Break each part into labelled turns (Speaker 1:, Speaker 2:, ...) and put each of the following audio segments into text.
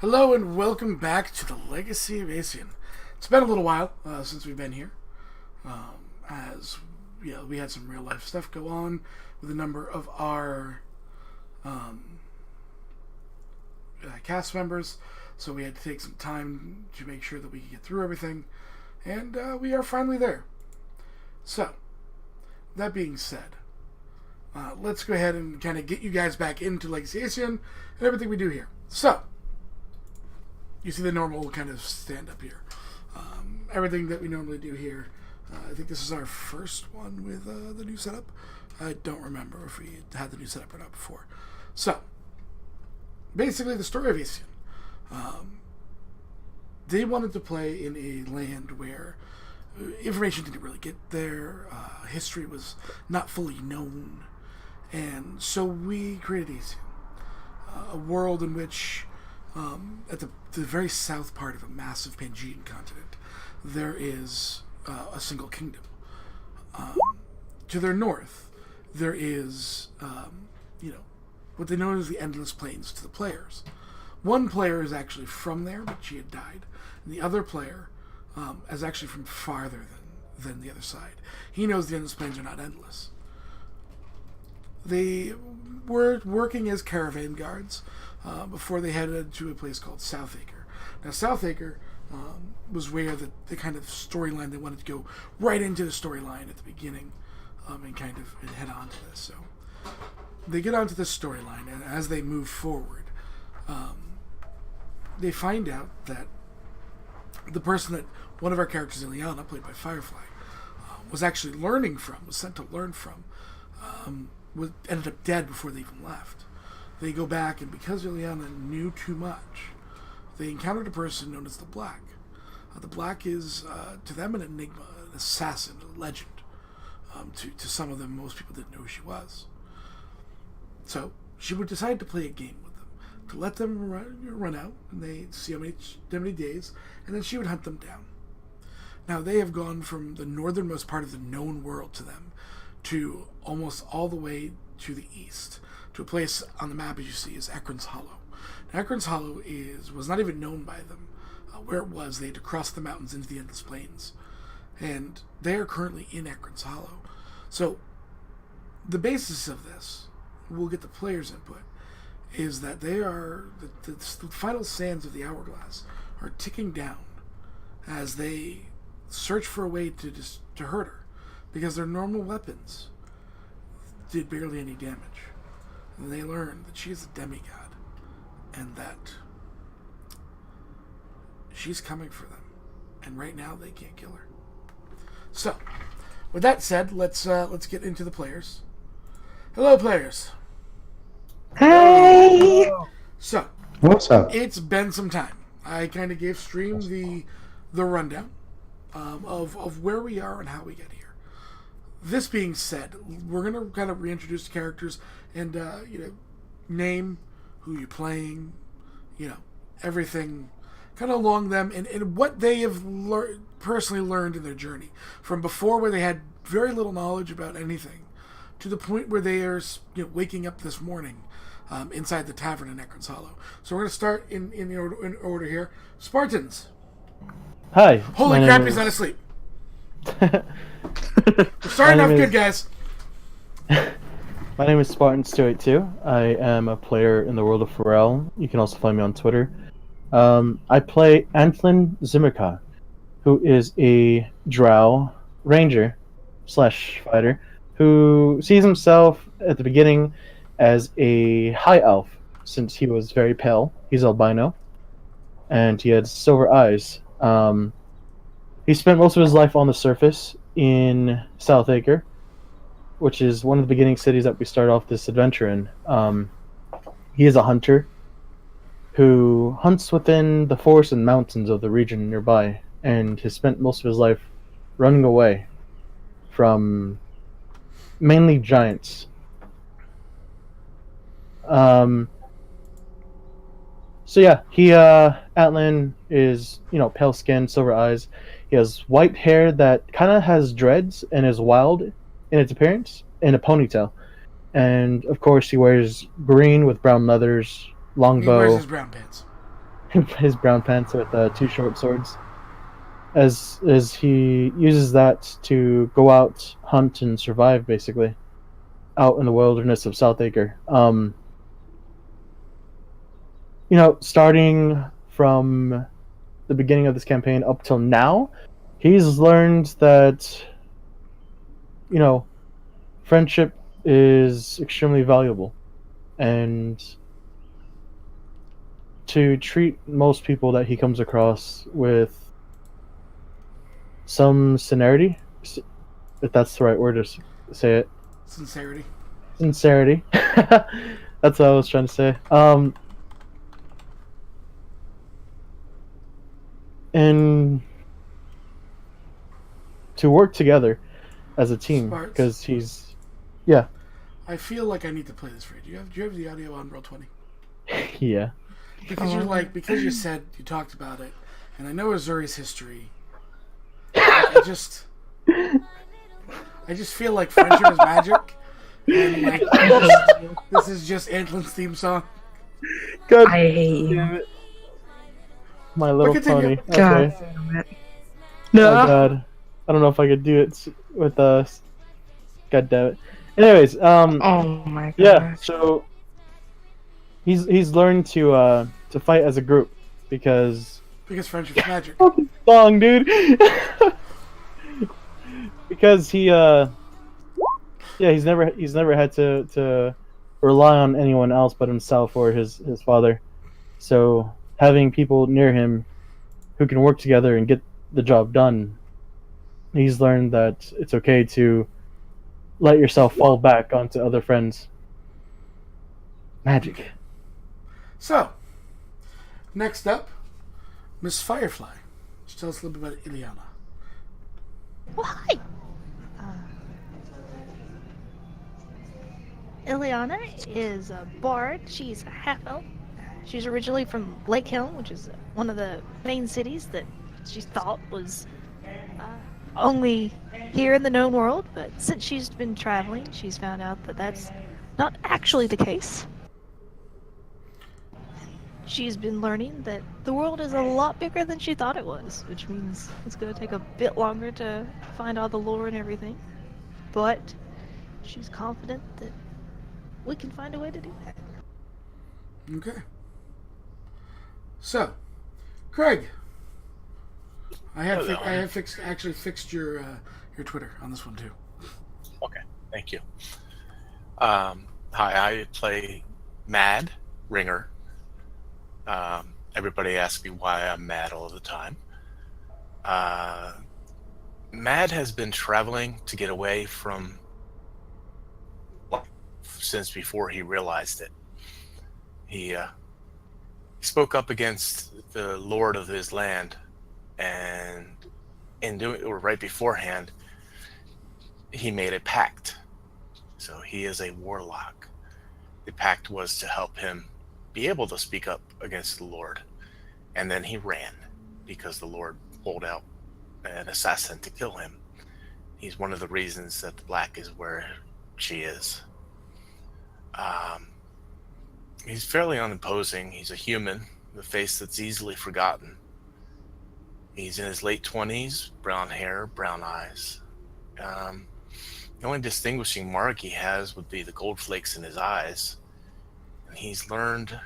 Speaker 1: Hello and welcome back to the Legacy of Asian. It's been a little while since we've been here, as we had some real life stuff go on with a number of our cast members, so we had to take some time to make sure that we could get through everything, and we are finally there. So, that being said, let's go ahead and kind of get you guys back into Legacy Asian and everything we do here. So, you see the normal kind of stand-up here. Everything that we normally do here. I think this is our first one with the new setup. I don't remember if we had the new setup or not before. So, basically the story of Asian. They wanted to play in a land where information didn't really get there. History was not fully known. And so we created Asian. A world in which at the very south part of a massive Pangean continent, there is a single kingdom. To their north, there is, what they know as the Endless Plains to the players. One player is actually from there, but she had died. And the other player is actually from farther than the other side. He knows the Endless Plains are not endless. They were working as caravan guards before they headed to a place called Southacre. Now, Southacre was where the kind of storyline they wanted to go right into the storyline at the beginning and kind of head on to this. So they get onto this storyline, and as they move forward, they find out that the person that one of our characters, Ileana, played by Firefly, was actually was sent to learn from, ended up dead before they even left. They go back, and because Ileana knew too much, they encountered a person known as the Black. The Black is, to them, an enigma, an assassin, a legend. To some of them, most people didn't know who she was. So she would decide to play a game with them, to let them run out, and they'd see how many days, and then she would hunt them down. Now, they have gone from the northernmost part of the known world to them to almost all the way to the east, to a place on the map, as you see, is Ekron's Hollow. Now, Ekron's Hollow was not even known by them. Where it was, they had to cross the mountains into the Endless Plains. And they are currently in Ekron's Hollow. So, the basis of this, we'll get the players' input, is that they are, the final sands of the hourglass are ticking down as they search for a way to hurt her, because their normal weapons did barely any damage. And they learn that she is a demigod, and that she's coming for them. And right now, they can't kill her. So, with that said, let's get into the players. Hello, players.
Speaker 2: Hey!
Speaker 1: So,
Speaker 3: What's up?
Speaker 1: it's been some time. I kind of gave Stream the rundown of where we are and how we get here. This being said, we're going to kind of reintroduce the characters and, name who you're playing, everything kind of along them and what they have personally learned in their journey. From before, where they had very little knowledge about anything, to the point where they are waking up this morning inside the tavern in Ekron's Hollow. So we're going to start in order here. Spartans.
Speaker 2: Hi.
Speaker 1: Holy crap, he's not asleep. We're starting off good, guys.
Speaker 2: My name is Spartan282. I am a player in the world of Pharrell. You can also find me on Twitter. I play Atlin Zimmerka, who is a drow ranger / fighter who sees himself at the beginning as a high elf, since he was very pale. He's albino, and he had silver eyes. He spent most of his life on the surface in Southacre, which is one of the beginning cities that we start off this adventure in. He is a hunter who hunts within the forests and mountains of the region nearby, and has spent most of his life running away from mainly giants. So yeah, Atlin is, pale skin, silver eyes. He has white hair that kind of has dreads and is wild in its appearance, and a ponytail. And of course, he wears green with brown leathers,
Speaker 1: He wears
Speaker 2: longbow.
Speaker 1: his brown pants.
Speaker 2: his brown pants with two short swords. As he uses that to go out, hunt, and survive, basically, out in the wilderness of South Acre. Starting from the beginning of this campaign up till now, he's learned that, friendship is extremely valuable, and to treat most people that he comes across with some sincerity, if that's the right word to say it.
Speaker 1: Sincerity.
Speaker 2: That's what I was trying to say. And to work together as a team, because he's, yeah.
Speaker 1: I feel like I need to play this for you. Do you have the audio on Roll20?
Speaker 2: Yeah.
Speaker 1: Because you said you talked about it, and I know Azuri's history. I just feel like friendship is magic, and this is just Antlin's theme song.
Speaker 2: God damn it. My Little Pony. Okay.
Speaker 3: God damn it. No.
Speaker 2: Oh God. I don't know if I could do it with us. God damn it. Anyways,
Speaker 3: oh my God.
Speaker 2: Yeah, so he's learned to fight as a group because
Speaker 1: friendship's magic.
Speaker 2: Fucking song, dude. Because he's never had to rely on anyone else but himself or his father. So having people near him who can work together and get the job done, he's learned that it's okay to let yourself fall back onto other friends. Magic.
Speaker 1: So, next up, Miss Firefly. Just tell us a little bit about Ileana.
Speaker 4: Well, hi. Ileana is a bard. She's a half-elf. She's originally from Lake Hill, which is one of the main cities that she thought was only here in the known world. But since she's been traveling, she's found out that that's not actually the case. She's been learning that the world is a lot bigger than she thought it was, which means it's going to take a bit longer to find all the lore and everything. But she's confident that we can find a way to do that.
Speaker 1: Okay. So, Craig, I have fixed your Twitter on this one too.
Speaker 5: Okay, thank you. Hi, I play Mad Ringer. Everybody asks me why I'm mad all the time. Mad has been traveling to get away from since before he realized it. He spoke up against the lord of his land, and right beforehand, he made a pact. So he is a warlock. The pact was to help him be able to speak up against the Lord. And then he ran because the Lord pulled out an assassin to kill him. He's one of the reasons that the Black is where she is. He's fairly unimposing. He's a human, the face that's easily forgotten. He's in his late 20s, brown hair, brown eyes. The only distinguishing mark he has would be the gold flakes in his eyes. And he's learned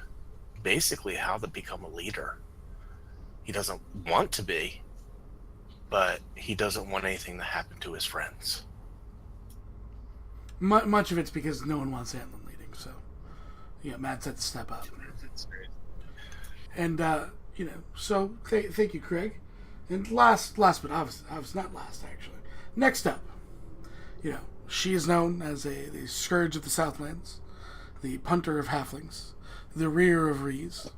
Speaker 5: basically how to become a leader. He doesn't want to be, but he doesn't want anything to happen to his friends.
Speaker 1: Much of it's because no one wants Atlin leading, so yeah, Matt's had to step up. And so thank you, Craig. And last but obviously not last, actually. Next up, she is known as the scourge of the Southlands, the punter of halflings, the rear of rees,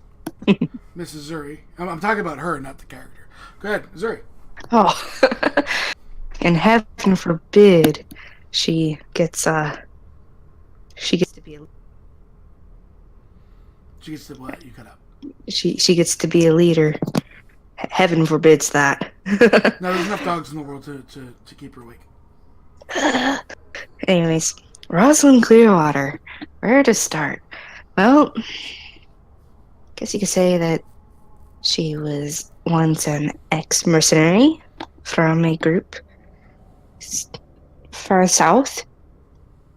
Speaker 1: Mrs. Zuri. I'm talking about her, not the character. Go ahead, Zuri.
Speaker 3: Oh, and heaven forbid she gets to be a...
Speaker 1: She gets to what? You cut up.
Speaker 3: She gets to be a leader. Heaven forbids that.
Speaker 1: No, there's enough dogs in the world to keep her awake.
Speaker 3: Anyways, Roslyn Clearwater. Where to start? Well, guess you could say that She was once an ex-mercenary from a group far south.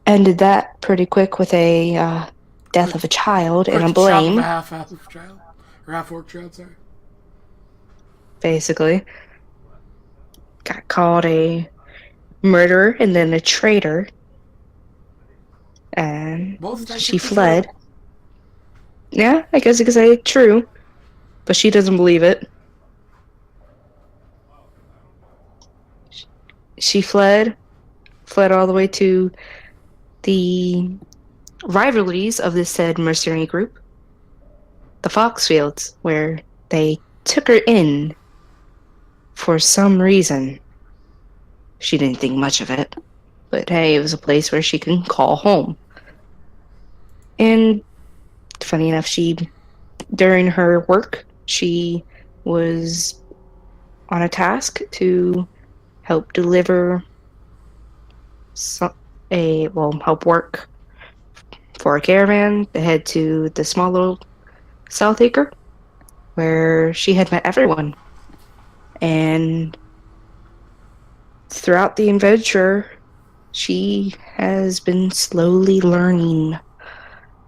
Speaker 3: Ended that pretty quick with a death of a child and a
Speaker 1: Quick chop of
Speaker 3: blame,
Speaker 1: a half child, or half orc child. Sorry.
Speaker 3: basically. Got called a murderer and then a traitor. And
Speaker 1: Both
Speaker 3: she
Speaker 1: technically
Speaker 3: fled.
Speaker 1: true.
Speaker 3: Yeah, I guess you could say true. But she doesn't believe it. She fled all the way to the rivalries of this said mercenary group, the Foxfields, where they took her in for some reason. She didn't think much of it, but hey, it was a place where she can call home. And funny enough, during her work, she was on a task to help deliver help work for a caravan to head to the small little South Acre, where she had met everyone. And throughout the adventure, she has been slowly learning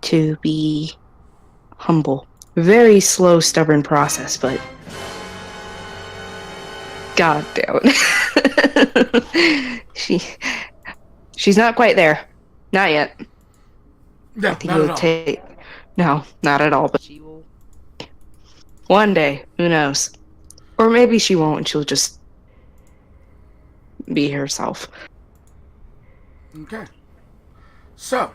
Speaker 3: to be humble. Very slow, stubborn process, but god damn it. She's not quite there. Not yet.
Speaker 1: No,
Speaker 3: I think
Speaker 1: not
Speaker 3: it
Speaker 1: at
Speaker 3: will
Speaker 1: all.
Speaker 3: take. No, not at all. But she will. One day, who knows? Or maybe she won't, and she'll just be herself.
Speaker 1: Okay. So,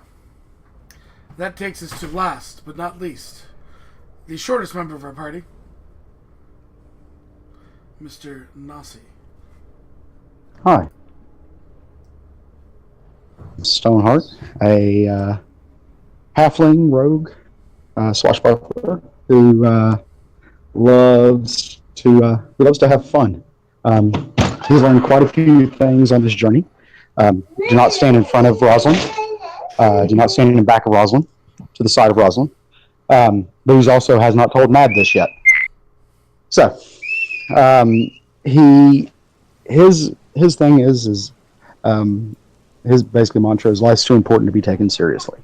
Speaker 1: that takes us to last, but not least, the shortest member of our party, Mr. Nasi.
Speaker 6: Hi. Stoneheart, a halfling rogue swashbuckler who loves to have fun. He's learned quite a few things on this journey. Do not stand in front of Roslyn. Do not stand in the back of Roslyn, to the side of Roslyn. But he also has not told Mad this yet. So, his thing is his basically mantra is life's too important to be taken seriously.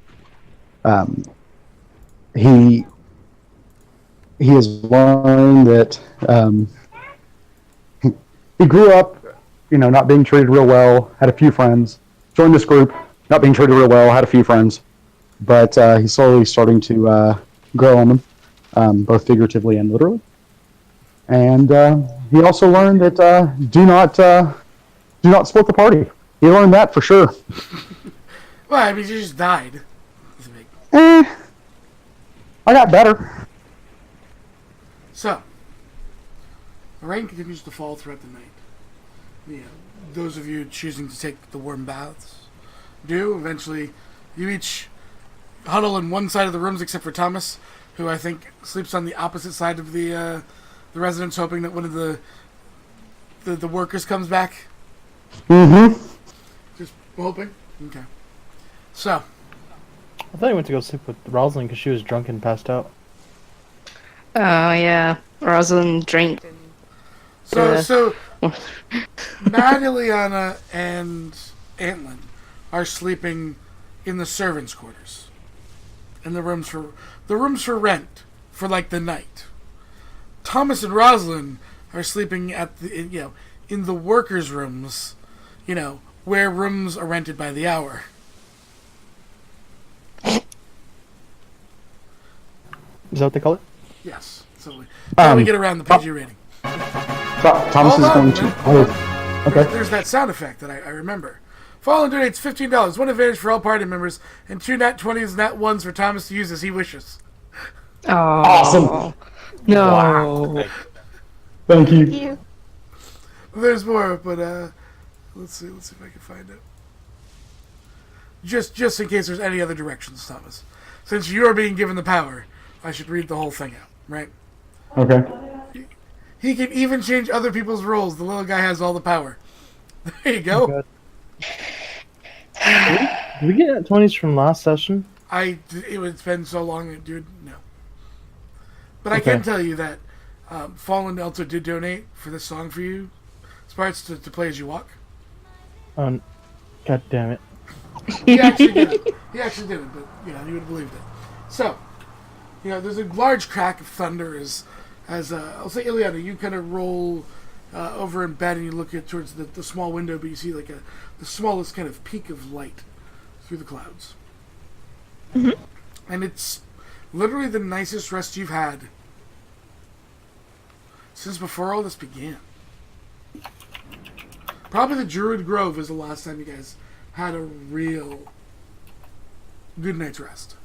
Speaker 6: He has learned that he grew up, not being treated real well, had a few friends, joined this group, not being treated real well, had a few friends, but he's slowly starting to grow on them, both figuratively and literally. And he also learned that do not split the party. He learned that for sure.
Speaker 1: Well, I mean, you just died.
Speaker 6: I got better.
Speaker 1: So, the rain continues to fall throughout the night. Those of you choosing to take the warm baths do. Eventually, you each huddle in one side of the rooms except for Thomas, who I think sleeps on the opposite side of the residence, hoping that one of the workers comes back.
Speaker 6: Mm-hmm.
Speaker 1: Just hoping. Okay. So,
Speaker 2: I thought he went to go sleep with Roslyn because she was drunk and passed out.
Speaker 3: Oh yeah, Roslyn drank.
Speaker 1: So Mad, Ileana, and Atlin are sleeping in the servants' quarters, and the rooms for rent for like the night. Thomas and Roslyn are sleeping at in the workers' rooms, where rooms are rented by the hour.
Speaker 2: Is that what they call it?
Speaker 1: Yes. So how do we get around the PG rating?
Speaker 6: Thomas is going to. Okay.
Speaker 1: There's that sound effect that I remember. Fallen donates $15. One advantage for all party members, and 2 nat 20s, nat 1s for Thomas to use as he wishes.
Speaker 3: Oh,
Speaker 6: Awesome.
Speaker 3: No.
Speaker 5: Wow.
Speaker 6: Thank you.
Speaker 4: You.
Speaker 1: There's more, but let's see if I can find it. Just in case there's any other directions, Thomas. Since you're being given the power, I should read the whole thing out, right?
Speaker 6: Okay.
Speaker 1: He can even change other people's roles. The little guy has all the power. There you go.
Speaker 2: Did we get at 20s from last session?
Speaker 1: It's been so long, dude. No. But I
Speaker 2: Okay.
Speaker 1: can tell you that Fallen also did donate for this song for you, Sparks, to play as you walk.
Speaker 2: God damn it.
Speaker 1: He actually did it. He actually did it, but you would have believed it. So, there's a large crack of thunder as I'll say, Ileana, you kind of roll over in bed and you look towards the small window, but you see like the smallest kind of peak of light through the clouds.
Speaker 4: Mm-hmm.
Speaker 1: And it's literally the nicest rest you've had since before all this began. Probably the Druid Grove was the last time you guys had a real good night's rest.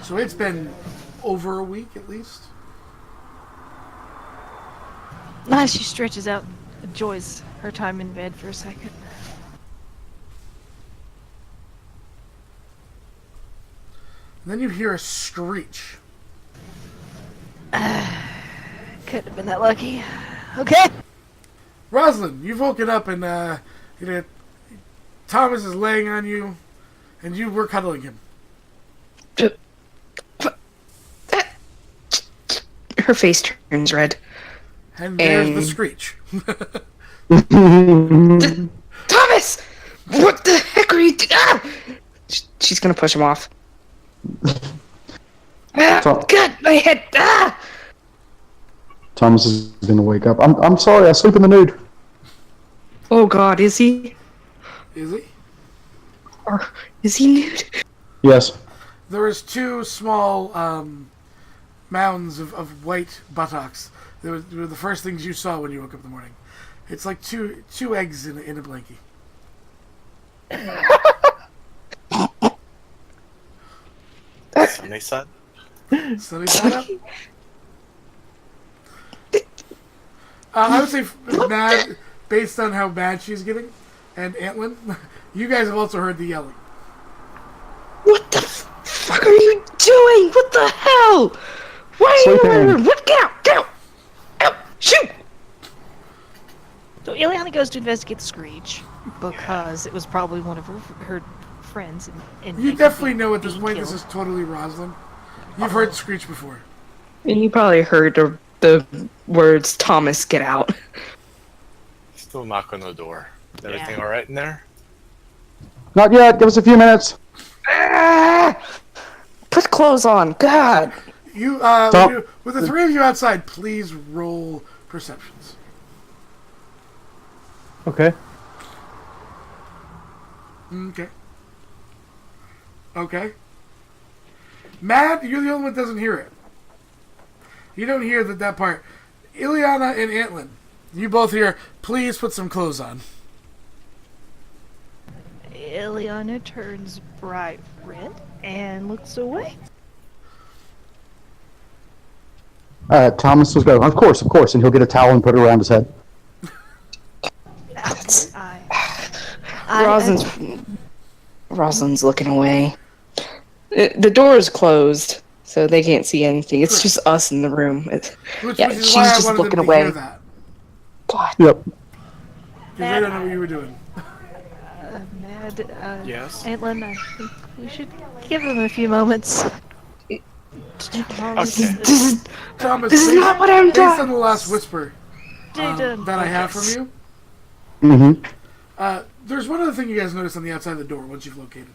Speaker 1: So it's been over a week at least.
Speaker 4: Nice, she stretches out and enjoys her time in bed for a second.
Speaker 1: And then you hear a screech.
Speaker 4: Couldn't have been that lucky. Okay.
Speaker 1: Roslyn, you've woken up and Thomas is laying on you, and you were cuddling him.
Speaker 3: Her face turns red.
Speaker 1: And there's the screech.
Speaker 3: Thomas! What the heck are you doing? She's gonna push him off. God, my head!
Speaker 6: Thomas is going to wake up. I'm sorry, I sleep in the nude.
Speaker 3: Oh God, is he?
Speaker 1: Is he?
Speaker 3: Or is he nude?
Speaker 6: Yes.
Speaker 1: There is two small mounds of white buttocks. They were the first things you saw when you woke up in the morning. It's like two eggs in a blankie.
Speaker 5: Sunny side?
Speaker 1: Sunny side up? I would say mad, based on how mad she's getting, and Atlin, you guys have also heard the yelling.
Speaker 3: What the fuck are you doing? What the hell? Why are you in my room? What? Get out! Get out! Out! Shoot!
Speaker 4: So Ileana goes to investigate the screech because it was probably one of her friends.
Speaker 1: You definitely know at this point this is totally Roslyn. You've heard screech before.
Speaker 3: And you probably heard the words, Thomas, get out.
Speaker 5: Still knock on the door. Is everything alright in there?
Speaker 6: Not yet. Give us a few minutes.
Speaker 3: Put clothes on. God.
Speaker 1: With the three of you outside, please roll perceptions.
Speaker 2: Okay.
Speaker 1: Okay. Matt, you're the only one that doesn't hear it. You don't hear that part. Ilyana and Atlin, you both hear, please put some clothes on.
Speaker 4: Ileana turns bright red and looks away.
Speaker 6: Thomas will go, of course, and he'll get a towel and put it around his head.
Speaker 3: Roslyn's looking away. The door is closed, so they can't see anything. It's just us in the room.
Speaker 1: Which
Speaker 3: she's
Speaker 1: is why I
Speaker 3: just
Speaker 1: wanted
Speaker 3: looking
Speaker 1: them to
Speaker 3: away.
Speaker 1: hear that.
Speaker 3: God.
Speaker 6: Yep.
Speaker 1: Because they don't know what you were doing.
Speaker 5: Yes?
Speaker 4: Atlin, I think we should give him a few moments.
Speaker 1: Thomas,
Speaker 3: This is not what I'm
Speaker 1: based on
Speaker 3: doing.
Speaker 1: the last whisper that I have from you,
Speaker 6: Mm-hmm.
Speaker 1: there's one other thing you guys notice on the outside of the door once you've located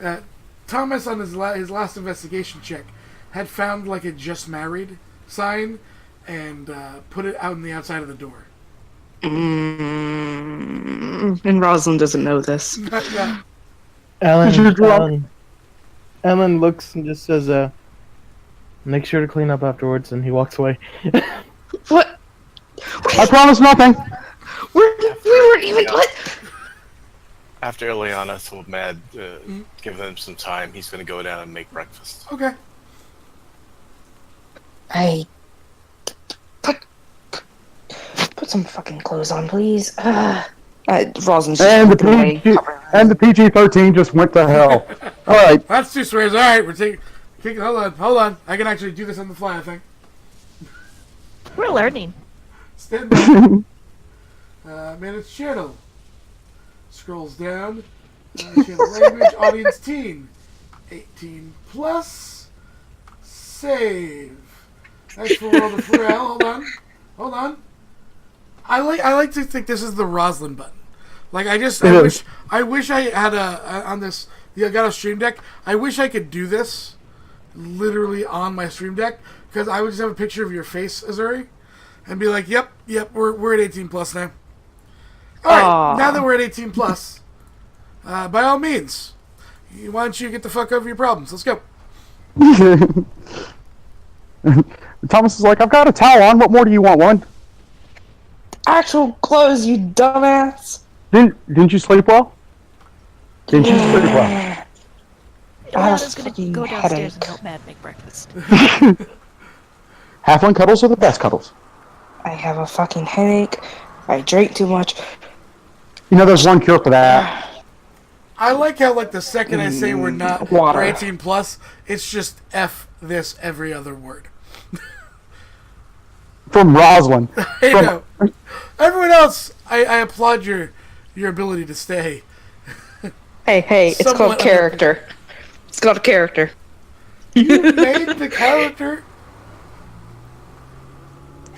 Speaker 1: it. Thomas, on his last investigation check, had found like a just married sign and put it out on the outside of the door.
Speaker 3: And Roslyn doesn't know this.
Speaker 1: Yeah.
Speaker 2: Alan looks and just says, make sure to clean up afterwards, and he walks away.
Speaker 3: What?
Speaker 6: I promise nothing.
Speaker 3: We weren't even... What?
Speaker 5: After Ileana told Mad give him some time, he's going to go down and make breakfast.
Speaker 1: Okay.
Speaker 3: Put some fucking clothes on, please. Roslyn's
Speaker 6: And
Speaker 3: just looking away.
Speaker 6: the PG-13 just went to hell. All right.
Speaker 1: That's two swears. All right, we're taking. Hold on. I can actually do this on the fly, I think.
Speaker 4: We're learning.
Speaker 1: Stand by. Manage channel. Scrolls down. Channel language, audience teen. 18 plus. Save. That's for World of Pharrell. Hold on. I like to think this is the Roslyn button. Like I wish I had on this. I got a stream deck. I wish I could do this literally on my stream deck because I would just have a picture of your face, Azuri, and be like, "Yep, we're at 18 plus now." All right, now that we're at 18 plus, by all means, why don't you get the fuck over your problems? Let's go.
Speaker 6: Thomas is like, I've got a towel on. What more do you want, one?
Speaker 3: Actual clothes, you dumbass.
Speaker 6: Didn't you sleep well? Didn't you sleep well?
Speaker 4: Ileana's gonna go downstairs and help Mad make breakfast.
Speaker 6: Halfling cuddles are the best cuddles.
Speaker 3: I have a fucking headache. I drank too much.
Speaker 6: You know, there's one cure for that.
Speaker 1: I like how, like, the second I say we're 18 plus, it's just F this every other word.
Speaker 6: From Roslyn.
Speaker 1: I know. Everyone else, I applaud your ability to stay.
Speaker 3: Hey, it's called character. It's called a character.
Speaker 1: You made the character.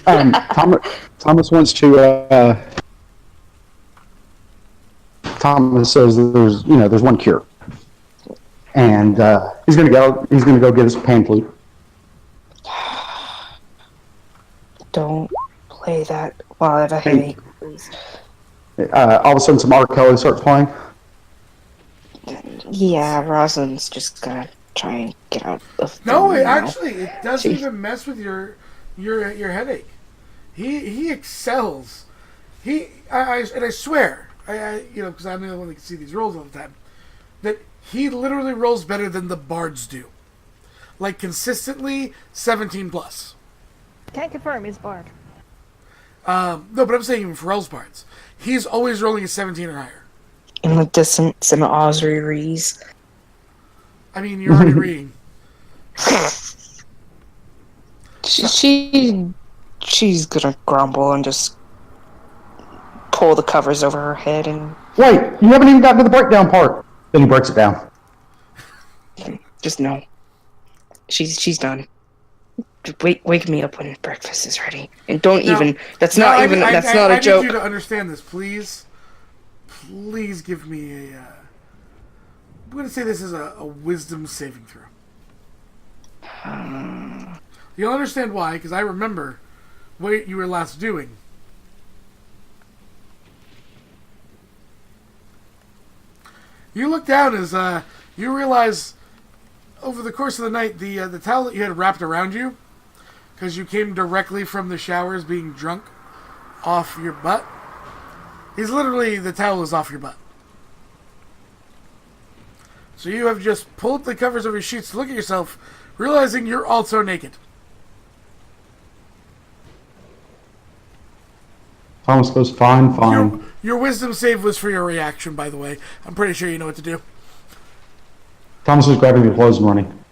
Speaker 6: Thomas wants to. Thomas says there's one cure, and he's gonna go get his pan flute.
Speaker 3: Don't play that while I have a headache, please.
Speaker 6: All of a sudden, some R. Kelly starts playing.
Speaker 3: Yeah, Rosalind's just gonna try and get out of.
Speaker 1: No, it doesn't even mess with your headache. He excels. I swear, because I'm the only one that can see these rolls all the time, that he literally rolls better than the bards do. Like consistently 17 plus.
Speaker 4: Can't confirm, he's Bard.
Speaker 1: No, but I'm saying even Pharrell's bards. He's always rolling a 17 or higher.
Speaker 3: In the distance, in Osri Rees.
Speaker 1: I mean, you're already reading.
Speaker 3: She's gonna grumble and just pull the covers over her head and...
Speaker 6: Wait, you haven't even gotten to the breakdown part. Then he breaks it down.
Speaker 3: Just no. She's done. Wake me up when breakfast is ready. And that's not a joke.
Speaker 1: I need you to understand this, please. Please give me a... I'm going to say this is a wisdom saving throw. You'll understand why, because I remember what you were last doing. You look down as you realize over the course of the night the towel that you had wrapped around you, because you came directly from the showers being drunk off your butt, is literally the towel is off your butt. So you have just pulled the covers over your sheets to look at yourself, realizing you're also naked.
Speaker 6: Thomas goes, fine.
Speaker 1: Your wisdom save was for your reaction, by the way. I'm pretty sure you know what to do.
Speaker 6: Thomas is grabbing the clothes and running.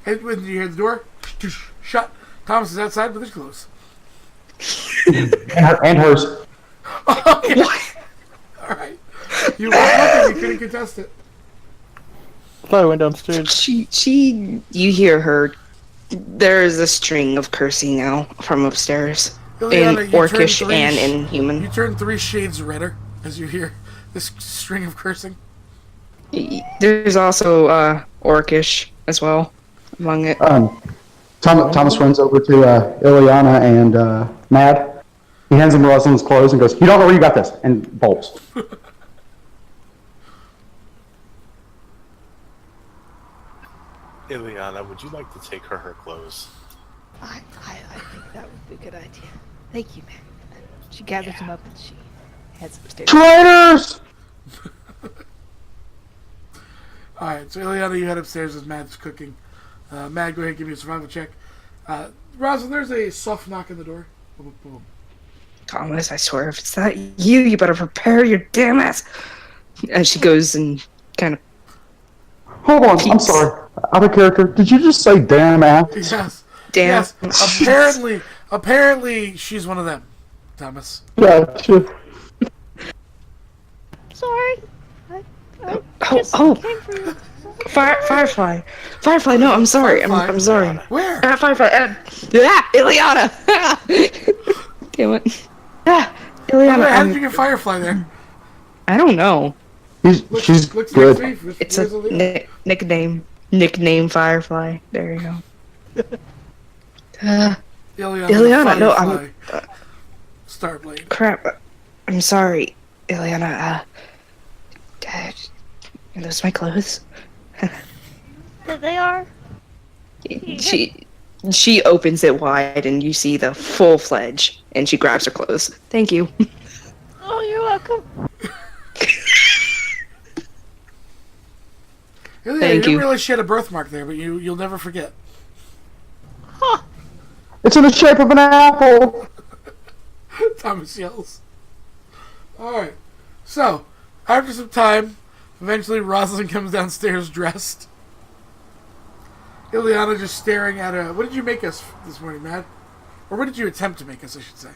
Speaker 1: And when you hear the door shut, Thomas is outside with his clothes.
Speaker 6: and hers.
Speaker 1: Okay. All right. You weren't looking. You couldn't contest it.
Speaker 2: I thought I went downstairs.
Speaker 3: You hear her. There is a string of cursing now from upstairs.
Speaker 1: Ileana,
Speaker 3: in Orcish and in human.
Speaker 1: You turn 3 shades redder as you hear this string of cursing.
Speaker 3: There's also Orcish as well among it.
Speaker 6: Thomas runs over to Ileana and Mad. He hands him Rosalind's clothes and goes, "You don't know where you got this," and bolts.
Speaker 5: Ileana, would you like to take her clothes?
Speaker 4: I think that would be a good idea. Thank you, man. She gathers them up and she heads upstairs.
Speaker 6: Traitors!
Speaker 1: Alright, so Ileana, you head upstairs as Mad's cooking. Mad, go ahead and give me a survival check. Roslyn, there's a soft knock on the door. Boom, boom.
Speaker 3: Thomas, I swear, if it's not you better prepare your damn ass. And she goes and kind of...
Speaker 6: Hold on, I'm sorry. Out of character, did you just say damn ass?
Speaker 1: Yes.
Speaker 3: Damn.
Speaker 1: Yes. Apparently she's one of them. Thomas.
Speaker 6: Gotcha.
Speaker 4: Sorry. I just
Speaker 3: Oh.
Speaker 4: came for you.
Speaker 3: Firefly. Firefly, no, I'm sorry. I'm sorry.
Speaker 1: Where?
Speaker 3: Firefly. Ileana. Damn it. Ileana.
Speaker 1: How did you get Firefly there?
Speaker 3: I don't know.
Speaker 6: She's
Speaker 1: Looks
Speaker 6: good.
Speaker 1: like Thief.
Speaker 3: It's
Speaker 1: Where's
Speaker 3: a
Speaker 1: Ileana?
Speaker 3: nickname. Nickname Firefly. There you go. Ileana, no,
Speaker 1: Firefly. Starblade.
Speaker 3: Crap. I'm sorry, Ileana. Are those my clothes?
Speaker 4: They are.
Speaker 3: She opens it wide and you see the full fledge and she grabs her clothes. Thank you.
Speaker 4: Oh, you're welcome.
Speaker 1: Ileana,
Speaker 3: Thank
Speaker 1: you didn't
Speaker 3: you.
Speaker 1: realize she had a birthmark there, but you'll never forget.
Speaker 4: Huh.
Speaker 6: It's in the shape of an apple.
Speaker 1: Thomas yells. Alright. So, after some time, eventually Roslyn comes downstairs dressed. Ileana just staring at her. What did you make us this morning, Matt? Or what did you attempt to make us, I should say?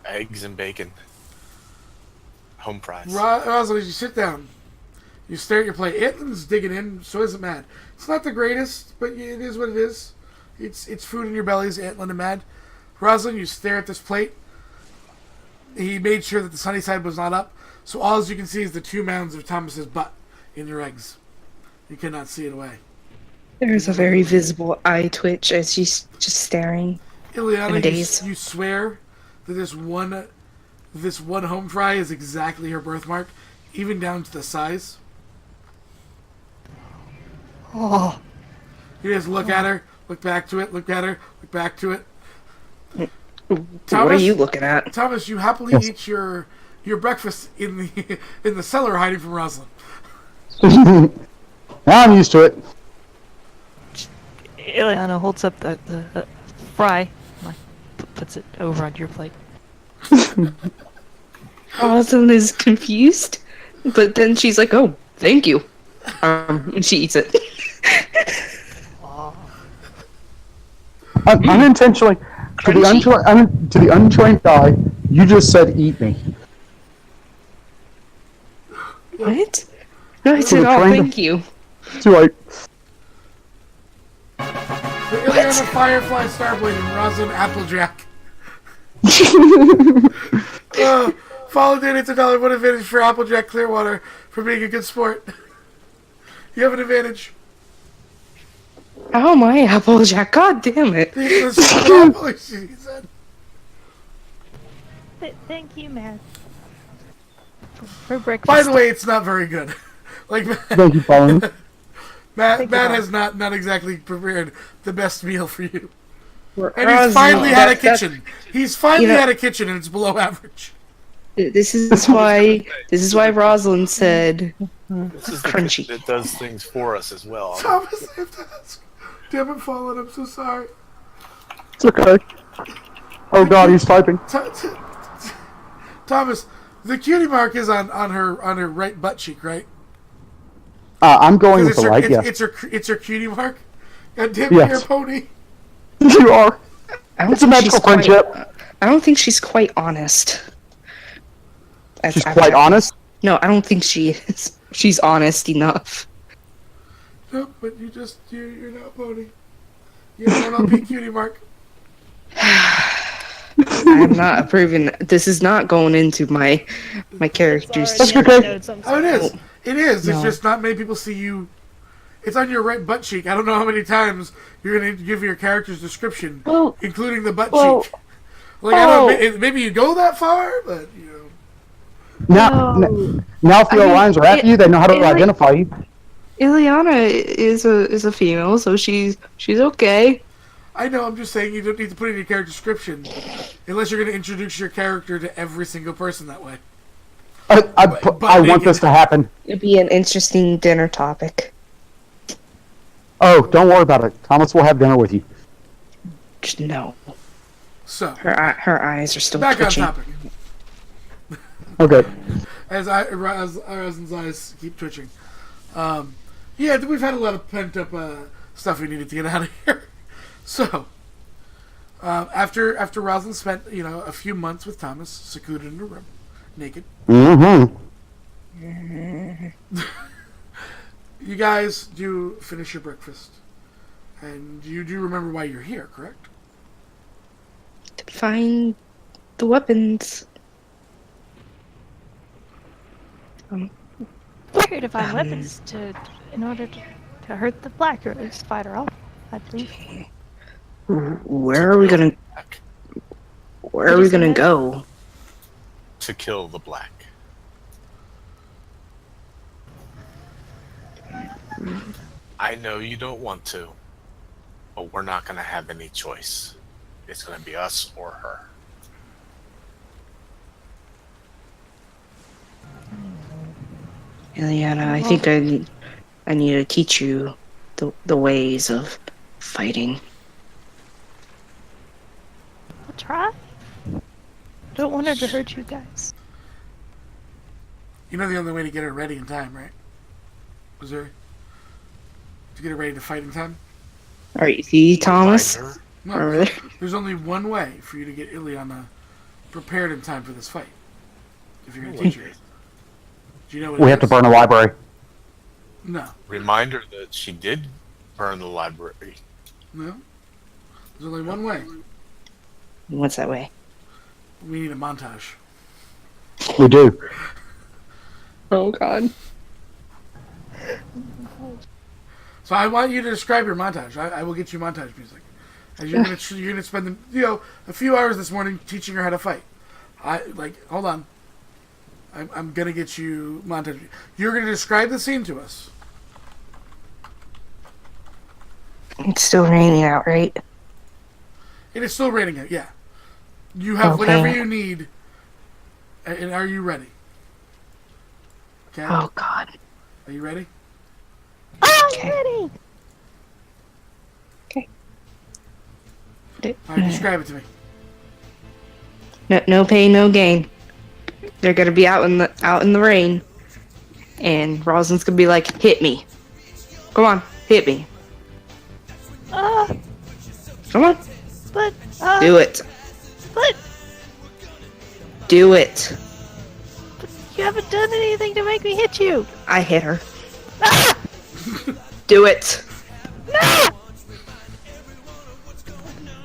Speaker 5: Eggs and bacon. Home fries.
Speaker 1: Roslyn, you sit down. You stare at your plate. Atlin's digging in, so isn't Matt. It's not the greatest, but it is what it is. It's food in your bellies, Atlin and Matt. Roslyn, you stare at this plate. He made sure that the sunny side was not up, so all you can see is the 2 mounds of Thomas's butt in your eggs. You cannot see it away.
Speaker 3: There's a very visible eye twitch as she's just staring.
Speaker 1: Ileana, you swear that this one home fry is exactly her birthmark, even down to the size.
Speaker 4: Oh.
Speaker 1: You just look at her, look back to it, look at her, look back to it.
Speaker 3: What are you looking at?
Speaker 1: Thomas, you happily eat your breakfast in the cellar hiding from Roslyn.
Speaker 6: Now I'm used to it.
Speaker 4: Ileana holds up the fry, like, puts it over on your plate.
Speaker 3: Roslyn is confused, but then she's like, "Oh, thank you," and she eats it.
Speaker 6: Unintentionally, to the untrained eye, you just said "eat me."
Speaker 3: What? No, I said, "Oh, thank you."
Speaker 6: Too late.
Speaker 1: Ileana, Firefly, Starblade, and Roslyn, Applejack. Follow Danny to $1 advantage for Applejack Clearwater for being a good sport. You have an advantage.
Speaker 3: Oh my Applejack! God damn it!
Speaker 1: She said.
Speaker 4: Thank you, man. For breakfast.
Speaker 1: By the way, it's not very good. Like
Speaker 6: Thank you, Colin.
Speaker 1: Matt has not exactly prepared the best meal for you. And he's
Speaker 3: Roslyn,
Speaker 1: finally had a kitchen. He's finally had a kitchen, and it's below average.
Speaker 3: This is why Roslyn said
Speaker 5: This is the
Speaker 3: crunchy.
Speaker 5: kid that does things for us as well.
Speaker 1: Thomas, I have to ask. Damn it, Fallen, I'm so sorry.
Speaker 6: It's okay. Oh God, he's typing.
Speaker 1: Thomas, the cutie mark is on her right butt cheek, right?
Speaker 6: I'm going with
Speaker 1: Because
Speaker 6: the right. Yeah,
Speaker 1: it's her cutie mark. God damn it,
Speaker 6: Yes.
Speaker 1: you're a pony.
Speaker 6: you are.
Speaker 3: I don't
Speaker 6: It's a
Speaker 3: think
Speaker 6: magical
Speaker 3: she's quite-
Speaker 6: friendship.
Speaker 3: I don't think she's quite honest.
Speaker 6: She's quite honest.
Speaker 3: No, I don't think she is. She's honest enough.
Speaker 1: No, but you're not a pony. You have an LP cutie mark.
Speaker 3: I'm not approving. This is not going into my character's.
Speaker 4: It's
Speaker 6: That's
Speaker 4: already
Speaker 6: okay.
Speaker 4: in the notes, I'm
Speaker 1: Oh, it
Speaker 4: sorry.
Speaker 1: is. It is. It's
Speaker 3: No.
Speaker 1: just not many people see you. It's on your right butt cheek. I don't know how many times you're going to give your character's description,
Speaker 3: Well,
Speaker 1: including the butt
Speaker 3: well,
Speaker 1: cheek. Like, I don't know, maybe you go that far, but, you know.
Speaker 6: Now if the lines are at you, they know how to identify you.
Speaker 3: Ileana is a female, so she's okay.
Speaker 1: I know, I'm just saying you don't need to put it in your character description unless you're going to introduce your character to every single person that way.
Speaker 6: I want this to happen.
Speaker 3: It'd be an interesting dinner topic.
Speaker 6: Oh, don't worry about it. Thomas will have dinner with you.
Speaker 3: No,
Speaker 1: So,
Speaker 3: her eyes are still
Speaker 1: back
Speaker 3: twitching.
Speaker 1: on topic.
Speaker 6: Okay.
Speaker 1: As Roslyn's eyes keep twitching. Yeah, we've had a lot of pent up stuff we needed to get out of here. So, After Roslyn spent a few months with Thomas, secluded in a room, naked.
Speaker 6: Mm-hmm.
Speaker 1: You guys do finish your breakfast, and you do remember why you're here, correct?
Speaker 3: To find the weapons.
Speaker 4: We're here to find weapons in order to hurt the Black or at least fight her off, I believe.
Speaker 3: Where are we gonna? Where are we gonna go?
Speaker 5: To kill the Black. I know you don't want to, but we're not going to have any choice. It's going to be us or her.
Speaker 3: Ileana, I think I need to teach you the ways of fighting.
Speaker 4: I'll try. Don't want her to hurt you guys.
Speaker 1: You know the only way to get her ready in time, right? Missouri? To get her ready to fight in time?
Speaker 3: Alright, see, Thomas?
Speaker 5: Remind her.
Speaker 1: No,
Speaker 3: Over there.
Speaker 1: there's only one way for you to get Ileana prepared in time for this fight. If you're going to teach her. Do you know what
Speaker 6: We
Speaker 1: it
Speaker 6: have to
Speaker 1: is?
Speaker 6: burn a library.
Speaker 1: No.
Speaker 5: Remind her that she did burn the library.
Speaker 1: No. There's only one way.
Speaker 3: What's that way?
Speaker 1: We need a montage.
Speaker 6: We do.
Speaker 3: Oh God.
Speaker 1: So I want you to describe your montage. I will get you montage music. And you're gonna spend a few hours this morning teaching her how to fight. Hold on. I'm gonna get you montage. You're gonna describe the scene to us.
Speaker 3: It's still raining out, right?
Speaker 1: It is still raining out. Yeah. You have
Speaker 3: Okay.
Speaker 1: whatever you need. And are you ready? Okay.
Speaker 3: Oh God.
Speaker 1: Are you ready?
Speaker 4: I'm
Speaker 3: Okay.
Speaker 4: ready!
Speaker 1: All right. Describe it to me.
Speaker 3: No pain, no gain. They're gonna be out in the rain, and Roslyn's gonna be like, "Hit me! Come on, hit me! Come on,
Speaker 4: But,
Speaker 3: do it!
Speaker 4: but
Speaker 3: Do it!"
Speaker 4: you haven't done anything to make me hit you!
Speaker 3: I hit her. Do it!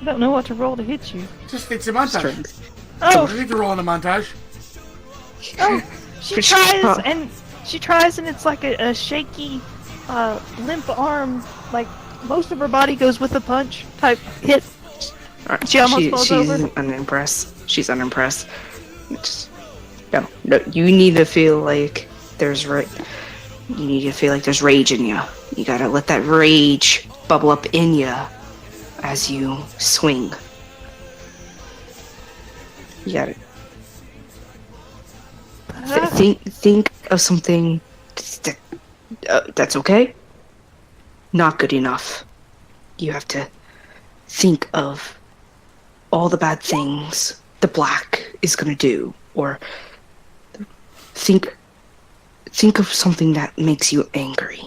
Speaker 4: I don't know what to roll to hit you.
Speaker 1: It's a montage.
Speaker 3: Strength.
Speaker 1: You
Speaker 4: Oh,
Speaker 1: don't need to roll in a montage.
Speaker 4: she tries and it's like a shaky, limp arm, like most of her body goes with a punch type hit.
Speaker 3: Alright,
Speaker 4: She almost falls
Speaker 3: she's
Speaker 4: over.
Speaker 3: unimpressed. She's unimpressed. No, you need to feel like there's you need to feel like there's rage in you. You gotta let that rage bubble up in you as you swing. You gotta think of something that's okay. Not good enough. You have to think of all the bad things the Black is gonna do, or think of something that makes you angry.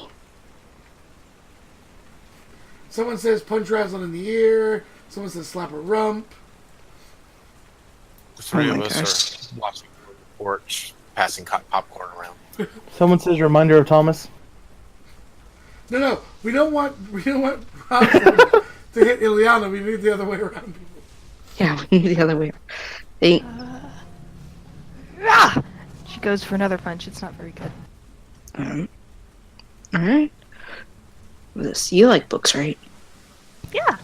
Speaker 1: Someone says punch Roslyn in the ear. Someone says slap her rump.
Speaker 5: The three
Speaker 3: Oh
Speaker 5: of
Speaker 3: my
Speaker 5: us
Speaker 3: gosh.
Speaker 5: are watching from the porch, passing popcorn around.
Speaker 2: Someone says reminder of Thomas.
Speaker 1: No, we don't want Roslyn to hit Ileana. We need the other way around.
Speaker 3: Yeah, we need the other way. Think.
Speaker 4: She goes for another punch. It's not very good.
Speaker 3: Alright. You like books, right?
Speaker 4: Yeah.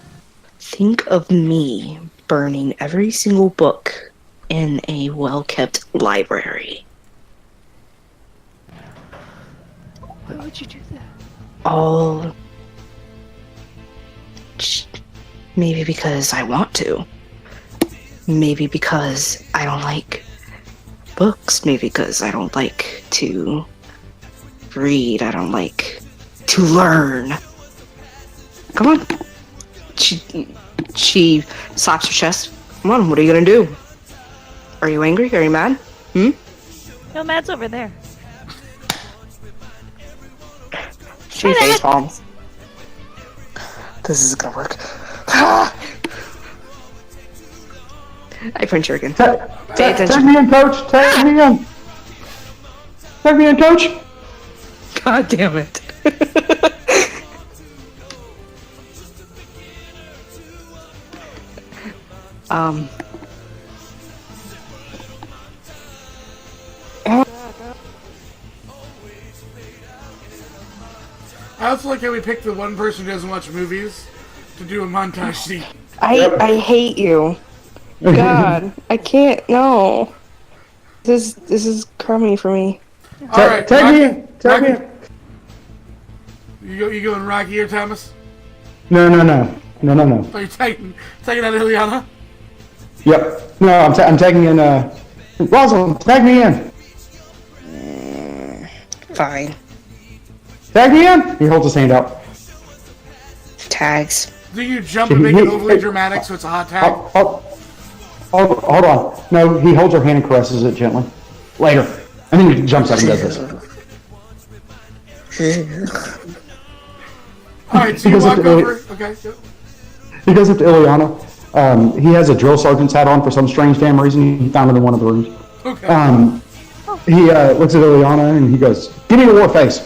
Speaker 3: Think of me burning every single book in a well-kept library.
Speaker 4: Why would you do that?
Speaker 3: All... Maybe because I want to. Maybe because I don't like books. Maybe because I don't like to read. I don't like to learn. Come on. She slaps her chest. Come on, what are you gonna do? Are you angry? Are you mad?
Speaker 4: No, Matt's over there.
Speaker 3: She face palms. This is gonna work. I punch her again.
Speaker 6: Tag
Speaker 3: Pay attention.
Speaker 6: me in, coach. Tag me in. Tag me in, coach.
Speaker 3: God damn it.
Speaker 1: I also like how we picked the one person who doesn't watch movies to do a montage scene.
Speaker 3: I hate you. God, I can't. No. This is crummy for me.
Speaker 1: All right,
Speaker 6: Tag me in. Tag me
Speaker 1: Rocky.
Speaker 6: in.
Speaker 1: You going Rocky or Thomas?
Speaker 6: No.
Speaker 1: Are you taking out Ileana?
Speaker 6: Yep. No, I'm tagging in. Roslyn, tag me in.
Speaker 3: Fine.
Speaker 6: Tag me in. He holds his hand out.
Speaker 3: Tags.
Speaker 1: Do you jump and make it overly dramatic so it's a hot tag?
Speaker 6: Hold on. No, he holds her hand and caresses it gently. Later. And then he jumps up and does this.
Speaker 1: Alright, so you walk over. Okay. Yep.
Speaker 6: He goes up to Ileana. He has a drill sergeant's hat on for some strange damn reason. He found it in one of the rooms.
Speaker 1: Okay.
Speaker 6: He looks at Ileana and he goes, "Give me a war face."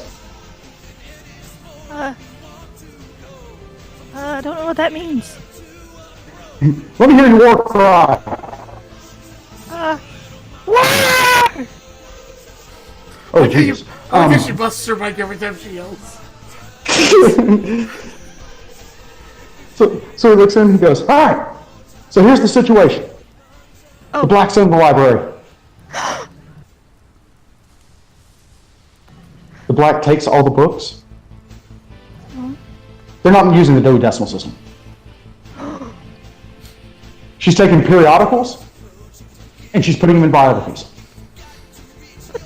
Speaker 4: I don't know what that means.
Speaker 6: Let me hear your war cry. Oh, Jesus.
Speaker 1: I guess she busts her mic every time she yells.
Speaker 6: So he looks in and he goes, "All right, so here's the situation. The Black's in the library. The Black takes all the books. They're not using the Dewey Decimal System. She's taking periodicals, and she's putting them in biographies.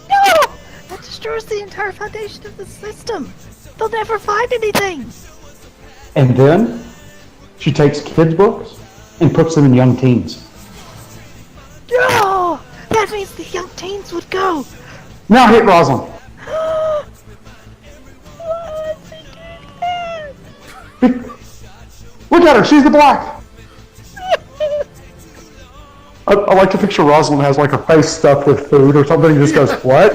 Speaker 4: No! That destroys the entire foundation of the system. They'll never find anything.
Speaker 6: And then she takes kids' books and puts them in young teens.
Speaker 4: No! That means the young teens would go.
Speaker 6: Now hit Roslyn. Look at her, she's the Black. I like to picture Roslyn has like her face stuffed with food or something and just goes, "What?"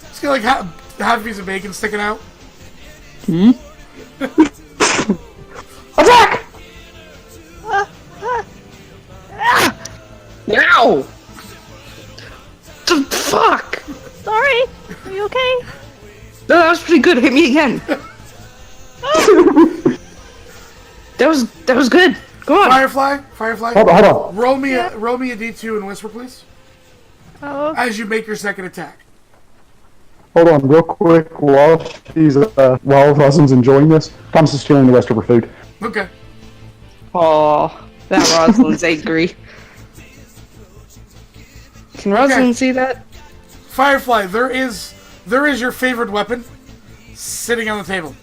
Speaker 1: It's got like half a piece of bacon sticking out.
Speaker 6: Attack!
Speaker 3: No! The fuck?
Speaker 4: Sorry. Are you okay?
Speaker 3: No, that was pretty good. Hit me again. That was good. Go on.
Speaker 1: Firefly.
Speaker 6: Hold on.
Speaker 1: Roll me a d2 and whisper, please.
Speaker 4: Oh,
Speaker 1: As you make your second attack.
Speaker 6: Hold on, real quick. While Roslyn's enjoying this, Thomas is stealing the rest of her food.
Speaker 1: Okay.
Speaker 3: Oh, that Roslyn's angry. Can Roslyn see that?
Speaker 1: Firefly, there is your favorite weapon sitting on the table.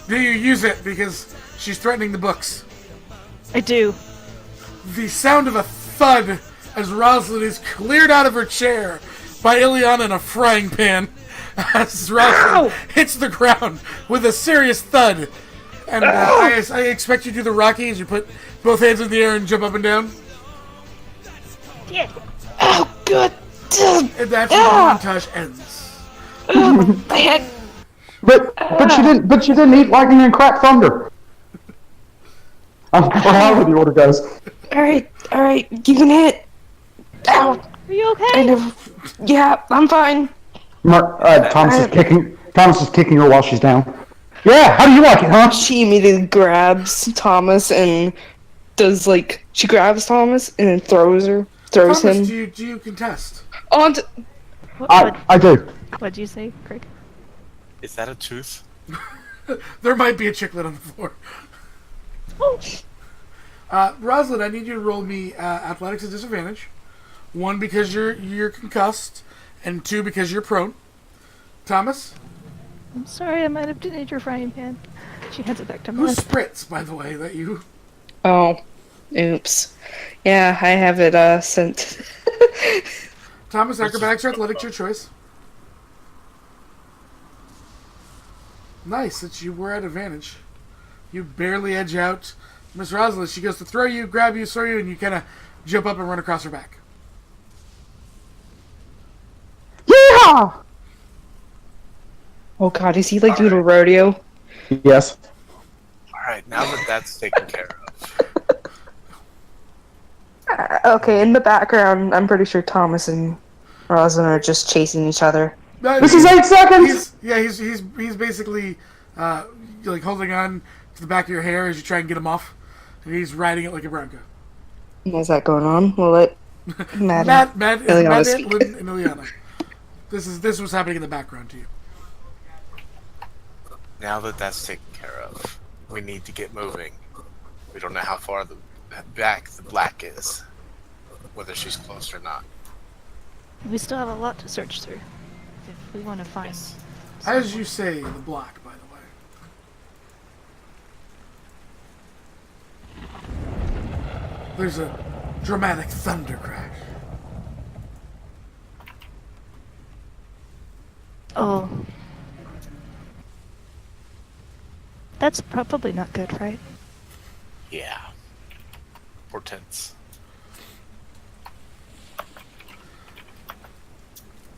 Speaker 1: Do you use it because she's threatening the books?
Speaker 4: I do.
Speaker 1: The sound of a thud as Roslyn is cleared out of her chair by Ileana in a frying pan as Roslyn hits the ground with a serious thud. And I expect you to do the Rocky as you put both hands in the air and jump up and down.
Speaker 4: Yeah.
Speaker 3: Oh, good.
Speaker 1: And that's where the montage ends.
Speaker 3: My head.
Speaker 6: But she didn't eat lightning and crack thunder. However the order goes.
Speaker 3: All right, you can hit. Ow.
Speaker 4: Are you okay?
Speaker 3: Yeah, I'm fine.
Speaker 6: Thomas is kicking her while she's down. Yeah, how do you like it, huh?
Speaker 3: She immediately grabs Thomas and she grabs Thomas and then throws
Speaker 1: Thomas,
Speaker 3: him.
Speaker 1: do you contest?
Speaker 3: On to,
Speaker 6: I do.
Speaker 4: What'd you say, Craig?
Speaker 5: Is that a tooth?
Speaker 1: There might be a chiclet on the floor.
Speaker 4: Oh.
Speaker 1: Roslyn, I need you to roll me athletics at disadvantage. 1 because you're concussed, and 2 because you're prone. Thomas?
Speaker 4: I'm sorry, I might have denied your frying pan. She hands it back to
Speaker 1: Who's
Speaker 4: me.
Speaker 1: Spritz, by the way, that you...
Speaker 3: oh, oops. Yeah, I have it sent.
Speaker 1: Thomas, acrobatics or athletics, your choice. Nice, that you were at advantage. You barely edge out Miss Roslyn. She goes to throw you, grab you, throw you, and you kind of jump up and run across her back.
Speaker 6: Yeah!
Speaker 3: Oh god, is he like doing a rodeo?
Speaker 6: Yes.
Speaker 5: All right, now that that's taken care of,
Speaker 3: Okay, in the background, I'm pretty sure Thomas and Roslyn are just chasing each other.
Speaker 1: No,
Speaker 6: This is 8 seconds!
Speaker 1: He's basically like holding on to the back of your hair as you try and get him off, and he's riding it like a bronco.
Speaker 3: Is that going on? We'll let Matt Ileana speak.
Speaker 1: Atlin, and Ileana. This was happening in the background to you.
Speaker 5: now that that's taken care of, we need to get moving. We don't know how far back the black is, whether she's close or not.
Speaker 4: We still have a lot to search through. If we want to find.
Speaker 5: Yes.
Speaker 1: As you say, the block, by the way. There's a dramatic thunder crash.
Speaker 4: Oh. That's probably not good, right?
Speaker 5: Yeah. Portents.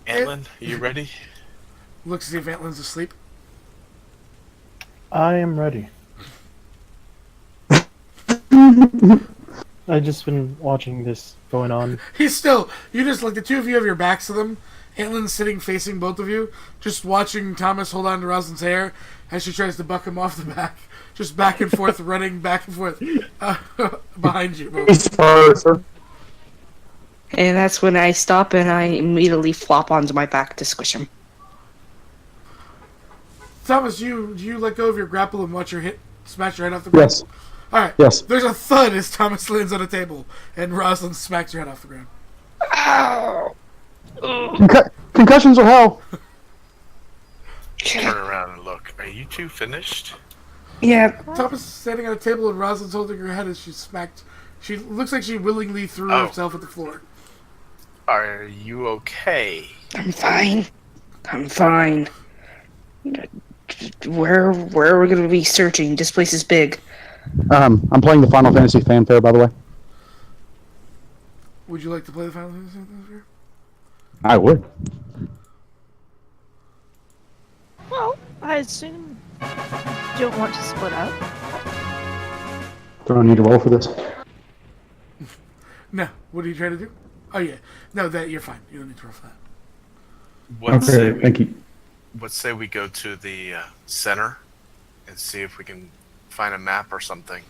Speaker 5: Atlin, are you ready?
Speaker 1: Look to see if Antlin's asleep.
Speaker 2: I am ready. I've just been watching this going on.
Speaker 1: He's still. You just like the two of you have your backs to them. Antlin's sitting facing both of you, just watching Thomas hold on to Roslyn's hair as she tries to buck him off the back, just back and forth, running back and forth behind you.
Speaker 3: And that's when I stop and I immediately flop onto my back to squish him.
Speaker 1: Thomas, do you let go of your grapple and watch your hit smash your head off the ground?
Speaker 6: Yes.
Speaker 1: All right.
Speaker 6: Yes.
Speaker 1: There's a thud as Thomas lands on a table and Roslyn smacks your head off the ground.
Speaker 3: Ow!
Speaker 6: Concussions are hell.
Speaker 5: Turn around and look. Are you two finished?
Speaker 3: Yeah.
Speaker 1: Thomas is standing at a table and Roslyn's holding her head as she's smacked. She looks like she willingly threw herself at the floor.
Speaker 5: Are you okay?
Speaker 3: I'm fine. I'm fine. Where are we going to be searching? This place is big.
Speaker 6: I'm playing the Final Fantasy fanfare, by the way.
Speaker 1: Would you like to play the Final Fantasy fanfare?
Speaker 6: I would.
Speaker 4: Well, I assume you don't want to split up.
Speaker 6: Do I need to roll for this?
Speaker 1: No. What are you trying to do? Oh yeah. No, that you're fine. You don't need to roll for that.
Speaker 6: Okay, thank you.
Speaker 5: Let's say we go to the center and see if we can find a map or something.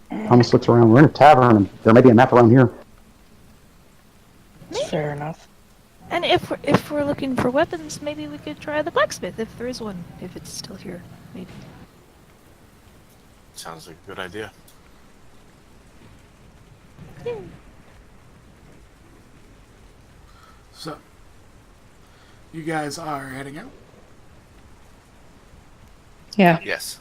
Speaker 6: Thomas looks around. We're in a tavern, and there may be a map around here.
Speaker 3: Fair enough.
Speaker 4: And if we're looking for weapons, maybe we could try the blacksmith if there is one, if it's still here, maybe.
Speaker 5: Sounds like a good idea.
Speaker 4: Yeah.
Speaker 1: So, you guys are heading out.
Speaker 3: Yeah.
Speaker 5: Yes.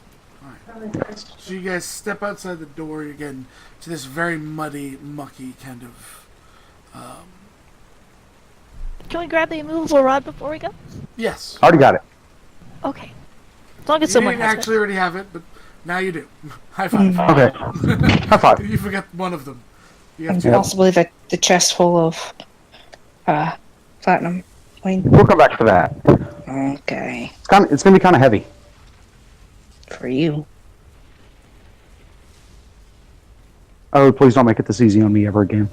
Speaker 1: So you guys step outside the door again to this very muddy, mucky kind of.
Speaker 4: Can we grab the immovable rod before we go?
Speaker 1: Yes.
Speaker 6: Already got it.
Speaker 4: Okay. As long as
Speaker 1: You
Speaker 4: someone
Speaker 1: didn't
Speaker 4: has
Speaker 1: actually already have it, but now you do. High five.
Speaker 6: Okay. High five.
Speaker 1: You forgot one of them. You have
Speaker 3: And
Speaker 1: two.
Speaker 3: possibly the chest full of platinum.
Speaker 6: We'll come back for that.
Speaker 3: Okay.
Speaker 6: It's gonna be kind of heavy.
Speaker 3: For you.
Speaker 6: Oh, please don't make it this easy on me ever again.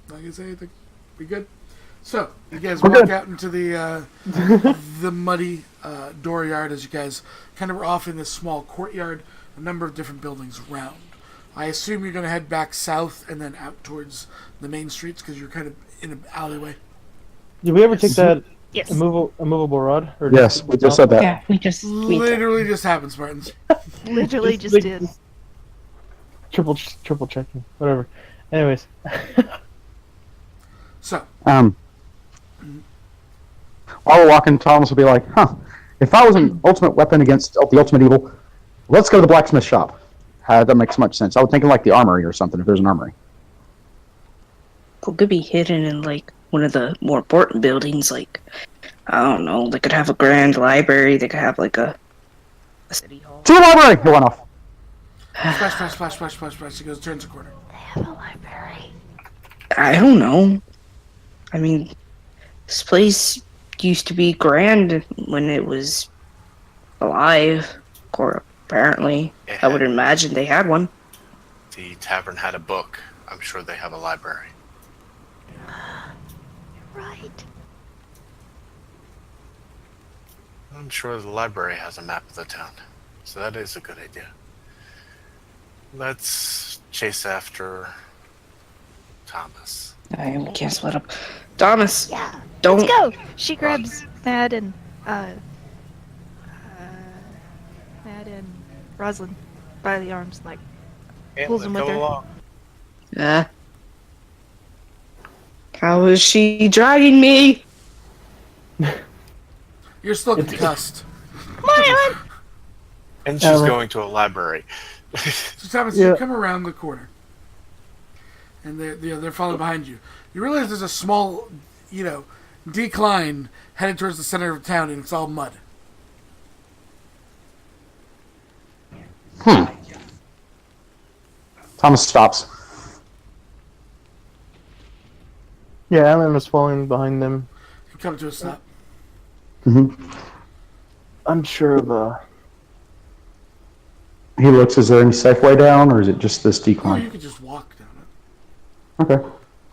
Speaker 1: Not gonna say anything. We good? So you guys
Speaker 6: We're
Speaker 1: walk
Speaker 6: good.
Speaker 1: out into the the muddy dooryard as you guys kind of were off in this small courtyard. A number of different buildings around. I assume you're gonna head back south and then out towards the main streets because you're kind of in an alleyway.
Speaker 2: Did we ever take that
Speaker 4: Yes.
Speaker 2: immovable rod? Or
Speaker 6: Yes, we just said that.
Speaker 3: Yeah, we
Speaker 1: Literally just happened, Spartans.
Speaker 4: Literally just
Speaker 2: like,
Speaker 4: did.
Speaker 2: triple checking, whatever. Anyways,
Speaker 1: So
Speaker 6: While we're walking, Thomas will be like, "Huh? If I was an ultimate weapon against the ultimate evil, let's go to the blacksmith shop." That makes much sense. I was thinking like the armory or something. If there's an armory.
Speaker 3: could be hidden in like one of the more important buildings. Like I don't know. They could have a grand library. They could have like a a city hall.
Speaker 6: To the library! It went off.
Speaker 1: Splash, splash, splash, splash, splash, splash. He goes, turns a corner.
Speaker 4: They have a library.
Speaker 3: I don't know. I mean, this place used to be grand when it was alive, or apparently.
Speaker 5: It
Speaker 3: I would
Speaker 5: had-
Speaker 3: imagine they had one.
Speaker 5: The tavern had a book. I'm sure they have a library.
Speaker 4: Right.
Speaker 5: I'm sure the library has a map of the town. So that is a good idea. Let's chase after Thomas.
Speaker 3: I can't split up. Thomas,
Speaker 4: Yeah.
Speaker 3: don't.
Speaker 4: Let's go. She grabs Mad and Roslyn by the arms, like pulls them with her.
Speaker 3: How is she dragging me?
Speaker 1: You're still concussed.
Speaker 4: Come on, Atlin!
Speaker 5: And she's going to a library.
Speaker 1: So Thomas,
Speaker 2: Yeah.
Speaker 1: you come around the corner, and they're following behind you. You realize there's a small, decline headed towards the center of town, and it's all mud.
Speaker 6: Thomas stops.
Speaker 2: Yeah, Alan was following behind them.
Speaker 1: You come to a stop.
Speaker 2: Unsure of
Speaker 6: He looks, is there any safe way down, or is it just this
Speaker 1: Oh, you
Speaker 6: decline?
Speaker 1: could just walk down it.
Speaker 6: Okay.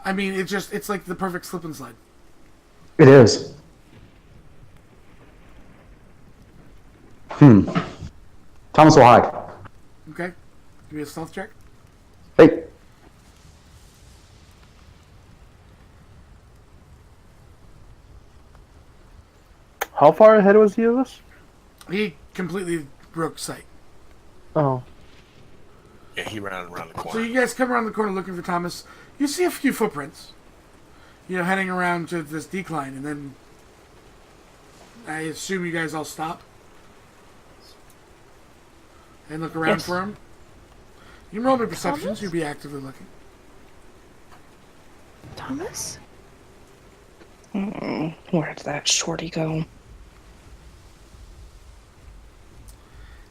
Speaker 1: I mean, it's like the perfect slip and slide.
Speaker 6: It is. Thomas will hide.
Speaker 1: Okay? Give me a stealth check.
Speaker 6: Hey.
Speaker 2: how far ahead was he of us?
Speaker 1: He completely broke sight.
Speaker 2: Oh.
Speaker 5: Yeah, he ran around the
Speaker 1: So
Speaker 5: corner.
Speaker 1: you guys come around the corner looking for Thomas. You see a few footprints, heading around to this decline, and then I assume you guys all stop and look around
Speaker 3: Yes.
Speaker 1: for him. You can roll me perceptions.
Speaker 4: Thomas?
Speaker 1: You'll be actively looking.
Speaker 4: Thomas?
Speaker 3: Where did that shorty go?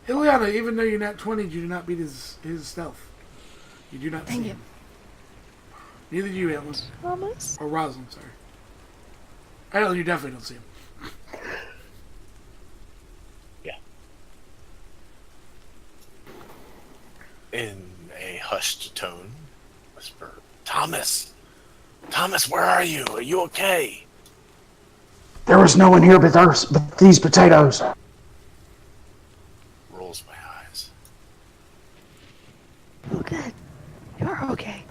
Speaker 1: Ileana, even though you're not 20, you do not beat his stealth. You do not
Speaker 4: Thank
Speaker 1: see
Speaker 4: you.
Speaker 1: him. Neither do you, Atlin.
Speaker 4: Thomas?
Speaker 1: Or Roslyn, sorry. Atlin, you definitely don't see him.
Speaker 5: In a hushed tone, whisper, Thomas! Thomas, where are you? Are you okay?
Speaker 6: There was no one here but these potatoes.
Speaker 5: Rolls my eyes.
Speaker 4: Oh, good. You're okay.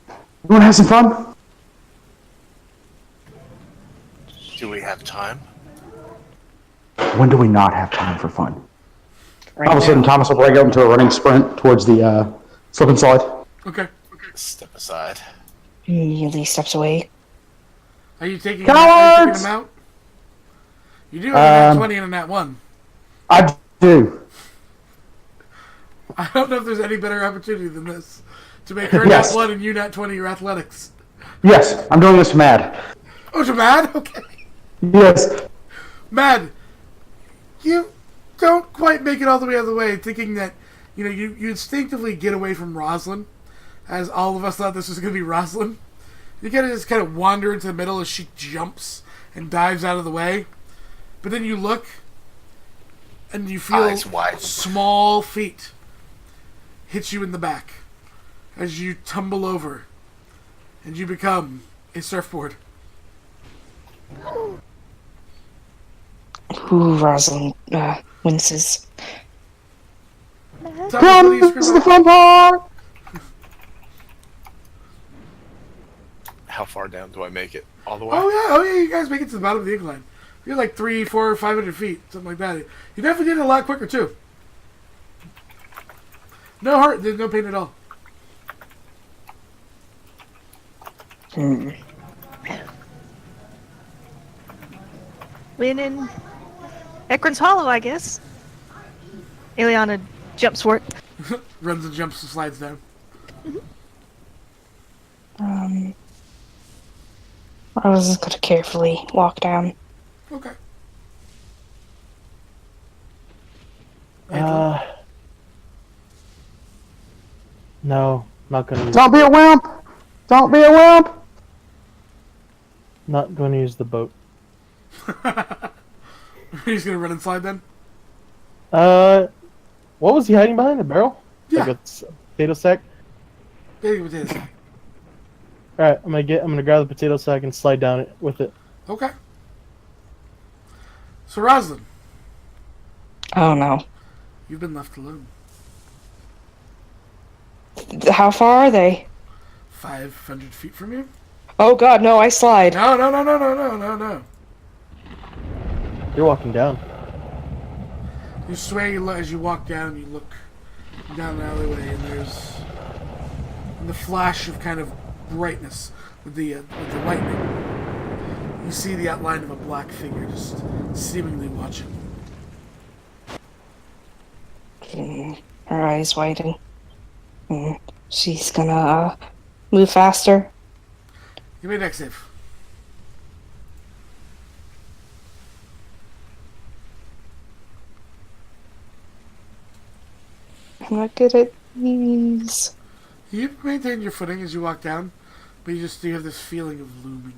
Speaker 6: You want to have some fun?
Speaker 5: Do we have time?
Speaker 6: When do we not have time for fun?
Speaker 3: Right
Speaker 6: All of a sudden,
Speaker 3: now.
Speaker 6: Thomas will break out into a running sprint towards the slip and slide.
Speaker 1: Okay.
Speaker 5: Step aside.
Speaker 3: Immediately steps away.
Speaker 1: Are you taking,
Speaker 6: Cowards!
Speaker 1: him out? You do have a nat
Speaker 6: Um,
Speaker 1: 20 and a nat 1.
Speaker 6: I do.
Speaker 1: I don't know if there's any better opportunity than this. To make her
Speaker 6: Yes.
Speaker 1: nat 1 and you nat 20 your athletics.
Speaker 6: Yes, I'm doing this mad.
Speaker 1: Oh, to Mad? Okay.
Speaker 6: Yes.
Speaker 1: Mad, you don't quite make it all the way out of the way, thinking that, you instinctively get away from Roslyn, as all of us thought this was going to be Roslyn. You just kind of wander into the middle as she jumps and dives out of the way. But then you look, and you feel
Speaker 5: Eyes wide.
Speaker 1: small feet hit you in the back as you tumble over, and you become a surfboard.
Speaker 3: Ooh, Roslyn winces.
Speaker 1: Thomas, what do you
Speaker 6: This
Speaker 1: scream
Speaker 6: is the
Speaker 1: out?
Speaker 6: fun part.
Speaker 5: How far down do I make it? All the way?
Speaker 1: Oh yeah, you guys make it to the bottom of the incline. You're like 300, 400, 500 feet, something like that. You definitely did it a lot quicker too. No hurt, there's no pain at all.
Speaker 4: Win in Ekron's Hollow, I guess. Ileana jumps for it.
Speaker 1: Runs and jumps and slides down.
Speaker 3: I was gonna carefully walk down.
Speaker 1: Okay.
Speaker 2: No, not gonna use.
Speaker 6: Don't be a wimp! Don't be a wimp!
Speaker 2: Not going to use the boat.
Speaker 1: He's gonna run inside then.
Speaker 2: What was he hiding behind? The barrel?
Speaker 1: Yeah.
Speaker 2: Like a potato sack.
Speaker 1: Big potato sack.
Speaker 2: All right, I'm gonna grab the potato sack and slide down it with it.
Speaker 1: Okay. So Roslyn,
Speaker 3: Oh no.
Speaker 1: you've been left alone.
Speaker 3: How far are they?
Speaker 1: 500 feet from you.
Speaker 3: Oh god, no, I slide.
Speaker 1: No.
Speaker 2: You're walking down.
Speaker 1: You sway as you walk down. You look down an alleyway, and there's the flash of kind of brightness with the lightning. You see the outline of a black figure just seemingly watching.
Speaker 3: Her eyes widen. She's gonna move faster.
Speaker 1: Give me a dex save.
Speaker 3: I'm not good at these.
Speaker 1: You maintain your footing as you walk down, but you have this feeling of looming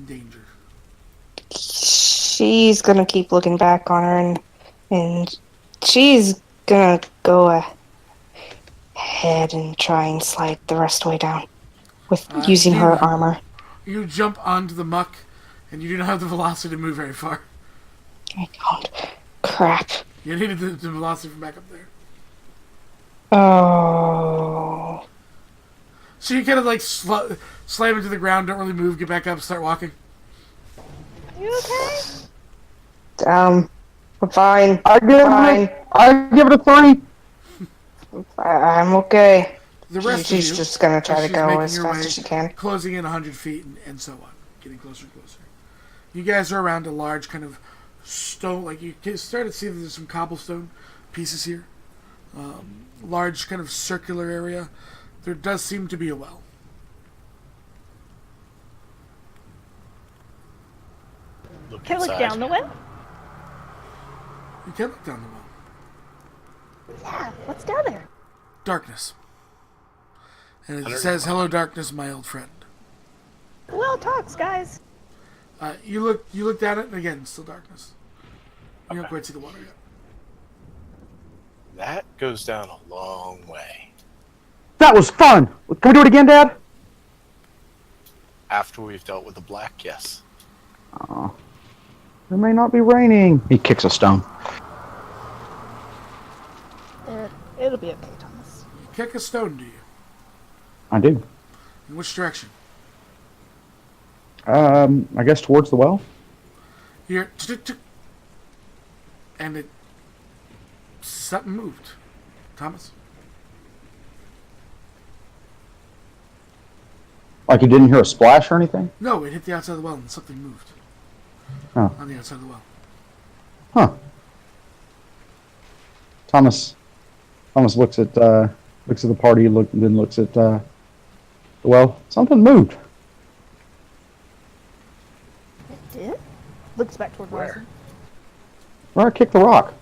Speaker 1: danger.
Speaker 3: She's gonna keep looking back on her, and she's gonna go ahead and try and slide the rest of the way down with using her armor.
Speaker 1: You jump onto the muck, and you do not have the velocity to move very far.
Speaker 3: I don't. Crap.
Speaker 1: You needed the velocity from back up there.
Speaker 3: Oh.
Speaker 1: So you kind of like slam into the ground, don't really move, get back up, start walking.
Speaker 4: You okay?
Speaker 3: I'm fine.
Speaker 6: I give it a 3.
Speaker 3: I'm okay.
Speaker 1: The rest
Speaker 3: She's
Speaker 1: of you,
Speaker 3: just gonna try to
Speaker 1: she's
Speaker 3: go
Speaker 1: making
Speaker 3: as
Speaker 1: your
Speaker 3: fast
Speaker 1: way,
Speaker 3: as she can.
Speaker 1: closing in 100 feet and so on, getting closer and closer. You guys are around a large kind of stone, like you can start to see that there's some cobblestone pieces here. Large kind of circular area. There does seem to be a well.
Speaker 5: Look
Speaker 4: Can I look
Speaker 5: inside.
Speaker 4: down the well?
Speaker 1: You can look down the well.
Speaker 4: Yeah, what's down there?
Speaker 1: Darkness. And it
Speaker 5: 100
Speaker 1: says, "Hello, darkness, my old friend."
Speaker 4: The well talks, guys.
Speaker 1: You look down it, and again, still darkness. You don't quite see the water yet.
Speaker 5: That goes down a long way.
Speaker 6: That was fun! Can we do it again, Dad?
Speaker 5: After we've dealt with the black, yes.
Speaker 6: Oh. It may not be raining. He kicks a stone.
Speaker 4: It'll be okay, Thomas.
Speaker 1: You kick a stone, do you?
Speaker 6: I do.
Speaker 1: In which direction?
Speaker 6: I guess towards the well.
Speaker 1: Here, and something moved. Thomas?
Speaker 6: Like you didn't hear a splash or anything?
Speaker 1: No, it hit the outside of the well and something moved.
Speaker 6: Oh.
Speaker 1: On the outside of the well.
Speaker 6: Huh. Thomas looks at the party, then looks at the well. Something moved.
Speaker 4: It did? Looks back toward
Speaker 5: Where?
Speaker 4: Roslyn.
Speaker 6: Where I kicked the rock.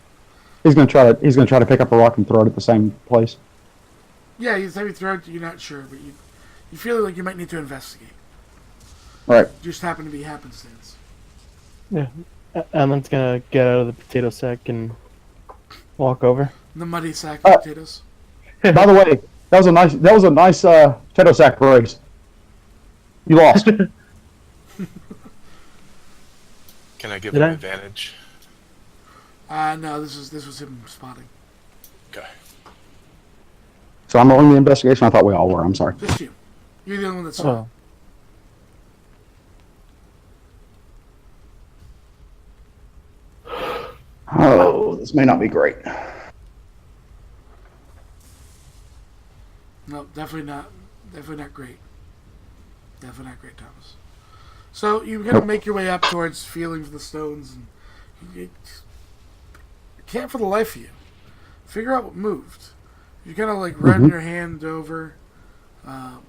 Speaker 6: He's gonna try to pick up a rock and throw it at the same place.
Speaker 1: Yeah, you maybe throw it, you're not sure, but you feel like you might need to investigate.
Speaker 6: Right.
Speaker 1: Just happen to be happenstance.
Speaker 2: Yeah. Alan's gonna get out of the potato sack and walk over.
Speaker 1: The muddy sack of potatoes.
Speaker 6: By the way, that was a nice potato sack race. You lost.
Speaker 5: Can I give
Speaker 2: Did
Speaker 5: him
Speaker 2: I?
Speaker 5: advantage?
Speaker 1: No, this was him spotting.
Speaker 5: Okay.
Speaker 6: So I'm rolling the investigation. I thought we all were. I'm sorry.
Speaker 1: Just you. You're the only one that saw.
Speaker 2: Oh.
Speaker 6: Oh, this may not be great.
Speaker 1: No, definitely not. Definitely not great. Definitely not great, Thomas. So you kind of make your way up towards feeling for the stones, and you can't for the life of you figure out what moved. You kind of like run your hand over. You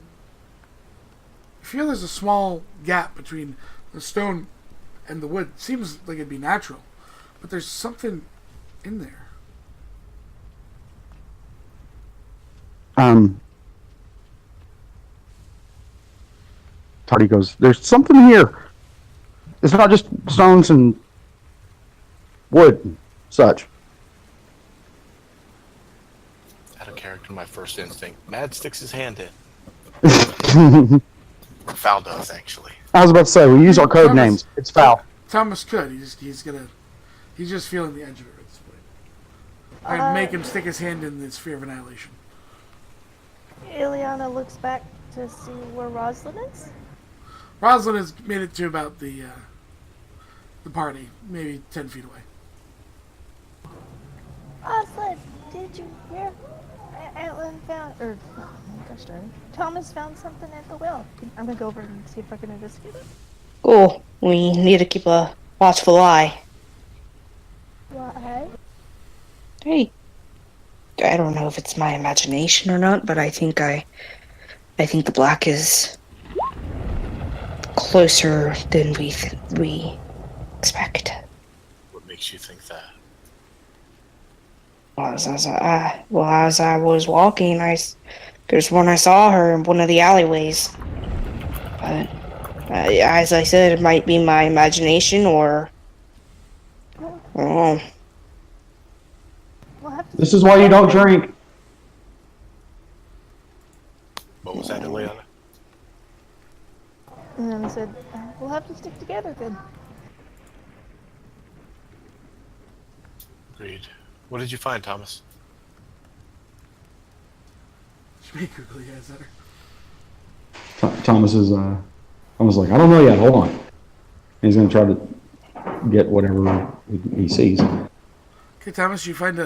Speaker 1: feel there's a small gap between the stone and the wood. Seems like it'd be natural, but there's something in there.
Speaker 6: Tardy goes, "There's something here. It's not just stones and wood and such."
Speaker 5: Out of character, my first instinct. Mad sticks his hand in.
Speaker 6: I
Speaker 5: Foul does, actually.
Speaker 6: was about to say, we use our code
Speaker 1: Thomas-
Speaker 6: names. It's foul.
Speaker 1: Thomas could. He's just feeling the edge of it at this point. I'd make him stick his hand in the sphere of annihilation.
Speaker 4: Ileana looks back to see where Roslyn is.
Speaker 1: Roslyn has made it to about the party, maybe 10 feet away.
Speaker 4: Roslyn, did you hear? Atlin found, gosh darn it, Thomas found something at the well. I'm gonna go over and see if I can investigate it.
Speaker 3: Cool. We need to keep a watchful eye.
Speaker 4: Why?
Speaker 3: Hey, I don't know if it's my imagination or not, but I think the black is closer than we expect.
Speaker 5: What makes you think that?
Speaker 3: As I was walking, there's when I saw her in one of the alleyways. But as I said, it might be my imagination or I don't know.
Speaker 4: We'll have to
Speaker 6: This is why you don't drink.
Speaker 5: What was that, Ileana?
Speaker 4: And then I said, we'll have to stick together then.
Speaker 5: Agreed. What did you find, Thomas?
Speaker 1: Should be googly eyes at her.
Speaker 6: Thomas is Thomas is like, "I don't know yet. Hold on." And he's gonna try to get whatever he sees.
Speaker 1: Okay, Thomas, you find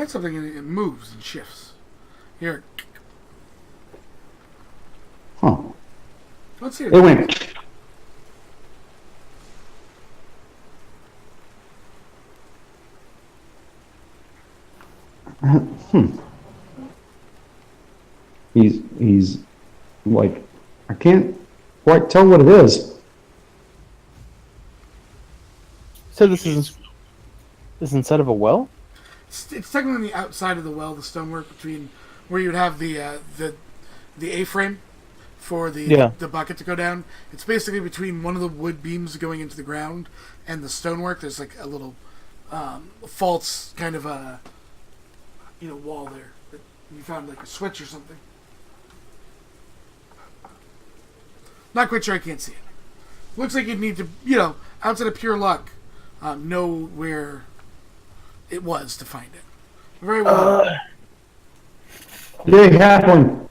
Speaker 1: something and it moves and shifts. Here,
Speaker 6: Huh?
Speaker 1: let's see
Speaker 6: It went. He's like, I can't quite tell what it is.
Speaker 2: So this is inside of a well?
Speaker 1: It's technically on the outside of the well, the stonework between where you'd have the A-frame for the bucket to go down. It's basically between one of the wood beams going into the ground and the stonework. There's like a little false kind of a wall there that you found like a switch or something. Not quite sure. I can't see it. Looks like you'd need to, outside of pure luck, know where it was to find it. Very well.
Speaker 6: Big halfling.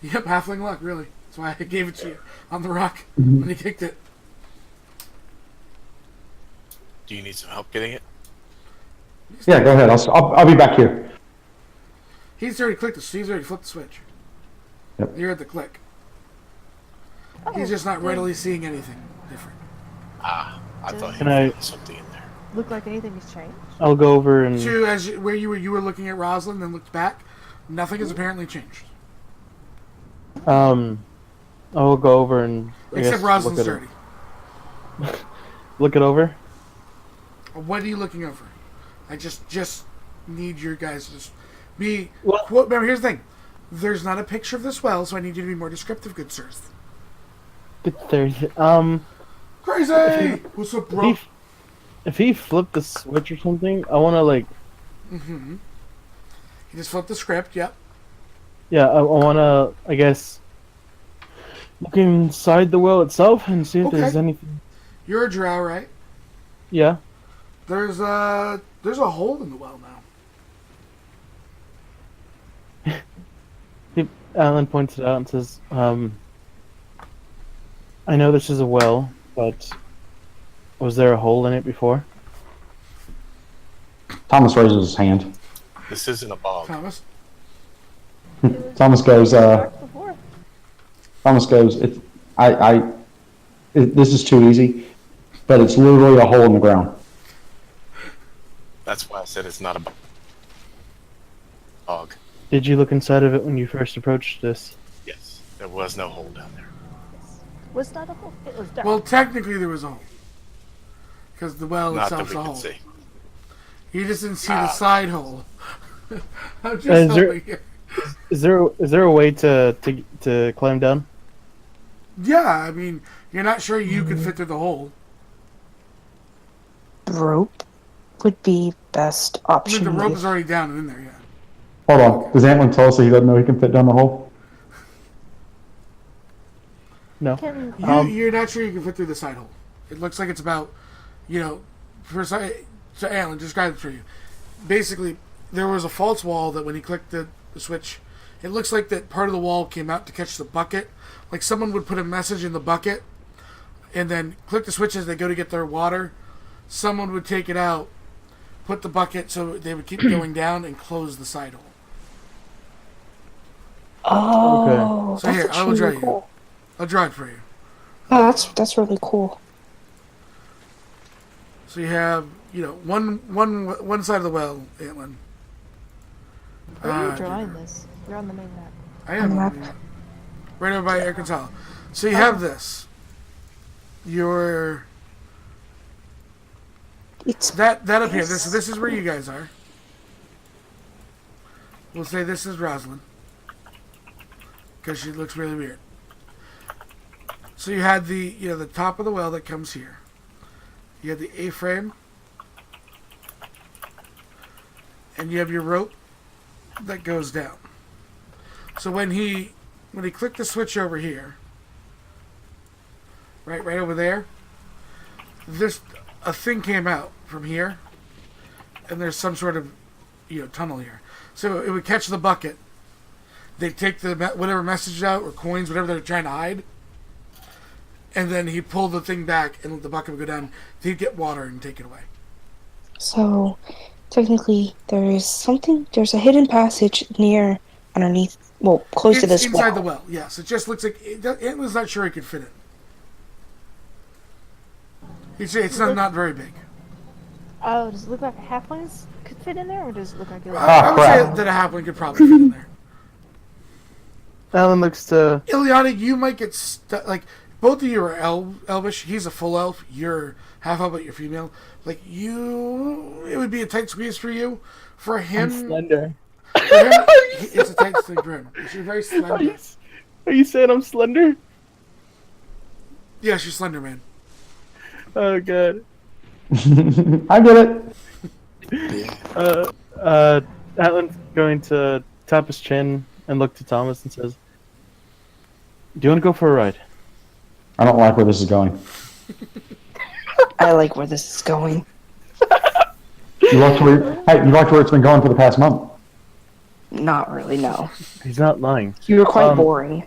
Speaker 1: Yep, halfling luck, really. That's why I gave it to you on the rock when you kicked it.
Speaker 5: Do you need some help getting it?
Speaker 6: Yeah, go ahead. I'll be back here.
Speaker 1: He's already flipped the switch.
Speaker 6: Yep.
Speaker 1: You're at the click. He's just not readily seeing anything different.
Speaker 5: I thought he
Speaker 2: Can I-
Speaker 5: found something in there.
Speaker 4: Look like anything has changed.
Speaker 2: I'll go over and
Speaker 1: Where you were looking at Roslyn, then looked back. Nothing has apparently changed.
Speaker 2: I will go over and
Speaker 1: Except Roslyn's
Speaker 2: look
Speaker 1: dirty.
Speaker 2: Look it over.
Speaker 1: What are you looking over? I just need your guys to just be.
Speaker 2: Well-
Speaker 1: Remember, here's the thing. There's not a picture of this well, so I need you to be more descriptive, good sirs.
Speaker 2: There's
Speaker 1: Crazy! What's up, bro?
Speaker 2: if he flipped the switch or something, I want to like
Speaker 1: Mm-hmm. He just flipped the script, yep.
Speaker 2: I want to I guess look inside the well itself and see if
Speaker 1: Okay.
Speaker 2: there's anything.
Speaker 1: You're a drow, right?
Speaker 2: Yeah.
Speaker 1: There's a hole in the well now.
Speaker 2: Alan points it out and says, I know this is a well, but was there a hole in it before?
Speaker 6: Thomas raises his hand.
Speaker 5: This isn't a bog.
Speaker 1: Thomas?
Speaker 6: Thomas goes,
Speaker 4: Dark before.
Speaker 6: This is too easy, but it's literally a hole in the ground.
Speaker 5: That's why I said it's not a bog.
Speaker 2: Did you look inside of it when you first approached this?
Speaker 5: Yes, there was no hole down there.
Speaker 4: Was not a hole. It was dark.
Speaker 1: Well, technically there was a hole. Because the well
Speaker 5: Not that
Speaker 1: itself's
Speaker 5: we
Speaker 1: a
Speaker 5: can
Speaker 1: hole.
Speaker 5: see.
Speaker 1: You just didn't see the side hole. I'm just
Speaker 2: Is there-
Speaker 1: helping you.
Speaker 2: Is there a way to climb down?
Speaker 1: Yeah, I mean, you're not sure you could fit through the hole.
Speaker 3: Rope would be best
Speaker 1: I mean,
Speaker 3: option.
Speaker 1: the rope
Speaker 3: if-
Speaker 1: is already down and in there, yeah.
Speaker 6: Hold on. Does Atlin tell us that he doesn't know he can fit down the hole?
Speaker 2: No.
Speaker 4: Can
Speaker 1: You're not sure you can fit through the side hole. It looks like it's about, so Alan, describe it for you. Basically, there was a false wall that when he clicked the switch, it looks like that part of the wall came out to catch the bucket. Like someone would put a message in the bucket and then click the switch as they go to get their water. Someone would take it out, put the bucket so they would keep going down and close the side hole.
Speaker 3: Oh,
Speaker 1: So
Speaker 3: that's
Speaker 1: here, I will
Speaker 3: actually
Speaker 1: draw
Speaker 3: really
Speaker 1: you.
Speaker 3: cool.
Speaker 1: I'll draw it for you.
Speaker 3: Oh, that's really cool.
Speaker 1: So you have, one side of the well, Atlin.
Speaker 4: where are you
Speaker 1: Uh,
Speaker 4: drawing this? You're on the main map.
Speaker 1: I
Speaker 3: On
Speaker 1: am
Speaker 3: the map.
Speaker 1: right over by Arkansas. So you have this.
Speaker 3: It's
Speaker 1: That up here. This is where you guys are. We'll say this is Roslyn because she looks really weird. So you had the top of the well that comes here. You have the A-frame, and you have your rope that goes down. So when he clicked the switch over here, right over there, a thing came out from here, and there's some sort of tunnel here. So it would catch the bucket. They'd take whatever message out or coins, whatever they're trying to hide, and then he'd pull the thing back, and the bucket would go down. He'd get water and take it away.
Speaker 3: so technically there's a hidden passage underneath, close to
Speaker 1: It's
Speaker 3: this
Speaker 1: inside
Speaker 3: well.
Speaker 1: the well. Yes, it just looks like it was not sure he could fit it. It's not very big.
Speaker 4: Oh, does it look like a halfling could fit in there, or does it look like a
Speaker 1: I would
Speaker 6: crap.
Speaker 1: say that a halfling could probably fit in there.
Speaker 2: Alan looks to.
Speaker 1: Ileana, you might get stuck. Like both of you are elvish. He's a full elf. You're half elf, but you're female. Like it would be a tight squeeze for you. For him,
Speaker 2: Slender.
Speaker 1: it's a tight squeeze for him. She's very slender.
Speaker 2: Are you saying I'm slender?
Speaker 1: Yeah, she's slender, man.
Speaker 2: Oh god.
Speaker 6: I get it.
Speaker 2: Atlin's going to tap his chin and look to Thomas and says, "Do you want to go for a ride?"
Speaker 6: I don't like where this is going.
Speaker 3: I like where this is going.
Speaker 6: You like where it's been going for the past month.
Speaker 3: Not really, no.
Speaker 2: He's not lying.
Speaker 3: You were quite boring.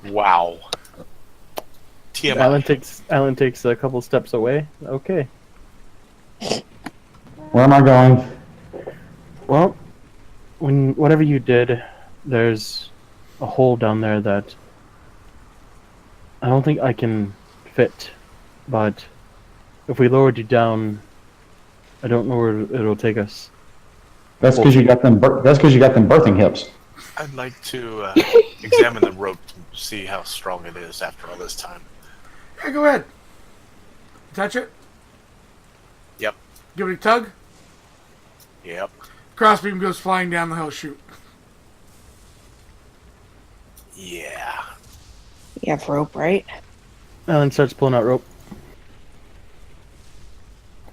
Speaker 5: Wow. TMI.
Speaker 2: Alan takes a couple steps away. Okay.
Speaker 6: Where am I going?
Speaker 2: Well, whatever you did, there's a hole down there that I don't think I can fit. But if we lowered you down, I don't know where it'll take us.
Speaker 6: That's because you got them. That's because you got them birthing hips.
Speaker 5: I'd like to examine the rope to see how strong it is after all this time.
Speaker 1: Yeah, go ahead. Touch it.
Speaker 5: Yep.
Speaker 1: Give it a tug.
Speaker 5: Yep.
Speaker 1: Crossbeam goes flying down the hill chute.
Speaker 5: Yeah.
Speaker 3: You have rope, right?
Speaker 2: Alan starts pulling out rope.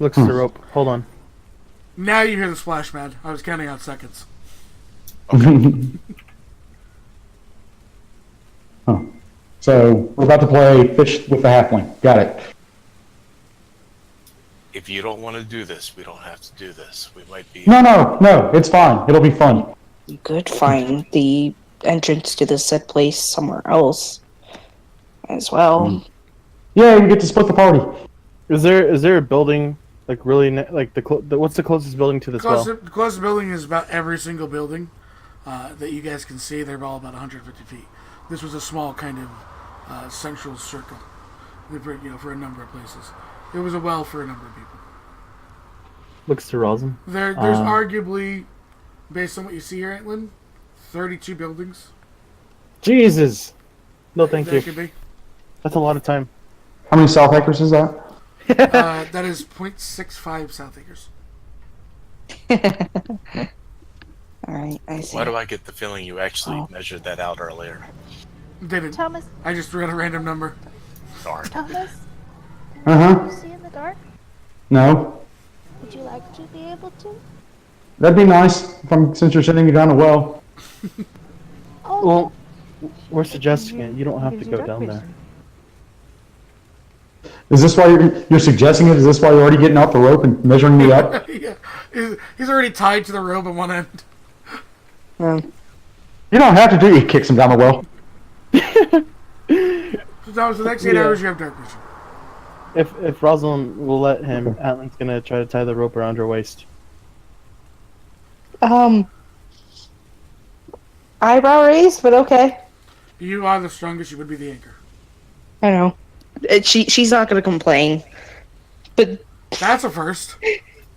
Speaker 2: Looks at the rope. Hold on.
Speaker 1: Now you hear the splash, man. I was counting out seconds.
Speaker 6: Huh. So we're about to play fish with the halfling. Got it.
Speaker 5: If you don't want to do this, we don't have to do this. We might be.
Speaker 6: No. It's fine. It'll be fun.
Speaker 3: You could find the entrance to the said place somewhere else as well.
Speaker 6: Yeah, you get to split the party.
Speaker 2: Is there a building like really what's the closest building to this well?
Speaker 1: The closest building is about every single building that you guys can see. They're all about 150 feet. This was a small kind of central circle, for a number of places. It was a well for a number of people.
Speaker 2: Looks to Roslyn.
Speaker 1: There's arguably, based on what you see here, Atlin, 32 buildings.
Speaker 2: Jesus. No, thank
Speaker 1: That
Speaker 2: you.
Speaker 1: could be.
Speaker 2: That's a lot of time.
Speaker 6: How many south acres is that?
Speaker 1: That is 0.65 south acres.
Speaker 3: Alright, I see.
Speaker 5: Why do I get the feeling you actually
Speaker 3: Oh.
Speaker 5: measured that out earlier?
Speaker 1: Didn't.
Speaker 4: Thomas,
Speaker 1: I just read a random number.
Speaker 5: Darn.
Speaker 4: Thomas,
Speaker 6: Uh-huh.
Speaker 4: can you see in the dark?
Speaker 6: No.
Speaker 4: Would you like to be able to?
Speaker 6: That'd be nice since you're sitting down a well.
Speaker 4: Oh,
Speaker 2: Well, we're suggesting it. You don't have to
Speaker 3: Gives you
Speaker 2: go
Speaker 3: dark
Speaker 2: down there.
Speaker 3: vision.
Speaker 6: Is this why you're suggesting it? Is this why you're already getting out the rope and measuring me up?
Speaker 1: Yeah. He's already tied to the rope at one end.
Speaker 6: You don't have to do it. He kicks him down the well.
Speaker 1: So Thomas, the next 8
Speaker 2: Yeah.
Speaker 1: hours you have dark vision.
Speaker 2: If Roslyn will let him, Atlin's gonna try to tie the rope around her waist.
Speaker 3: Eyebrow raised, but okay.
Speaker 1: You are the strongest. You would be the anchor.
Speaker 3: I know. She's not gonna complain. But
Speaker 1: That's a first.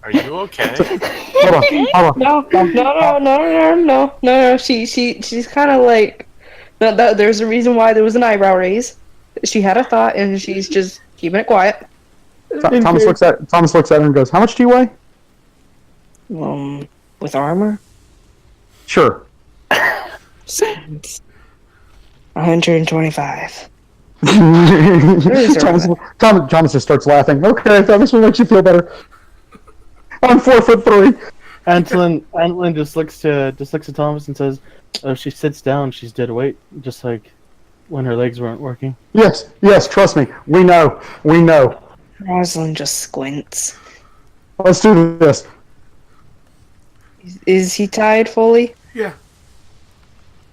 Speaker 5: Are you okay?
Speaker 6: Hold on.
Speaker 3: no. She's kind of like. No, there's a reason why there was an eyebrow raise. She had a thought, and she's just keeping it quiet.
Speaker 6: Thomas looks at her and goes, "How much do you weigh?"
Speaker 3: With armor,
Speaker 6: Sure.
Speaker 3: 125.
Speaker 6: Thomas just starts laughing. Okay, Thomas will make you feel better. I'm 4'3".
Speaker 2: Antlin just looks to Thomas and says, "Oh, she sits down, she's dead weight, just like when her legs weren't working."
Speaker 6: Yes, trust me. We know.
Speaker 3: Roslyn just squints.
Speaker 6: Let's do this.
Speaker 3: Is he tied fully?
Speaker 1: Yeah.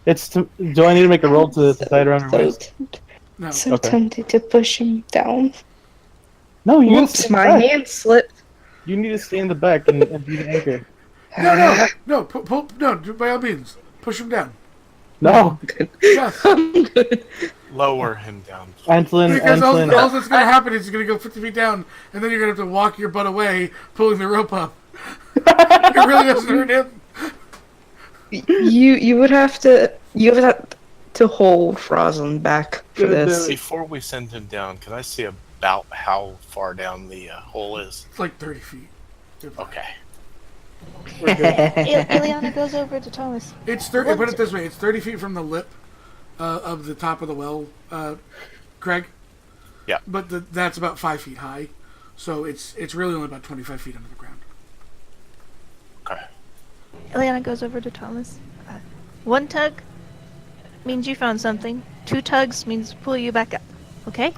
Speaker 2: Do I need to make a roll to tie it around her waist?
Speaker 1: No.
Speaker 3: So
Speaker 2: Okay.
Speaker 3: tempted to push him down.
Speaker 2: No, you need to
Speaker 3: Whoops,
Speaker 2: stay in the
Speaker 3: my
Speaker 2: back.
Speaker 3: hand slipped.
Speaker 2: You need to stay in the back and be the anchor.
Speaker 1: No. Pull. No. By all means, push him down.
Speaker 2: No,
Speaker 1: Yes.
Speaker 5: Lower him down.
Speaker 2: Antlin.
Speaker 1: Because all that's going to happen is he's going to go 50 feet down, and then you're going to have to walk your butt away, pulling the rope up. It really doesn't hurt him.
Speaker 3: You would have to hold Roslyn back for this.
Speaker 5: Before we send him down, can I see about how far down the hole is?
Speaker 1: It's like 30 feet.
Speaker 5: Okay.
Speaker 4: Ileana goes over to Thomas.
Speaker 1: It's 30. Put it this way: it's 30 feet from the lip of the top of the well, Craig.
Speaker 5: Yeah.
Speaker 1: But that's about 5 feet high, so it's really only about 25 feet under the ground.
Speaker 5: Okay.
Speaker 4: Ileana goes over to Thomas. One tug means you found something. 2 tugs means pull you back up. Okay?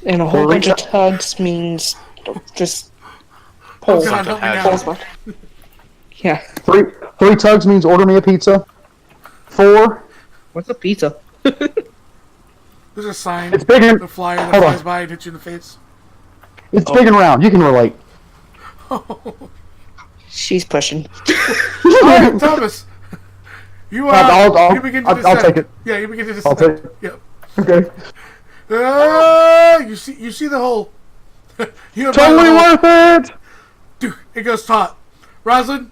Speaker 3: And a whole bunch of tugs means just
Speaker 1: Oh
Speaker 3: pull.
Speaker 1: God, help me
Speaker 5: Something
Speaker 1: now.
Speaker 3: Yeah.
Speaker 6: Three tugs means order me a pizza. 4.
Speaker 3: What's a pizza?
Speaker 1: There's a sign.
Speaker 6: It's big and
Speaker 1: The flyer that
Speaker 6: hold on.
Speaker 1: flies by and hits you in the face.
Speaker 6: It's big and round. You can relate.
Speaker 3: She's pushing.
Speaker 1: All right, Thomas. You
Speaker 6: I'll
Speaker 1: you begin to
Speaker 6: I'll
Speaker 1: descend.
Speaker 6: take it.
Speaker 1: Yeah, you begin to
Speaker 6: I'll
Speaker 1: descend.
Speaker 6: take it.
Speaker 1: Yep.
Speaker 6: Okay.
Speaker 1: You see the hole. You have
Speaker 6: Totally
Speaker 1: the hole.
Speaker 6: worth it.
Speaker 1: Dude, it goes taut. Roslyn,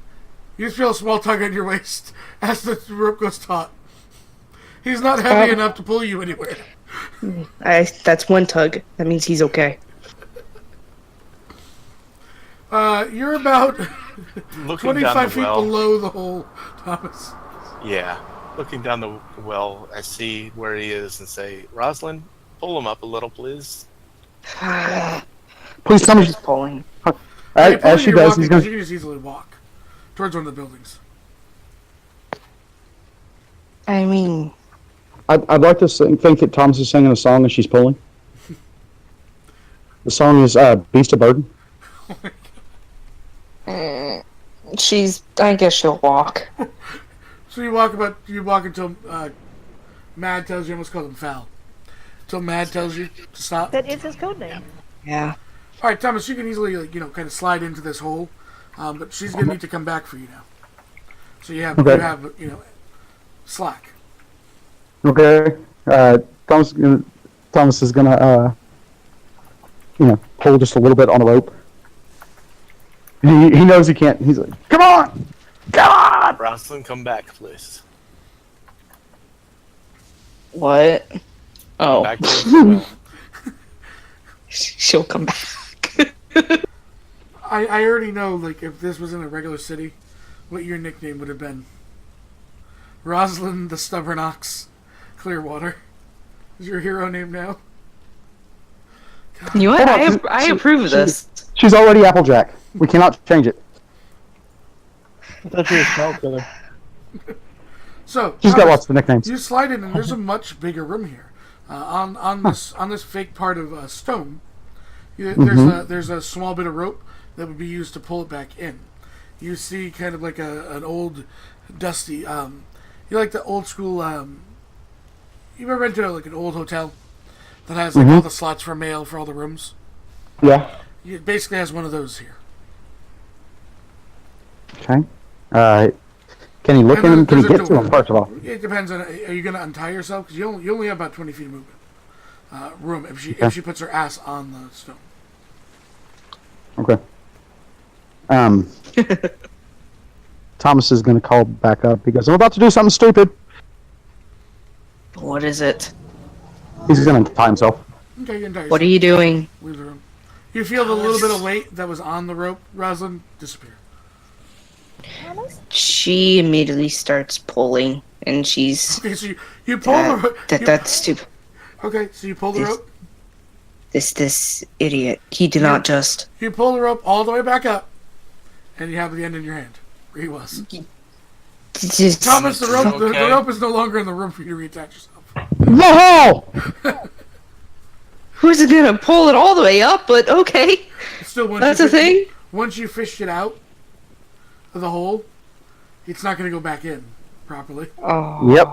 Speaker 1: you just feel a small tug on your waist as the rope goes taut. He's not heavy enough to pull you anywhere.
Speaker 3: That's one tug. That means he's okay.
Speaker 1: You're about
Speaker 5: Looking
Speaker 1: 25
Speaker 5: down the
Speaker 1: feet
Speaker 5: well.
Speaker 1: below the hole, Thomas.
Speaker 5: Yeah. Looking down the well, I see where he is and say, Roslyn, pull him up a little, please.
Speaker 6: Please tell me.
Speaker 3: She's pulling.
Speaker 6: As she does, he's
Speaker 1: You
Speaker 6: going.
Speaker 1: can just easily walk towards one of the buildings.
Speaker 3: I mean,
Speaker 6: I'd like to think that Thomas is singing a song and she's pulling. The song is "Beast of Burden."
Speaker 3: I guess she'll walk.
Speaker 1: So you walk until Mad tells you. I almost called him Foul. Until Mad tells you to stop.
Speaker 4: That is his code name.
Speaker 3: Yeah.
Speaker 1: All right, Thomas, you can easily, kind of slide into this hole, but she's gonna need to come back for you now. So you have,
Speaker 6: Okay.
Speaker 1: slack.
Speaker 6: Okay. Thomas is gonna, pull just a little bit on the rope. He knows he can't. He's like, "Come on, come on!"
Speaker 5: Roslyn, come back, please.
Speaker 3: What? Oh,
Speaker 5: Back towards the well.
Speaker 3: she'll come back.
Speaker 1: I already know, like, if this was in a regular city, what your nickname would have been. Roslyn the Stubborn Ox Clearwater is your hero name now.
Speaker 3: You know what?
Speaker 6: Hold on,
Speaker 3: I approve of this.
Speaker 6: She's already Applejack. We cannot change it.
Speaker 2: I thought you were a small killer.
Speaker 1: So
Speaker 6: She's got
Speaker 1: Thomas,
Speaker 6: lots of nicknames.
Speaker 1: you slide in, and there's a much bigger room here. On this fake part of stone, there's a small bit of rope that would be used to pull it back in. You see kind of like an old, dusty. You like the old school. You ever been to like an old hotel that has like all the slots for mail for all the rooms?
Speaker 6: Yeah.
Speaker 1: It basically has one of those here.
Speaker 6: Okay. Can he look
Speaker 1: And
Speaker 6: in him? Can he
Speaker 1: there's a
Speaker 6: get to
Speaker 1: door.
Speaker 6: him, first of all?
Speaker 1: It depends on. Are you going to untie yourself? Because you only have about 20 feet of movement. Room if
Speaker 6: Okay.
Speaker 1: she puts her ass on the stone.
Speaker 6: Okay. Thomas is going to call back up because I'm about to do something stupid.
Speaker 3: What is it?
Speaker 6: He's going to tie himself.
Speaker 1: Okay, you untie yourself.
Speaker 3: What are you doing?
Speaker 1: Leave the room. You feel the little bit of weight that was on the rope, Roslyn, disappear.
Speaker 3: She immediately starts pulling, and she's
Speaker 1: Okay, so you pull the rope.
Speaker 3: that's stupid.
Speaker 1: Okay, so you pull the rope.
Speaker 3: This idiot. He did not just.
Speaker 1: You pull the rope all the way back up, and you have the end in your hand. Where he was.
Speaker 3: Just,
Speaker 1: Thomas, the rope the
Speaker 5: Okay.
Speaker 1: rope is no longer in the room for you to reattach yourself.
Speaker 6: No!
Speaker 3: who's gonna pull it all the way up? But okay,
Speaker 1: Still, once
Speaker 3: that's
Speaker 1: you
Speaker 3: a thing.
Speaker 1: Once you fished it out of the hole, it's not going to go back in properly.
Speaker 3: Oh.
Speaker 6: Yep.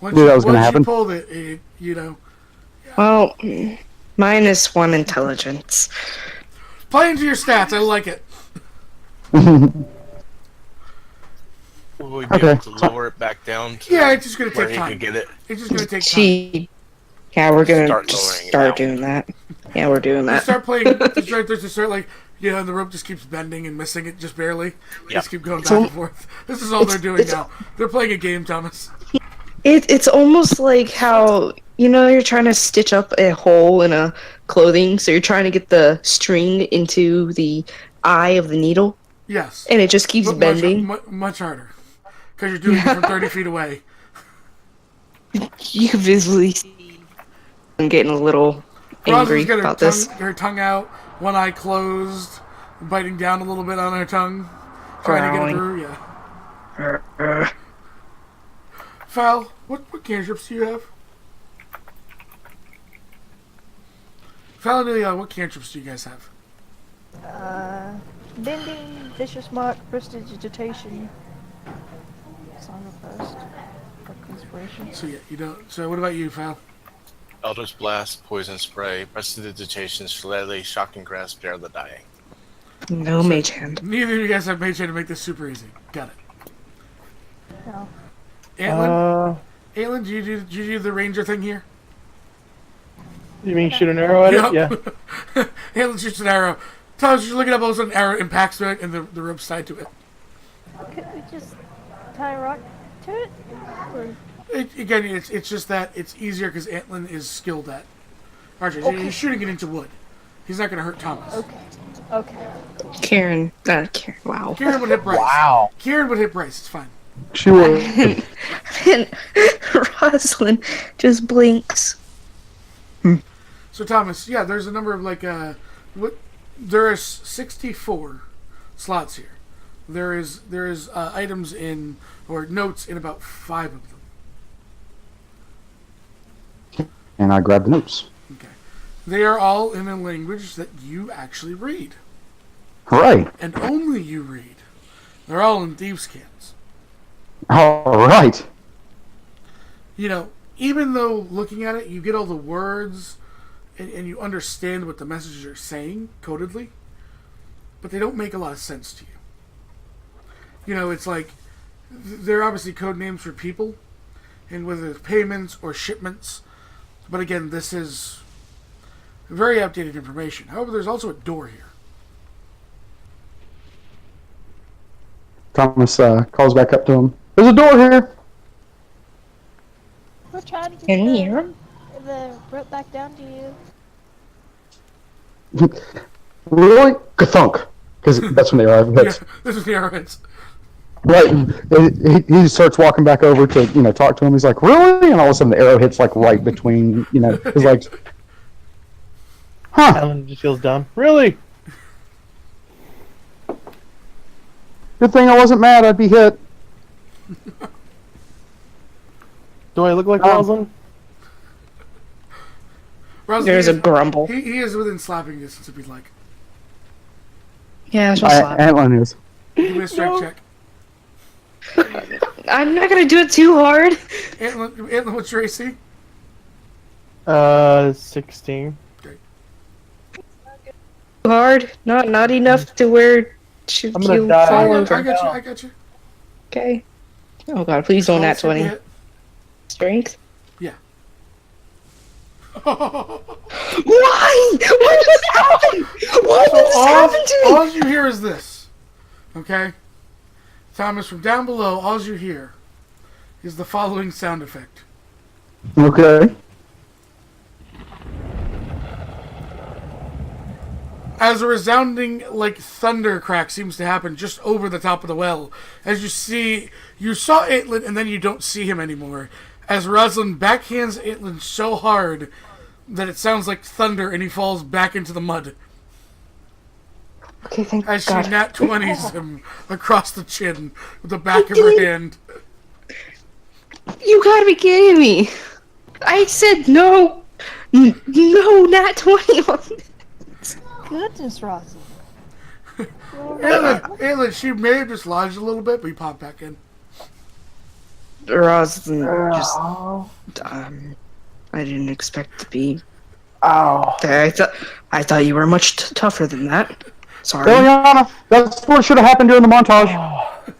Speaker 1: Once
Speaker 6: Knew
Speaker 1: you,
Speaker 6: that was gonna
Speaker 1: once you
Speaker 6: happen.
Speaker 1: pulled it, you know,
Speaker 3: Well, -1 intelligence.
Speaker 1: play into your stats. I like it.
Speaker 5: Will we be
Speaker 6: Okay.
Speaker 5: able to lower it back down to
Speaker 1: Yeah, it's just going to
Speaker 5: where
Speaker 1: take
Speaker 5: he
Speaker 1: time.
Speaker 5: could get it?
Speaker 1: It's just going to take time.
Speaker 3: Yeah, we're gonna
Speaker 5: Start
Speaker 3: just
Speaker 5: lowering it
Speaker 3: start
Speaker 5: now.
Speaker 3: doing that. Yeah, we're doing
Speaker 1: You
Speaker 3: that.
Speaker 1: start playing. Just start like, and the rope just keeps bending and missing it just barely. Just keep going back and forth. This is all they're doing now. They're playing a game, Thomas.
Speaker 3: It's almost like how you're trying to stitch up a hole in a clothing, so you're trying to get the string into the eye of the needle,
Speaker 1: Yes.
Speaker 3: and it just keeps
Speaker 1: But
Speaker 3: bending.
Speaker 1: much harder. Because you're doing it from 30 feet away.
Speaker 3: You can visibly see I'm getting a little angry
Speaker 1: Rosalind's got
Speaker 3: about this.
Speaker 1: her tongue out, one eye closed, biting down a little bit on her tongue, trying to get it through. Yeah. Val, what cantrips do you have? Val and Ileana, what cantrips do you guys have?
Speaker 4: Bending, Vicious Mark, Prestidigitation, Song of First, Book Inspiration.
Speaker 1: So yeah, you don't. So what about you, Val?
Speaker 5: Eldritch Blast, Poison Spray, Prestidigitation, Shillelagh, Shocking Grasp, Dare the Dying.
Speaker 3: No mage hand.
Speaker 1: Neither of you guys have mage hand to make this super easy. Got it.
Speaker 4: No.
Speaker 1: Atlin, Atlin, did you do the ranger thing here?
Speaker 2: You mean shoot an arrow at it? Yeah.
Speaker 1: Atlin shoots an arrow. Thomas, you look it up, all of a sudden an arrow impacts to it, and the rope's tied to it.
Speaker 4: Could we just tie a rock to it? Or
Speaker 1: Again, it's just that it's easier because Atlin is skilled at archery.
Speaker 4: Okay.
Speaker 1: He's shooting it into wood. He's not going to hurt Thomas.
Speaker 4: okay.
Speaker 3: Karen. Wow.
Speaker 1: Kieran would hit Bryce.
Speaker 2: Wow.
Speaker 1: Kieran would hit Bryce. It's fine.
Speaker 6: She will.
Speaker 3: And Roslyn just blinks.
Speaker 1: So Thomas, yeah, there's a number of there are 64 slots here. There is items in or notes in about 5 of them.
Speaker 6: And I grabbed the notes.
Speaker 1: Okay, they are all in a language that you actually read,
Speaker 6: Hooray.
Speaker 1: and only you read. They're all in thieves' cans.
Speaker 6: All right.
Speaker 1: Even though looking at it, you get all the words and you understand what the messages are saying codedly, but they don't make a lot of sense to you. It's like they're obviously code names for people, and whether it's payments or shipments. But again, this is very outdated information. However, there's also a door here.
Speaker 6: Thomas calls back up to him. There's a door here.
Speaker 4: We're trying to
Speaker 3: Can you
Speaker 4: get
Speaker 3: hear him?
Speaker 4: the rope back down to you.
Speaker 6: really? Kathunk. Because that's when the arrow hits.
Speaker 1: Yeah, this is the arrowheads.
Speaker 6: Right. And he starts walking back over to, talk to him. He's like, really? And all of a sudden the arrow hits, like, right between, his legs. Huh.
Speaker 2: Alan just feels dumb. Really?
Speaker 6: Good thing I wasn't mad. I'd be hit.
Speaker 2: Do I look like Roslyn?
Speaker 1: Roslyn,
Speaker 3: There's a grumble.
Speaker 1: He is within slapping distance if he'd like.
Speaker 3: Yeah, that's what's up.
Speaker 6: Atlin is.
Speaker 1: Give me a strength check.
Speaker 3: I'm not gonna do it too hard.
Speaker 1: Atlin, what's your AC?
Speaker 2: 16.
Speaker 3: Too hard. Not enough to where should
Speaker 2: I'm gonna
Speaker 3: you
Speaker 2: die.
Speaker 3: fall
Speaker 1: I
Speaker 3: over.
Speaker 1: got you.
Speaker 3: Okay. Oh god, please don't nat 20.
Speaker 1: Yeah.
Speaker 3: Strength?
Speaker 1: Yeah.
Speaker 3: Why? Why did this happen? Why did this happen to me?
Speaker 1: All you hear is this. Okay? Thomas, from down below, all you hear is the following sound effect.
Speaker 6: Okay.
Speaker 1: As a resounding, like, thunder crack seems to happen just over the top of the well. As you saw Atlin, and then you don't see him anymore. As Roslyn backhands Atlin so hard that it sounds like thunder, and he falls back into the mud.
Speaker 3: Okay, thank
Speaker 1: As
Speaker 3: God.
Speaker 1: she nat 20s him across the chin with the back of her hand.
Speaker 3: You gotta be kidding me. I said no. No, nat 20 on this.
Speaker 4: Goodness, Roslyn.
Speaker 1: Atlin, she may have dislodged a little bit, but he popped back in.
Speaker 3: Roslyn, just... I didn't expect to be...
Speaker 2: Ow.
Speaker 3: I thought you were much tougher than that. Sorry.
Speaker 6: Ileana, that's what should have happened during the montage.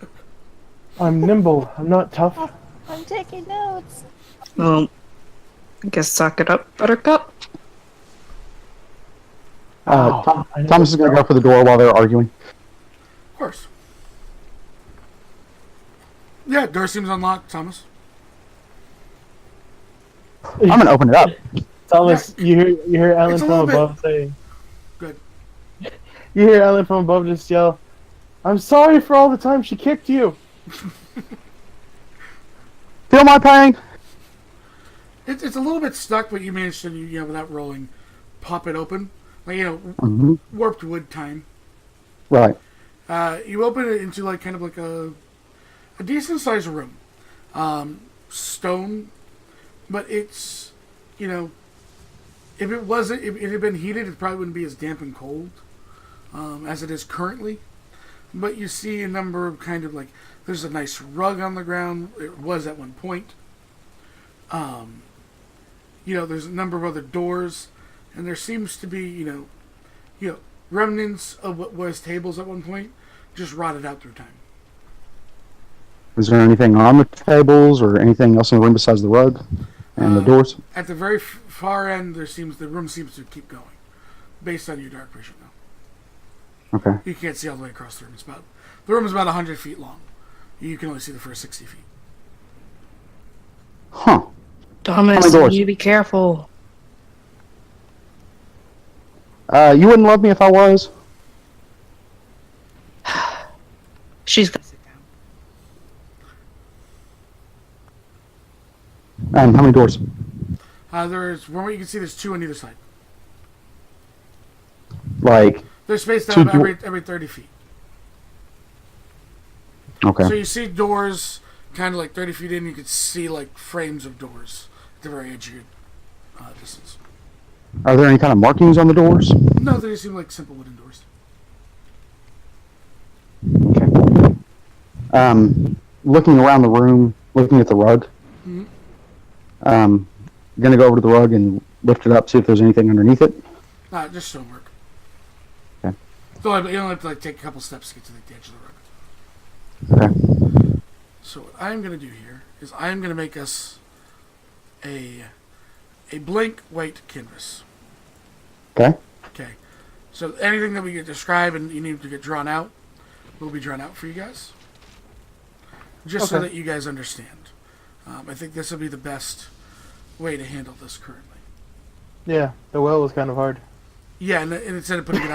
Speaker 2: I'm nimble. I'm not tough.
Speaker 4: I'm taking notes.
Speaker 3: Well, I guess suck it up, Buttercup.
Speaker 6: Thomas is going to go for the door while they're arguing.
Speaker 1: Of course. Yeah, door seems unlocked, Thomas.
Speaker 6: I'm going to open it up.
Speaker 2: Thomas, you hear Alan
Speaker 1: It's a
Speaker 2: from
Speaker 1: little bit-
Speaker 2: above say.
Speaker 1: Good.
Speaker 2: You hear Alan from above just yell, "I'm sorry for all the time she kicked you."
Speaker 6: Feel my pain?
Speaker 1: It's a little bit stuck, but you managed to, without rolling, pop it open. Like,
Speaker 6: Mm-hmm.
Speaker 1: warped wood time.
Speaker 6: Right.
Speaker 1: You open it into, like, kind of like a decent-sized room. Stone, but it's, if it had been heated, it probably wouldn't be as damp and cold as it is currently. But you see a number of kind of, like, there's a nice rug on the ground. It was at one point. There's a number of other doors, and there seems to be, remnants of what was tables at one point, just rotted out through time.
Speaker 6: Is there anything on the tables or anything else in the room besides the rug and the doors?
Speaker 1: At the very far end, the room seems to keep going, based on your dark vision. Now
Speaker 6: Okay.
Speaker 1: you can't see all the way across the room. The room is about 100 feet long. You can only see the first 60 feet.
Speaker 6: Huh.
Speaker 3: Thomas,
Speaker 6: How many doors?
Speaker 3: you be careful.
Speaker 6: You wouldn't love me if I was?
Speaker 3: She's gonna sit down.
Speaker 6: And how many doors?
Speaker 1: From what you can see, there's two on either side.
Speaker 6: Like,
Speaker 1: They're spaced
Speaker 6: Two
Speaker 1: out
Speaker 6: door-
Speaker 1: every 30 feet.
Speaker 6: okay.
Speaker 1: So you see doors kind of like 30 feet in. You could see like frames of doors at the very edge of your distance.
Speaker 6: Are there any kind of markings on the doors?
Speaker 1: No, they just seem like simple wooden doors.
Speaker 6: Looking around the room, looking at the rug.
Speaker 1: Mhm.
Speaker 6: Gonna go over to the rug and lift it up, see if there's anything underneath it.
Speaker 1: Just stonework.
Speaker 6: Okay.
Speaker 1: You only have to take a couple steps to get to the edge of the rug.
Speaker 6: Okay.
Speaker 1: So what I'm going to do here is I'm going to make us a blank white canvas.
Speaker 6: Okay.
Speaker 1: Okay. So anything that we get describe and you need to get drawn out will be drawn out for you guys. Just so
Speaker 2: Okay.
Speaker 1: that you guys understand. I think this will be the best way to handle this currently.
Speaker 2: Yeah, the well was kind of hard.
Speaker 1: Yeah, and instead of putting it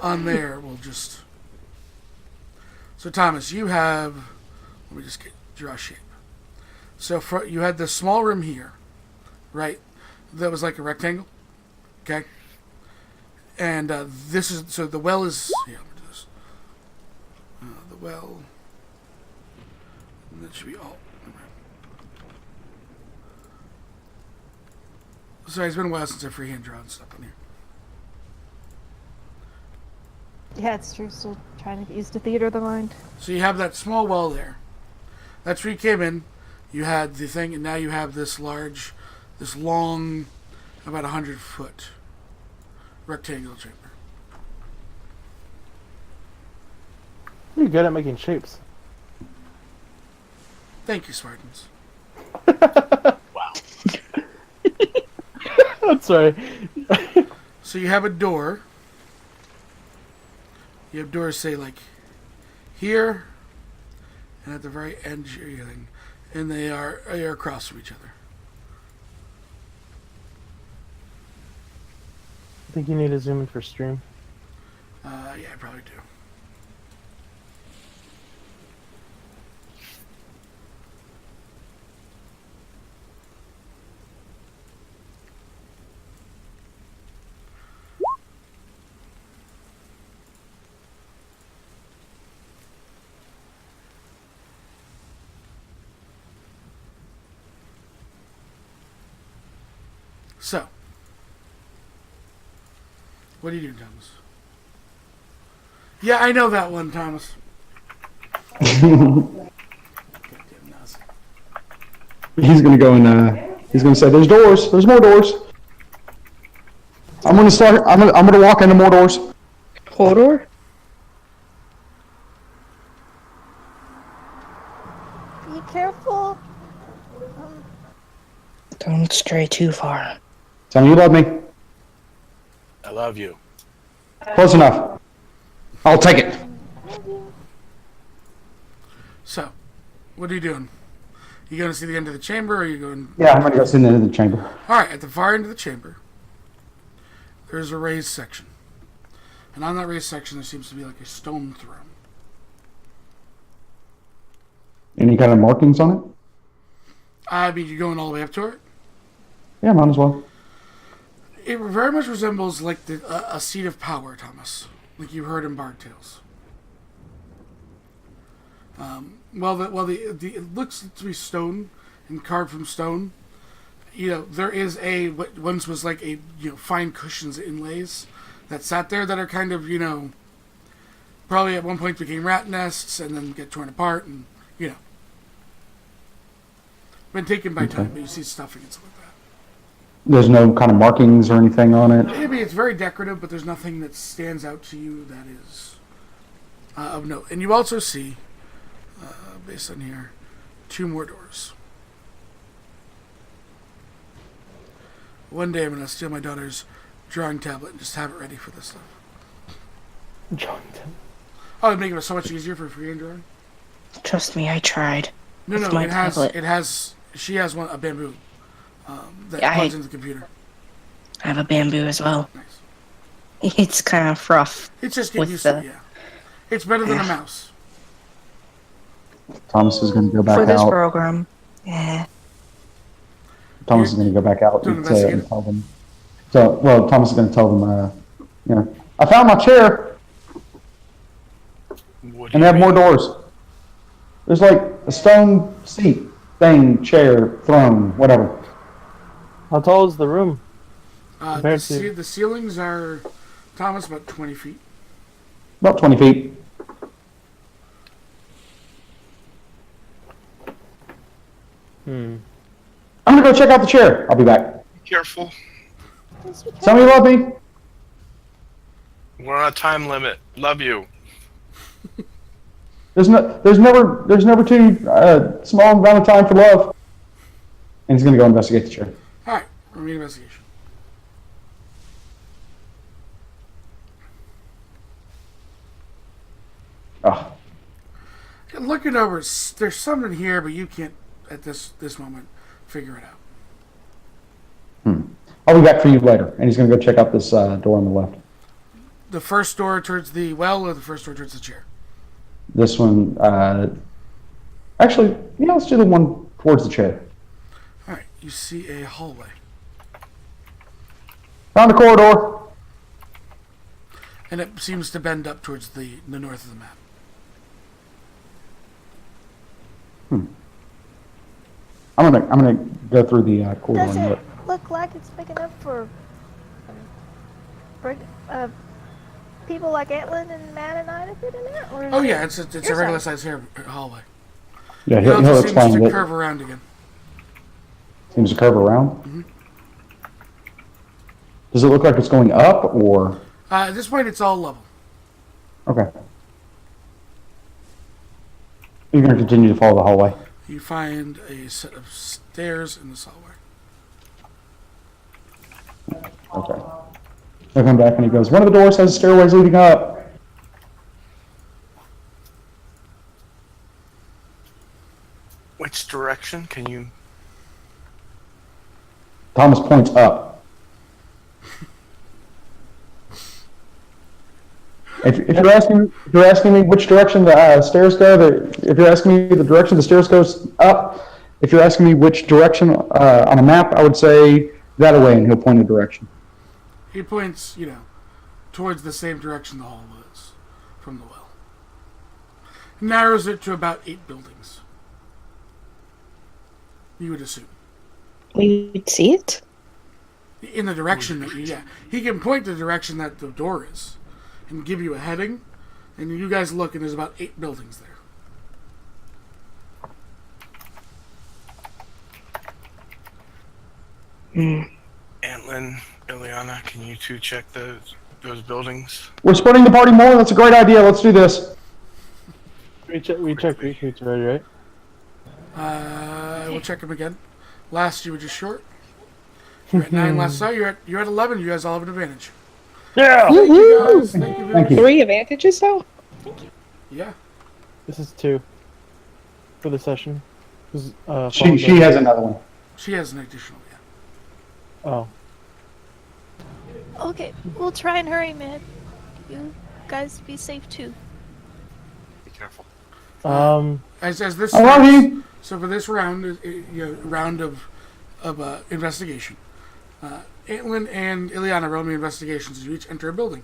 Speaker 1: on there, we'll just. So Thomas, you have. Let me just draw a shape. So you had this small room here, right? That was like a rectangle. Okay. And this is so the well is. Yeah, let me do this. The well. And that should be all. Sorry, it's been a while since I freehand drawn stuff on here.
Speaker 4: Yeah, it's true. Still trying to get used to theater of the mind.
Speaker 1: So you have that small well there. That's where you came in. You had the thing, and now you have this long, about 100-foot rectangular chamber.
Speaker 2: You're good at making shapes.
Speaker 1: Thank you, Spartans.
Speaker 5: Wow.
Speaker 2: I'm sorry.
Speaker 1: So you have a door. You have doors, say, like here, and at the very edge of your thing, and they are across from each other.
Speaker 2: I think you need to zoom in for stream.
Speaker 1: Yeah, I probably do. So, what are you doing, Thomas? Yeah, I know that one, Thomas. Goddamn Nazi.
Speaker 6: He's gonna go and he's gonna say, "There's doors. There's more doors." I'm gonna start. I'm gonna walk into more doors.
Speaker 3: Hodor?
Speaker 4: Be careful.
Speaker 3: Don't stray too far.
Speaker 6: Tell me you love me.
Speaker 5: I love you.
Speaker 6: Close enough. I'll take it.
Speaker 1: So, what are you doing? You going to see the end of the chamber, or are you going...
Speaker 6: Yeah, I'm gonna go sit in the end of the chamber.
Speaker 1: Alright, at the far end of the chamber, there's a raised section. And on that raised section, there seems to be like a stone throne.
Speaker 6: Any kind of markings on it?
Speaker 1: I mean, you're going all the way up to it?
Speaker 6: Yeah, might as well.
Speaker 1: It very much resembles like a seat of power, Thomas. Like you've heard in Bard Tales. It looks to be stone and carved from stone. You know, there is what once was like fine cushions inlays that sat there that are kind of, probably at one point became rat nests and then get torn apart and, been taken by time, but you see stuffing and stuff like that.
Speaker 6: There's no kind of markings or anything on it.
Speaker 1: Maybe it's very decorative, but there's nothing that stands out to you that is of note. And you also see, based on here, 2 more doors. One day I'm going to steal my daughter's drawing tablet and just have it ready for this stuff. Oh, it'd make it so much easier for freehand drawing.
Speaker 3: Trust me, I tried.
Speaker 1: No,
Speaker 3: my
Speaker 1: it has.
Speaker 3: tablet.
Speaker 1: It has. She has a bamboo that
Speaker 3: Yeah,
Speaker 1: plugs into the computer.
Speaker 3: I have a bamboo as well.
Speaker 1: Nice.
Speaker 3: It's kind of rough.
Speaker 1: It's just get
Speaker 3: with
Speaker 1: used to
Speaker 3: the-
Speaker 1: it. Yeah, it's better than a mouse.
Speaker 6: Thomas is gonna go back
Speaker 3: For this
Speaker 6: out.
Speaker 3: program. Yeah.
Speaker 6: Thomas is gonna go back out
Speaker 1: Doing
Speaker 6: and
Speaker 1: investigate.
Speaker 6: tell them. Thomas is gonna tell them, I found my chair,
Speaker 5: What do
Speaker 6: and
Speaker 5: you
Speaker 6: they have more
Speaker 5: mean?
Speaker 6: doors. There's like a stone seat, thing, chair, throne, whatever.
Speaker 2: How tall is the room? Compared to-
Speaker 1: The ceilings are, Thomas, about 20 feet.
Speaker 6: About 20 feet. I'm gonna go check out the chair. I'll be back.
Speaker 5: Be careful.
Speaker 6: Tell me you love me.
Speaker 5: We're on a time limit. Love you.
Speaker 6: There's never too small amount of time for love. And he's gonna go investigate the chair.
Speaker 1: All right, roll me an investigation.
Speaker 6: Oh,
Speaker 1: Looking over, there's something here, but you can't at this moment figure it out.
Speaker 6: I'll be back for you later. And he's going to go check out this door on the left.
Speaker 1: The first door towards the well or the first door towards the chair?
Speaker 6: This one, actually, yeah, let's do the one towards the chair.
Speaker 1: All right, you see a hallway.
Speaker 6: Found a corridor.
Speaker 1: And it seems to bend up towards the north of the map.
Speaker 6: I'm gonna go through the corridor.
Speaker 4: Does
Speaker 6: and
Speaker 4: it
Speaker 6: look.
Speaker 4: look like it's big enough for people like Atlin and Matt and I to fit in there? Or is
Speaker 1: Oh
Speaker 4: it
Speaker 1: yeah, it's a
Speaker 4: your
Speaker 1: regular
Speaker 4: size?
Speaker 1: size hallway.
Speaker 6: Yeah,
Speaker 1: It
Speaker 6: he'll
Speaker 1: also seems
Speaker 6: explain
Speaker 1: to
Speaker 6: it.
Speaker 1: curve around again.
Speaker 6: Seems to curve around. Does it look like it's going up or?
Speaker 1: At this point, it's all level.
Speaker 6: Okay. You're gonna continue to follow the hallway.
Speaker 1: You find a set of stairs in this hallway.
Speaker 6: Okay. He'll come back and he goes, one of the doors has stairways leading up.
Speaker 5: Which direction can you?
Speaker 6: Thomas points up. If you're asking me which direction the stairs go, if you're asking me the direction the stairs goes up, if you're asking me which direction on a map, I would say that away, and he'll point a direction.
Speaker 1: He points, towards the same direction the hall was from the well. Narrows it to about 8 buildings. You would assume.
Speaker 3: We would see it?
Speaker 1: In the direction that he can point the direction that the door is and give you a heading, and you guys look and there's about 8 buildings there.
Speaker 5: Atlin, Ileana, can you two check those buildings?
Speaker 6: We're splitting the party more. That's a great idea. Let's do this.
Speaker 2: We checked retreats already, right?
Speaker 1: We'll check them again. Last you were just short. You're at 9 last night. You're at 11. You guys all have an advantage.
Speaker 2: Yeah!
Speaker 1: Thank you guys. Thank you very
Speaker 6: Thank
Speaker 1: much.
Speaker 6: you.
Speaker 3: 3 advantages, though?
Speaker 1: Yeah.
Speaker 2: This is 2 for the session.
Speaker 6: She has another one.
Speaker 1: She has an additional, yeah.
Speaker 2: Oh.
Speaker 4: Okay, we'll try and hurry, man. You guys be safe too.
Speaker 5: Be careful.
Speaker 1: As this
Speaker 6: I love
Speaker 1: starts-
Speaker 6: you.
Speaker 1: So for this round, round of investigation, Atlin and Ileana roll me investigations as you each enter a building.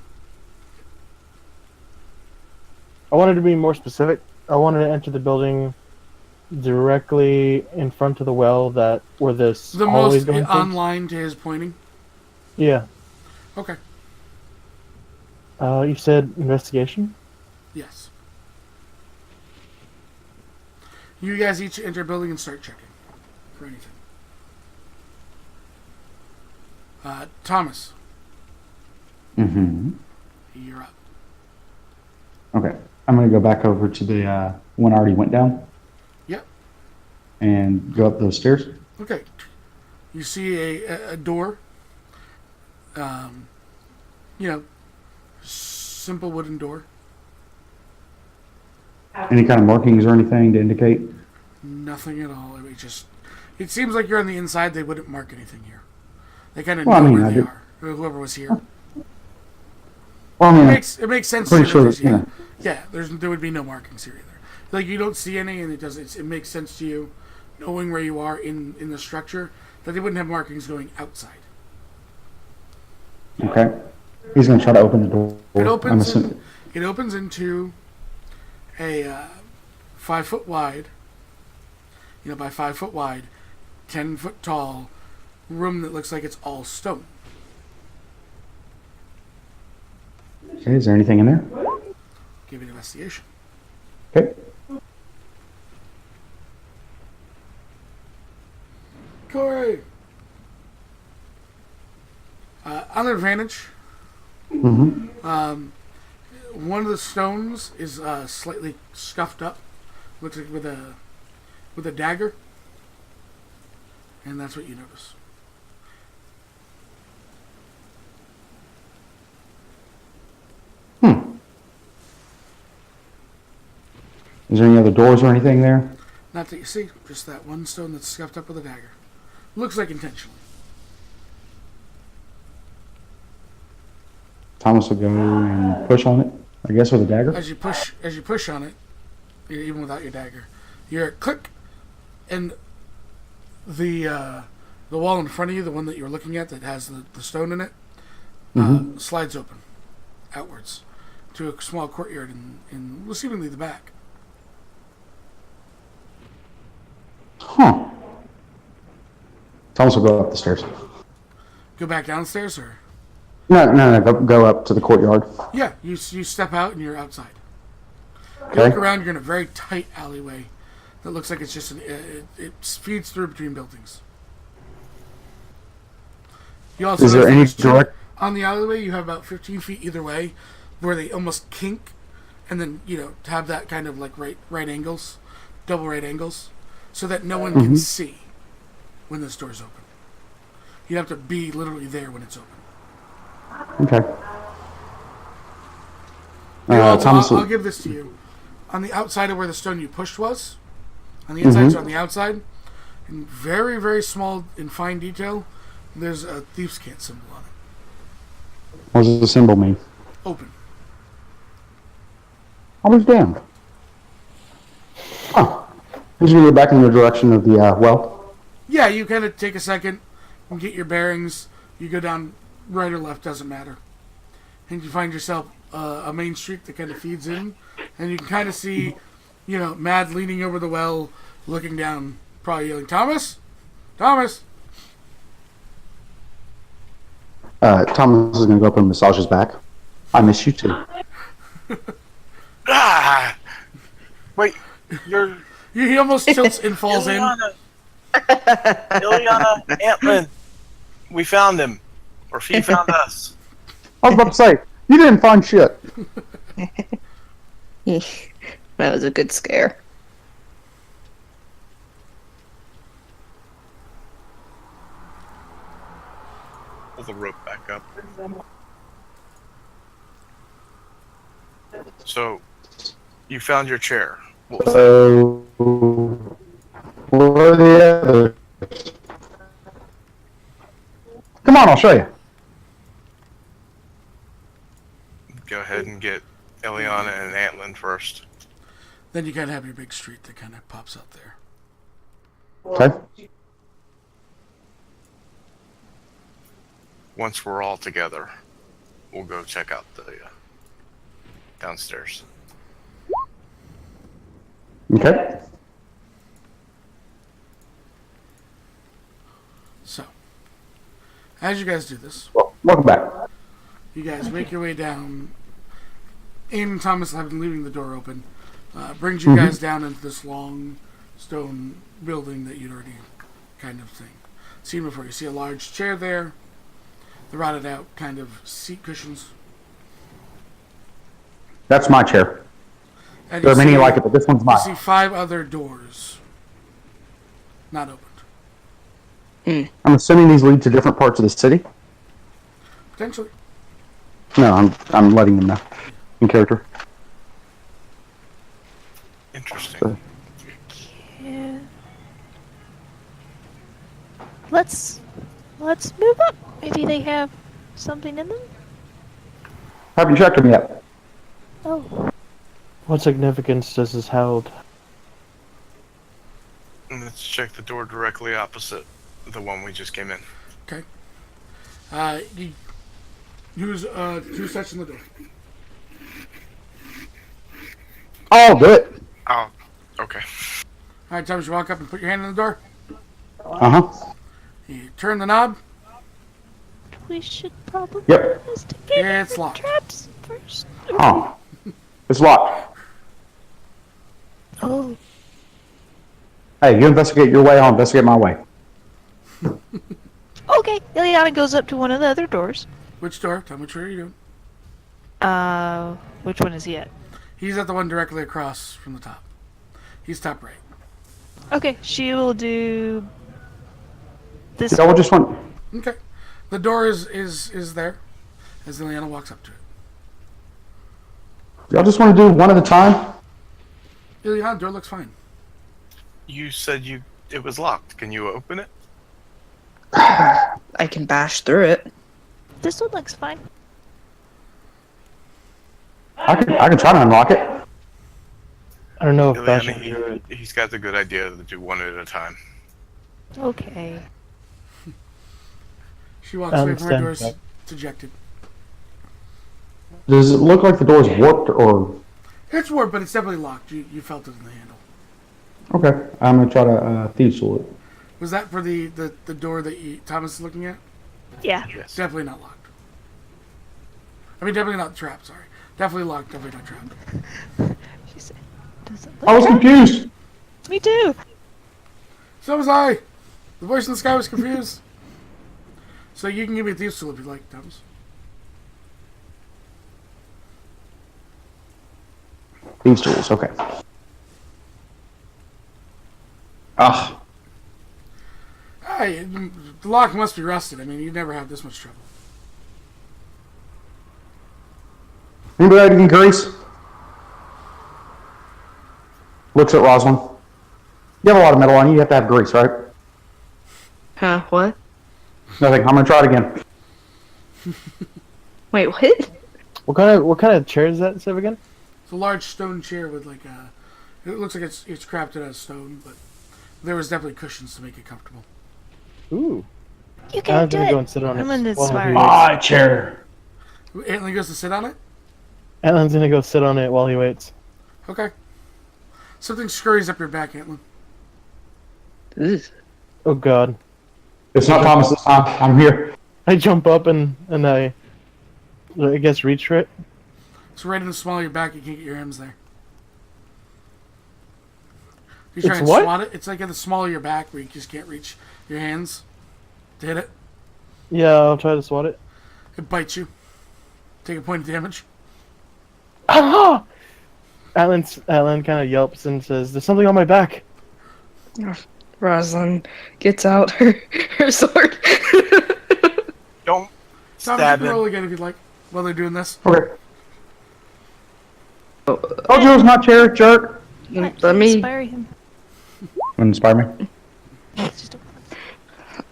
Speaker 2: I wanted to be more specific. I wanted to enter the building directly in front of the well where this
Speaker 1: The
Speaker 2: hallway's
Speaker 1: most
Speaker 2: going towards.
Speaker 1: online to his pointing.
Speaker 2: Yeah.
Speaker 1: Okay.
Speaker 2: You said investigation?
Speaker 1: Yes. You guys each enter a building and start checking for anything. Thomas,
Speaker 6: Mm-hmm.
Speaker 1: you're up.
Speaker 6: Okay. I'm going to go back over to the one I already went down
Speaker 1: Yep.
Speaker 6: and go up those stairs.
Speaker 1: Okay. You see a door. Simple wooden door.
Speaker 6: Any kind of markings or anything to indicate?
Speaker 1: Nothing at all. It seems like you're on the inside. They wouldn't mark anything here. They kind of
Speaker 6: Well, I
Speaker 1: know
Speaker 6: mean,
Speaker 1: where
Speaker 6: I
Speaker 1: they
Speaker 6: did-
Speaker 1: are. Or whoever was here.
Speaker 6: Well, I mean,
Speaker 1: It makes sense.
Speaker 6: pretty
Speaker 1: to
Speaker 6: sure
Speaker 1: there's-
Speaker 6: that,
Speaker 1: there would be no markings here either. Like you don't see any, and it makes sense to you, knowing where you are in the structure, that they wouldn't have markings going outside.
Speaker 6: okay. He's going to try to open the door.
Speaker 1: It
Speaker 6: I'm
Speaker 1: opens.
Speaker 6: assuming.
Speaker 1: It opens into a 5 foot wide, by 5 foot wide, 10 foot tall room that looks like it's all stone.
Speaker 6: Okay, is there anything in there?
Speaker 1: Give it an investigation.
Speaker 6: Okay.
Speaker 1: Corey. On advantage,
Speaker 6: Mm-hmm.
Speaker 1: one of the stones is slightly scuffed up, looks like with a dagger, and that's what you notice.
Speaker 6: Is there any other doors or anything there?
Speaker 1: Not that you see, just that one stone that's scuffed up with a dagger. Looks like intentionally.
Speaker 6: Thomas will go and push on it, I guess, with a dagger.
Speaker 1: As you push on it, even without your dagger, you hear a click, and the wall in front of you, the one that you're looking at that has the stone in it, slides open outwards to a small courtyard in seemingly the back.
Speaker 6: Huh. Thomas will go up the stairs.
Speaker 1: Go back downstairs, or
Speaker 6: No. Go up to the courtyard.
Speaker 1: yeah, you step out and you're outside. You
Speaker 6: Okay.
Speaker 1: look around, you're in a very tight alleyway that looks like it's just it feeds through between buildings. You also
Speaker 6: Is there
Speaker 1: notice
Speaker 6: any
Speaker 1: that
Speaker 6: direct?
Speaker 1: on the alleyway? You have about 15 feet either way, where they almost kink, and then to have that kind of like right angles, double right angles, so that no one can see when this door's open. You have to be literally there when it's open.
Speaker 6: Okay.
Speaker 1: Thomas, I'll give this to you. On the outside of where the stone you pushed was, on the inside, so on the outside, in very, very small and fine detail, there's a thief's cant symbol on it.
Speaker 6: What does the symbol mean?
Speaker 1: Open.
Speaker 6: I was damned. Huh. He's going to go back in the direction of the well.
Speaker 1: Yeah, you kind of take a second and get your bearings. You go down right or left, doesn't matter. And you find yourself a main street that kind of feeds in. And you can kind of see, Mad leaning over the well, looking down, probably yelling, Thomas? Thomas?
Speaker 6: Thomas is going to go up and massage his back. I miss you too.
Speaker 5: Ah! Wait, you're
Speaker 1: He almost tilts and falls in.
Speaker 5: Ilyana, Atlin. We found him. Or he found us.
Speaker 6: I was about to say, you didn't find shit.
Speaker 3: That was a good scare.
Speaker 5: Pull the rope back up. So, you found your chair. What was that?
Speaker 6: Where are the others? Come on, I'll show you.
Speaker 5: Go ahead and get Ileana and Atlin first.
Speaker 1: Then you kind of have your big street that kind of pops up there.
Speaker 6: Okay.
Speaker 5: Once we're all together, we'll go check out the downstairs.
Speaker 6: Okay.
Speaker 1: So, as you guys do this,
Speaker 6: Well, welcome back.
Speaker 1: you guys make your way down. And Thomas, having leaving the door open, brings you guys down into this long stone building that you'd already kind of seen before. You see a large chair there, the rotted out kind of seat cushions.
Speaker 6: That's my chair.
Speaker 1: And
Speaker 6: There are
Speaker 1: you
Speaker 6: many
Speaker 1: see-
Speaker 6: like it, but this one's
Speaker 1: You
Speaker 6: mine.
Speaker 1: see 5 other doors not opened.
Speaker 6: I'm assuming these lead to different parts of the city.
Speaker 1: Potentially.
Speaker 6: No, I'm letting them know in character.
Speaker 5: Interesting.
Speaker 4: Yeah. Let's move up. Maybe they have something in them.
Speaker 6: Haven't checked them yet.
Speaker 4: Oh,
Speaker 2: What significance does this hold?
Speaker 5: And let's check the door directly opposite the one we just came in.
Speaker 1: Okay. Who's touching the door?
Speaker 6: I'll do it.
Speaker 5: Oh, okay.
Speaker 1: All right, Thomas, you walk up and put your hand on the door.
Speaker 6: Uh-huh.
Speaker 1: You turn the knob.
Speaker 4: we should probably
Speaker 6: Yep.
Speaker 4: investigate
Speaker 1: Yeah, it's
Speaker 4: the
Speaker 1: locked.
Speaker 4: traps first.
Speaker 6: Oh. It's locked.
Speaker 4: Oh,
Speaker 6: Hey, you investigate your way, I'll investigate my way.
Speaker 4: okay. Ileana goes up to one of the other doors.
Speaker 1: Which door? Tell me which door you're doing.
Speaker 4: Which one is he at?
Speaker 1: He's at the one directly across from the top. He's top right.
Speaker 4: Okay, she will do this.
Speaker 6: Y'all just want...
Speaker 1: Okay. The door is there as Ileana walks up to it.
Speaker 6: Y'all just want to do one at a time?
Speaker 1: Ileana, door looks fine.
Speaker 5: You said it was locked. Can you open it?
Speaker 3: I can bash through it.
Speaker 4: This one looks fine.
Speaker 6: I can try to unlock it.
Speaker 2: I don't know if
Speaker 5: Ileana,
Speaker 2: bashing through it.
Speaker 5: he's got the good idea to do one at a time.
Speaker 4: Okay.
Speaker 1: She walks away from her
Speaker 2: Stand
Speaker 1: doors,
Speaker 2: back.
Speaker 1: dejected.
Speaker 6: Does it look like the door's warped or?
Speaker 1: It's warped, but it's definitely locked. You felt it in the handle.
Speaker 6: Okay, I'm gonna try to thieves tool it.
Speaker 1: Was that for the door that Thomas is looking at?
Speaker 4: Yeah.
Speaker 5: Yes.
Speaker 1: Definitely not locked. I mean, definitely not trapped, sorry. Definitely locked, definitely not trapped.
Speaker 4: She said, does it
Speaker 6: I was
Speaker 4: look
Speaker 6: confused.
Speaker 4: Me too.
Speaker 1: So was I. The voice in the sky was confused. So you can give me a thieves tool if you like, Thomas.
Speaker 6: Thieves tools. Okay. Ah,
Speaker 1: Hey, the lock must be rusted. I mean, you'd never have this much trouble.
Speaker 6: anybody have any grease? Looks at Roslyn. You have a lot of metal on you. You have to have grease, right?
Speaker 3: Huh? What?
Speaker 6: Nothing. I'm gonna try it again.
Speaker 3: Wait, what?
Speaker 2: What kind of chair is that, Seb, again?
Speaker 1: It's a large stone chair with like a... It looks like it's crafted out of stone, but there was definitely cushions to make it comfortable.
Speaker 2: Ooh.
Speaker 4: You
Speaker 2: I'm
Speaker 4: can do
Speaker 2: gonna
Speaker 4: it.
Speaker 2: go and sit on it.
Speaker 4: I'm gonna
Speaker 2: while he
Speaker 4: inspire
Speaker 2: waits.
Speaker 4: you.
Speaker 6: My chair.
Speaker 1: Atlin goes to sit on it?
Speaker 2: Atlin's gonna go sit on it while he waits.
Speaker 1: Okay. Something scurries up your back, Atlin.
Speaker 3: Ugh.
Speaker 2: Oh god.
Speaker 6: It's not Thomas this time. I'm here.
Speaker 2: I jump up and I guess reach for it.
Speaker 1: It's right in the small of your back. You can't get your hands there. You
Speaker 2: It's
Speaker 1: try and
Speaker 2: what?
Speaker 1: swat it. It's like at the small of your back where you just can't reach your hands to hit it.
Speaker 2: Yeah, I'll try to swat it.
Speaker 1: It bites you. Take a point of damage.
Speaker 2: Ah! Atlin kind of yelps and says, "There's something on my back."
Speaker 3: Roslyn gets out her sword.
Speaker 5: Don't
Speaker 1: Thomas,
Speaker 5: stab
Speaker 1: you can
Speaker 5: him.
Speaker 1: roll again if you'd like while they're doing this.
Speaker 6: Okay. Oh, Joe's not chair, jerk.
Speaker 3: Let me.
Speaker 4: inspire him.
Speaker 6: Inspire me.
Speaker 4: It's just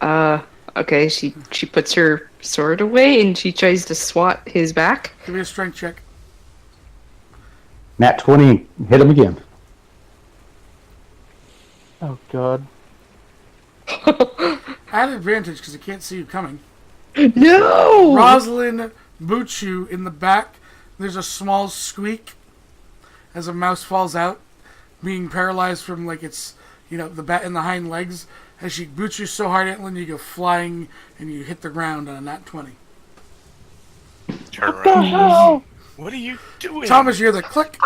Speaker 4: a...
Speaker 3: Okay. She puts her sword away and she tries to swat his back.
Speaker 1: Give me a strength check.
Speaker 6: Nat 20. Hit him again.
Speaker 2: Oh god.
Speaker 1: I had advantage because I can't see you coming.
Speaker 3: No.
Speaker 1: Roslyn boots you in the back. There's a small squeak as a mouse falls out, being paralyzed from like its, the bat in the hind legs. As she boots you so hard, Atlin, you go flying and you hit the ground on a nat 20.
Speaker 5: Turn around. What are you doing?
Speaker 1: Thomas, you hear the click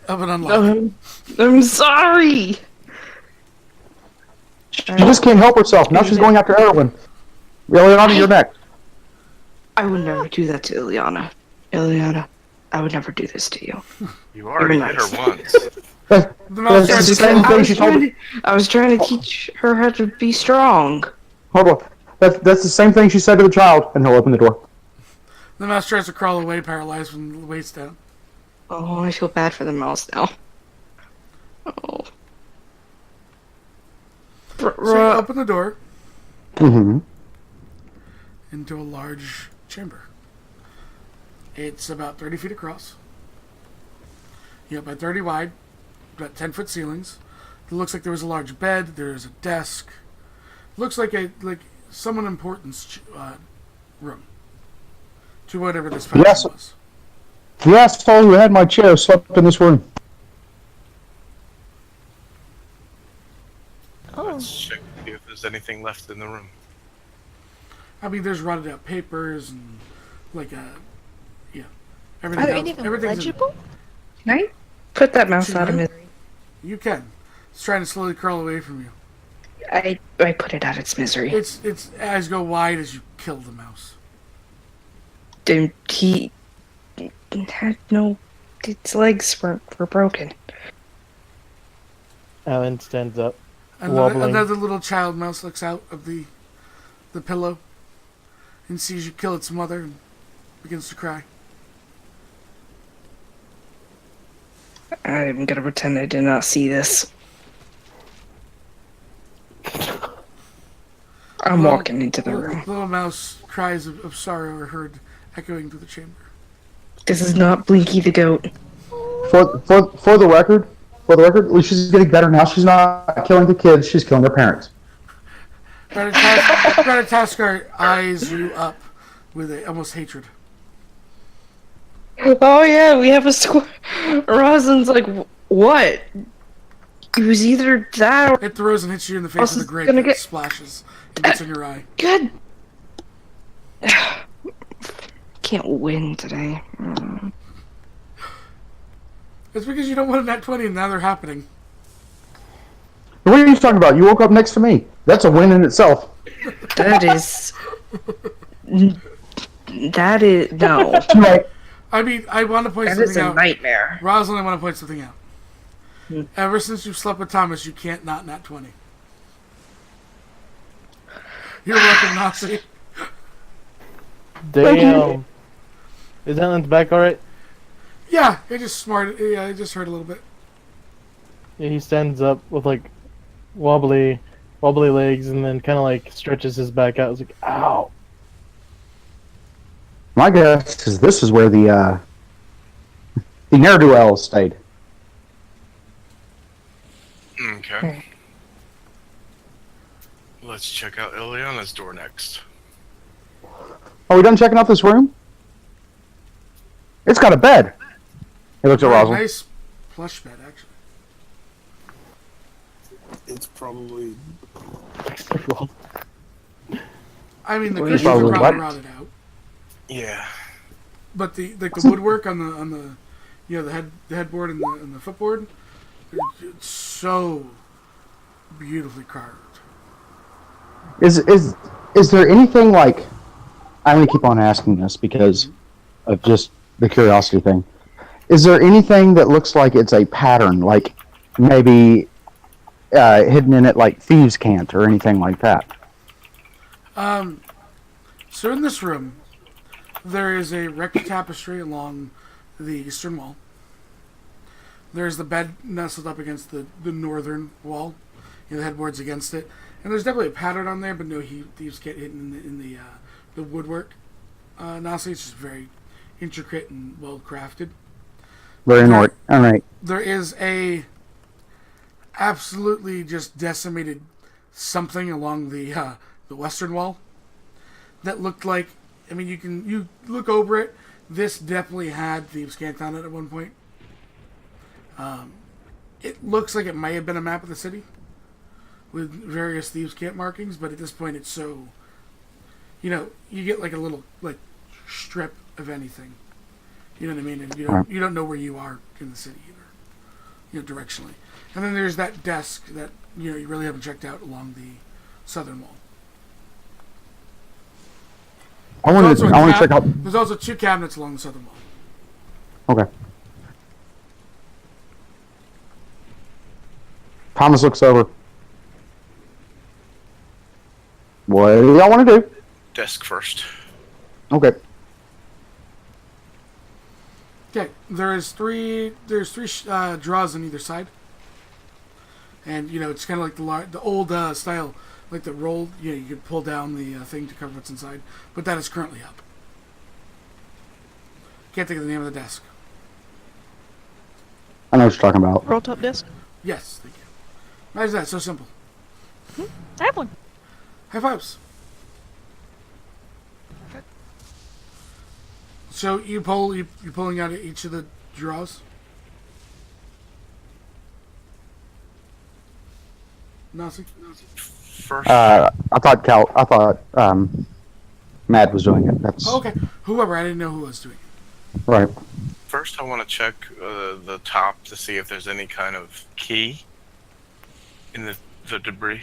Speaker 1: of an unlock.
Speaker 3: I'm sorry.
Speaker 6: She just can't help herself. Now she's going after Erwin. Ileana, you're next.
Speaker 3: I would never do that to Ileana. Ileana, I would never do this to you.
Speaker 5: You already
Speaker 3: Very
Speaker 5: hit
Speaker 3: nice.
Speaker 5: her once.
Speaker 1: The mouse
Speaker 6: That's the
Speaker 1: starts
Speaker 6: same
Speaker 1: to
Speaker 6: thing she told me.
Speaker 3: I was trying to teach her how to be strong.
Speaker 6: Hold on. That's the same thing she said to the child, and he'll open the door.
Speaker 1: The mouse tries to crawl away, paralyzed from the waist down.
Speaker 3: Oh, I feel bad for the mouse now. Oh.
Speaker 1: So you open the door
Speaker 6: Mm-hmm.
Speaker 1: into a large chamber. It's about 30 feet across. By 30 wide. Got 10-foot ceilings. It looks like there was a large bed. There's a desk. Looks like someone important's room. To whatever this person
Speaker 6: Yes.
Speaker 1: was.
Speaker 6: The asshole who had my chair slept in this room.
Speaker 4: Oh,
Speaker 5: Let's check to see if there's anything left in the room.
Speaker 1: I mean, there's rotted out papers and everything
Speaker 4: are they
Speaker 1: else.
Speaker 4: even
Speaker 1: Everything's
Speaker 4: legible?
Speaker 3: Can I put that mouse out of misery?
Speaker 1: You can. It's trying to slowly crawl away from you.
Speaker 3: I put it out of its misery.
Speaker 1: Its eyes go wide as you kill the mouse.
Speaker 3: Dude, he had no. Its legs were broken.
Speaker 2: Atlin stands up.
Speaker 1: Another,
Speaker 2: Wobbling.
Speaker 1: another little child mouse looks out of the pillow and sees you kill its mother and begins to cry.
Speaker 3: I'm gonna pretend I did not see this. I'm walking into the room.
Speaker 1: Little mouse cries of sorrow are heard echoing through the chamber.
Speaker 3: This is not Blinky the goat.
Speaker 6: For the record, at least she's getting better now. She's not killing the kids. She's killing their parents.
Speaker 1: Ratataskar eyes you up with almost hatred.
Speaker 3: Oh yeah, we have a score. Roslyn's like, what? It was either that or
Speaker 1: It throws and hits you in the face
Speaker 3: Else
Speaker 1: with a
Speaker 3: is
Speaker 1: grape
Speaker 3: gonna
Speaker 1: that
Speaker 3: get-
Speaker 1: splashes and gets in your eye.
Speaker 3: good. Can't win today.
Speaker 1: It's because you don't want a nat 20 and now they're happening.
Speaker 6: What are you talking about? You woke up next to me. That's a win in itself.
Speaker 3: That is. That is no.
Speaker 6: Right.
Speaker 1: I mean, I want to point
Speaker 3: That is
Speaker 1: something
Speaker 3: a
Speaker 1: out.
Speaker 3: nightmare.
Speaker 1: Rosalind, I want to point something out. Ever since you've slept with Thomas, you can't not nat 20. You're welcome, Nazi.
Speaker 2: Damn. Is Atlin's back alright?
Speaker 1: Yeah, it just smarted. Yeah, it just hurt a little bit.
Speaker 2: Yeah, he stands up with like wobbly legs and then kind of like stretches his back out. It's like, ow.
Speaker 6: My guess is this is where the ne'er-do-well stayed.
Speaker 5: Okay. Let's check out Ileana's door next.
Speaker 6: Are we done checking out this room? It's got a bed. He looks at
Speaker 1: Very
Speaker 6: Rosalind.
Speaker 1: nice plush bed, actually.
Speaker 7: It's probably
Speaker 1: I mean, the
Speaker 3: Well,
Speaker 1: cushions
Speaker 6: probably
Speaker 1: are probably
Speaker 6: what?
Speaker 1: rotted out,
Speaker 5: Yeah.
Speaker 1: but the woodwork on the the headboard and the footboard, it's so beautifully carved.
Speaker 6: Is there anything like? I'm gonna keep on asking this because of just the curiosity thing. Is there anything that looks like it's a pattern, like maybe hidden in it, like thieves' cant or anything like that?
Speaker 1: So in this room, there is a wrecked tapestry along the eastern wall. There's the bed nestled up against the northern wall. The headboard's against it, and there's definitely a pattern on there, but no thieves' cant hidden in the woodwork. Honestly, it's just very intricate and well crafted.
Speaker 6: Very nice. All right.
Speaker 1: There is a absolutely just decimated something along the western wall that looked like, I mean, you look over it. This definitely had thieves' cant on it at one point. It looks like it may have been a map of the city with various thieves' cant markings, but at this point, it's so, you get like a little like strip of anything. You know what I mean? And you don't know where you are in the city either, directionally. And then there's that desk that you really haven't checked out along the southern wall.
Speaker 6: I want to check out.
Speaker 1: There's also 2 cabinets along the southern wall.
Speaker 6: Okay. Thomas looks over. What do y'all want to do?
Speaker 5: Desk first.
Speaker 6: Okay.
Speaker 1: Okay, there's three drawers on either side, and it's kind of like the old style, like the roll. You could pull down the thing to cover what's inside, but that is currently up. Can't think of the name of the desk.
Speaker 6: I know what you're talking about.
Speaker 4: Roll top disc.
Speaker 1: Yes, thank you. Imagine that, so simple.
Speaker 4: I have one.
Speaker 1: High fives. So you're pulling out each of the drawers. Nazi?
Speaker 5: First,
Speaker 6: I thought Mad was doing it. That's
Speaker 1: Oh, okay. Whoever, I didn't know who was doing it.
Speaker 6: right.
Speaker 5: first I want to check the top to see if there's any kind of key in the debris.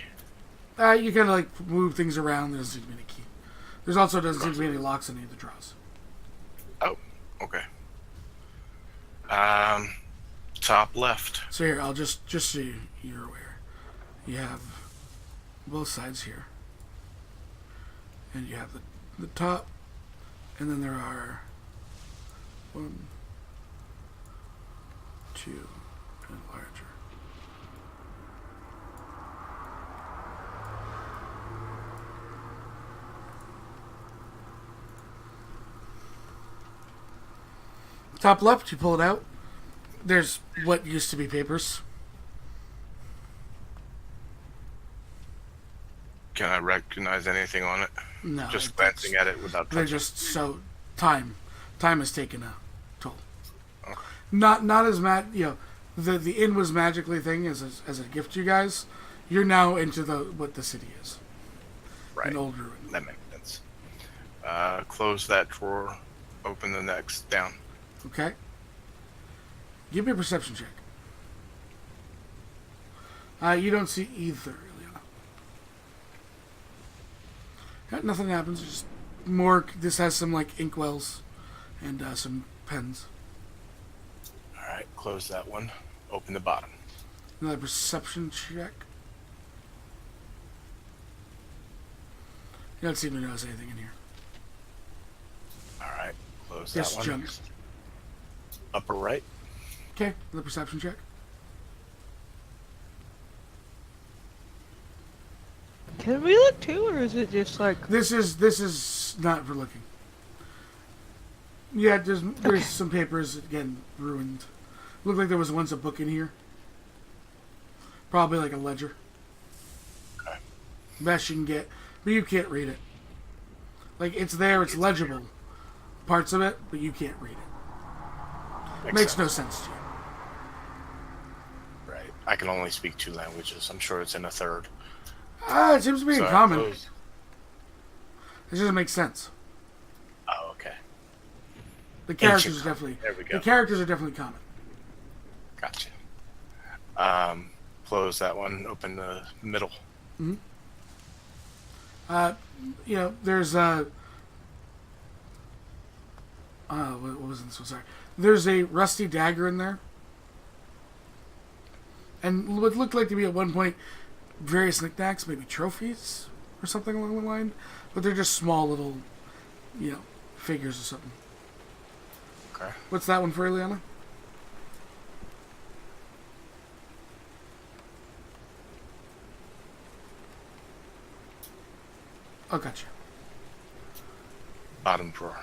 Speaker 1: You kind of like move things around. There doesn't seem to be any key. There's also doesn't seem to be any locks on any of the drawers.
Speaker 5: Oh, okay. Top left.
Speaker 1: So here, I'll just so you're aware. You have both sides here. And you have the top, and then there are 1, 2, and larger. Top left, you pull it out. There's what used to be papers.
Speaker 5: Can I recognize anything on it?
Speaker 1: No.
Speaker 5: Just glancing at it without
Speaker 1: They're
Speaker 5: touching.
Speaker 1: just so time has taken a toll.
Speaker 5: Okay.
Speaker 1: Not as the inn was magically thing as a gift to you guys. You're now into what the city is.
Speaker 5: Right.
Speaker 1: An old ruin.
Speaker 5: That makes sense. Close that drawer. Open the next down.
Speaker 1: Okay. Give me a perception check. You don't see either, Ileana. Yeah, nothing happens. Just more. This has some like inkwells and some pens.
Speaker 5: All right. Close that one. Open the bottom.
Speaker 1: Another perception check. You don't seem to notice anything in here.
Speaker 5: All right. Close
Speaker 1: Yes,
Speaker 5: that one.
Speaker 1: jump.
Speaker 5: Upper right.
Speaker 1: Okay, another perception check.
Speaker 4: Can we look too, or is it just like...
Speaker 1: This is not for looking. Yeah, there's some papers again ruined. Looked like there was once a book in here. Probably like a ledger.
Speaker 5: Okay.
Speaker 1: Best you can get, but you can't read it. Like it's there, it's legible, parts of it, but you can't read it. Makes no sense to you.
Speaker 5: Right. I can only speak 2 languages. I'm sure it's in a third.
Speaker 1: It seems to be in
Speaker 5: So I
Speaker 1: common.
Speaker 5: close-
Speaker 1: It doesn't make sense.
Speaker 5: Oh, okay.
Speaker 1: The characters
Speaker 5: Ancient
Speaker 1: are definitely
Speaker 5: There we go.
Speaker 1: the characters are definitely common.
Speaker 5: Gotcha. Close that one. Open the middle.
Speaker 1: There's what was this one? Sorry. There's a rusty dagger in there. And what looked like to be at one point various knickknacks, maybe trophies or something along the line. But they're just small little, figures or something.
Speaker 5: Okay.
Speaker 1: What's that one for, Ileana? Oh, gotcha.
Speaker 5: Bottom drawer.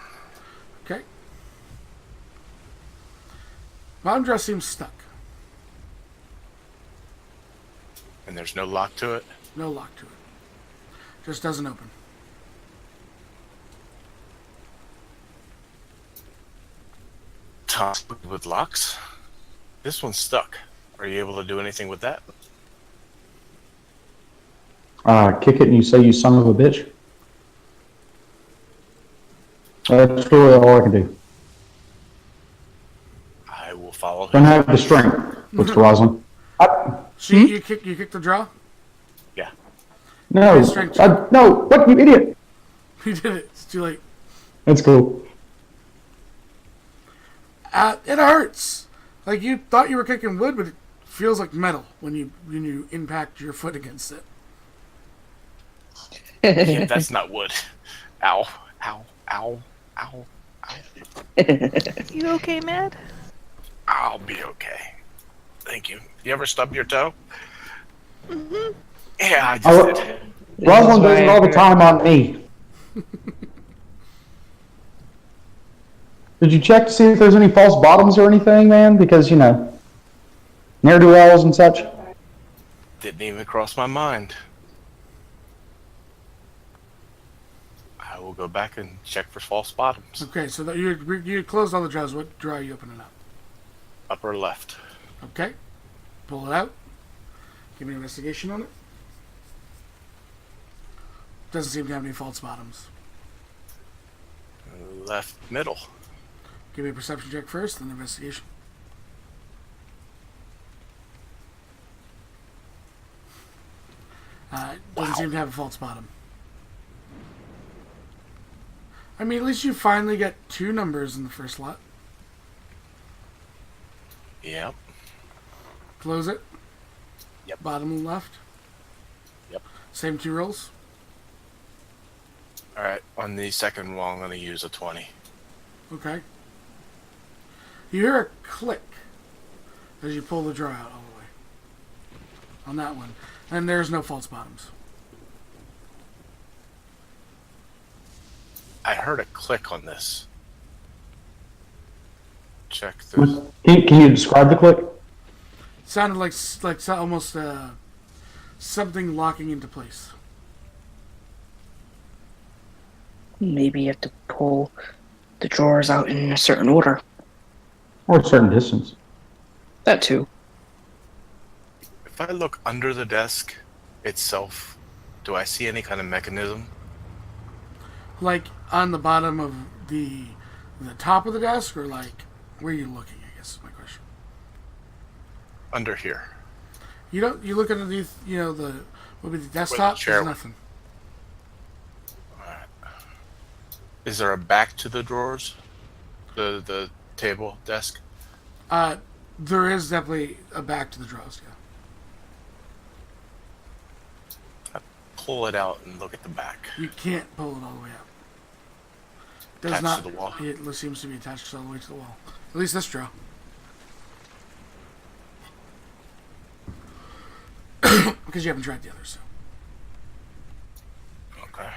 Speaker 1: Okay. Bottom drawer seems stuck.
Speaker 5: And there's no lock to it.
Speaker 1: No lock to it. Just doesn't open.
Speaker 5: Top with locks. This one's stuck. Are you able to do anything with that?
Speaker 6: Kick it and you say you son of a bitch. That's really all I can do.
Speaker 5: I will follow
Speaker 6: Don't
Speaker 5: him.
Speaker 6: have the strength. Looks for Roslyn.
Speaker 1: So you kick the draw?
Speaker 5: Yeah.
Speaker 6: No,
Speaker 1: Strength.
Speaker 6: no, what, you idiot?
Speaker 1: You did it. It's too late.
Speaker 6: That's cool.
Speaker 1: It hurts. Like you thought you were kicking wood, but it feels like metal when you impact your foot against it.
Speaker 5: Yeah, that's not wood. Ow. Ow. Ow. Ow. Ow.
Speaker 4: You okay, Mad?
Speaker 5: I'll be okay. Thank you. You ever stub your toe?
Speaker 4: Mm-hmm.
Speaker 5: Yeah, I just did.
Speaker 6: Roslyn does it all the time on me. Did you check to see if there's any false bottoms or anything, man? Because, ne'er-do-wells and such.
Speaker 5: Didn't even cross my mind. I will go back and check for false bottoms.
Speaker 1: Okay, so that you closed all the drawers. What drawer are you opening up?
Speaker 5: Upper left.
Speaker 1: Okay. Pull it out. Give me an investigation on it. Doesn't seem to have any false bottoms.
Speaker 5: Left middle.
Speaker 1: Give me a perception check first, then investigation. Doesn't seem to have a false bottom. I mean, at least you finally get 2 numbers in the first lot.
Speaker 5: Yep.
Speaker 1: Close it.
Speaker 5: Yep.
Speaker 1: Bottom left.
Speaker 5: Yep.
Speaker 1: Same 2 rolls.
Speaker 5: Alright, on the second roll, I'm going to use a 20.
Speaker 1: Okay. You hear a click as you pull the drawer out all the way. On that one. And there's no false bottoms.
Speaker 5: I heard a click on this. check the.
Speaker 6: Can you describe the click?
Speaker 1: Sounded like almost something locking into place.
Speaker 3: Maybe you have to pull the drawers out in a certain order.
Speaker 6: Or a certain distance.
Speaker 3: That too.
Speaker 5: If I look under the desk itself, do I see any kind of mechanism?
Speaker 1: Like on the bottom of the top of the desk, or like where are you looking? I guess is my question.
Speaker 5: Under here.
Speaker 1: You look underneath. The desktop.
Speaker 5: chair.
Speaker 1: There's nothing.
Speaker 5: Is there a back to the drawers? The table, desk?
Speaker 1: There is definitely a back to the drawers. Yeah.
Speaker 5: Pull it out and look at the back.
Speaker 1: You can't pull it all the way out. Does
Speaker 5: Attached
Speaker 1: not.
Speaker 5: to the wall.
Speaker 1: It seems to be attached all the way to the wall. At least this draw. Because you haven't tried the others. So.
Speaker 5: Okay.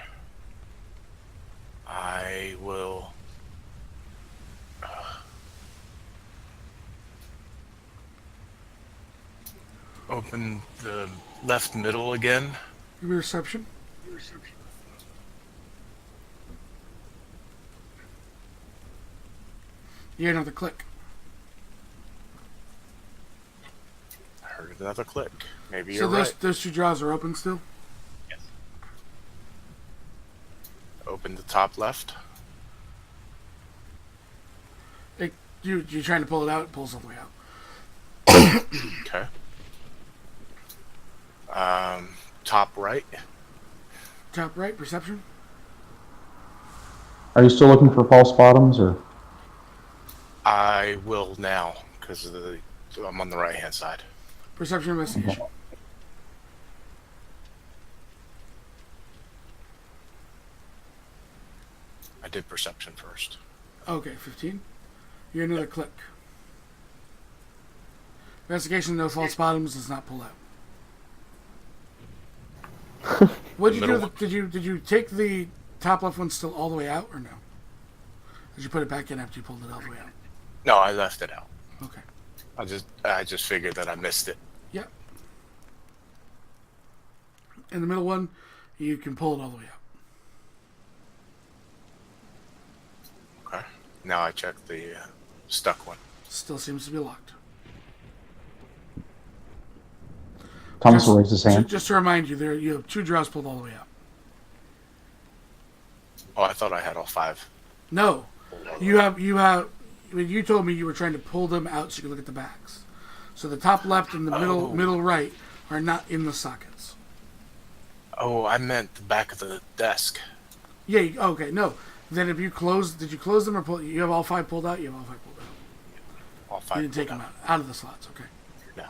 Speaker 5: I will. Open the left middle again.
Speaker 1: Give me reception. You hear another click.
Speaker 5: I heard another click. Maybe
Speaker 1: So
Speaker 5: you're right.
Speaker 1: those two drawers are open still?
Speaker 5: Yes. Open the top left.
Speaker 1: You're trying to pull it out, it pulls all the way out.
Speaker 5: Okay. Top right.
Speaker 1: Top right, perception.
Speaker 6: Are you still looking for false bottoms, or?
Speaker 5: I will now because I'm on the right hand side.
Speaker 1: Perception investigation.
Speaker 5: I did perception first.
Speaker 1: Okay, 15. You hear another click. Investigation, no false bottoms, does not pull out. What did you do? Did you take the top left one still all the way out, or no? Did you put it back in after you pulled it all the way out?
Speaker 5: No, I left it out.
Speaker 1: Okay.
Speaker 5: I just figured that I missed it.
Speaker 1: Yep. In the middle one, you can pull it all the way out.
Speaker 5: Okay. Now I check the stuck one.
Speaker 1: Still seems to be locked.
Speaker 6: Thomas will raise his hand.
Speaker 1: Just to remind you, you have two drawers pulled all the way out.
Speaker 5: Oh, I thought I had all 5.
Speaker 1: No, you have. When you told me you were trying to pull them out so you could look at the backs. So the top left and the middle right are not in the sockets.
Speaker 5: Oh, I meant the back of the desk.
Speaker 1: Yeah. Okay. No. Then if you did you close them or pull? You have all 5 pulled out. You have all 5 pulled out.
Speaker 5: All 5.
Speaker 1: You didn't take them out of the slots. Okay.
Speaker 5: No.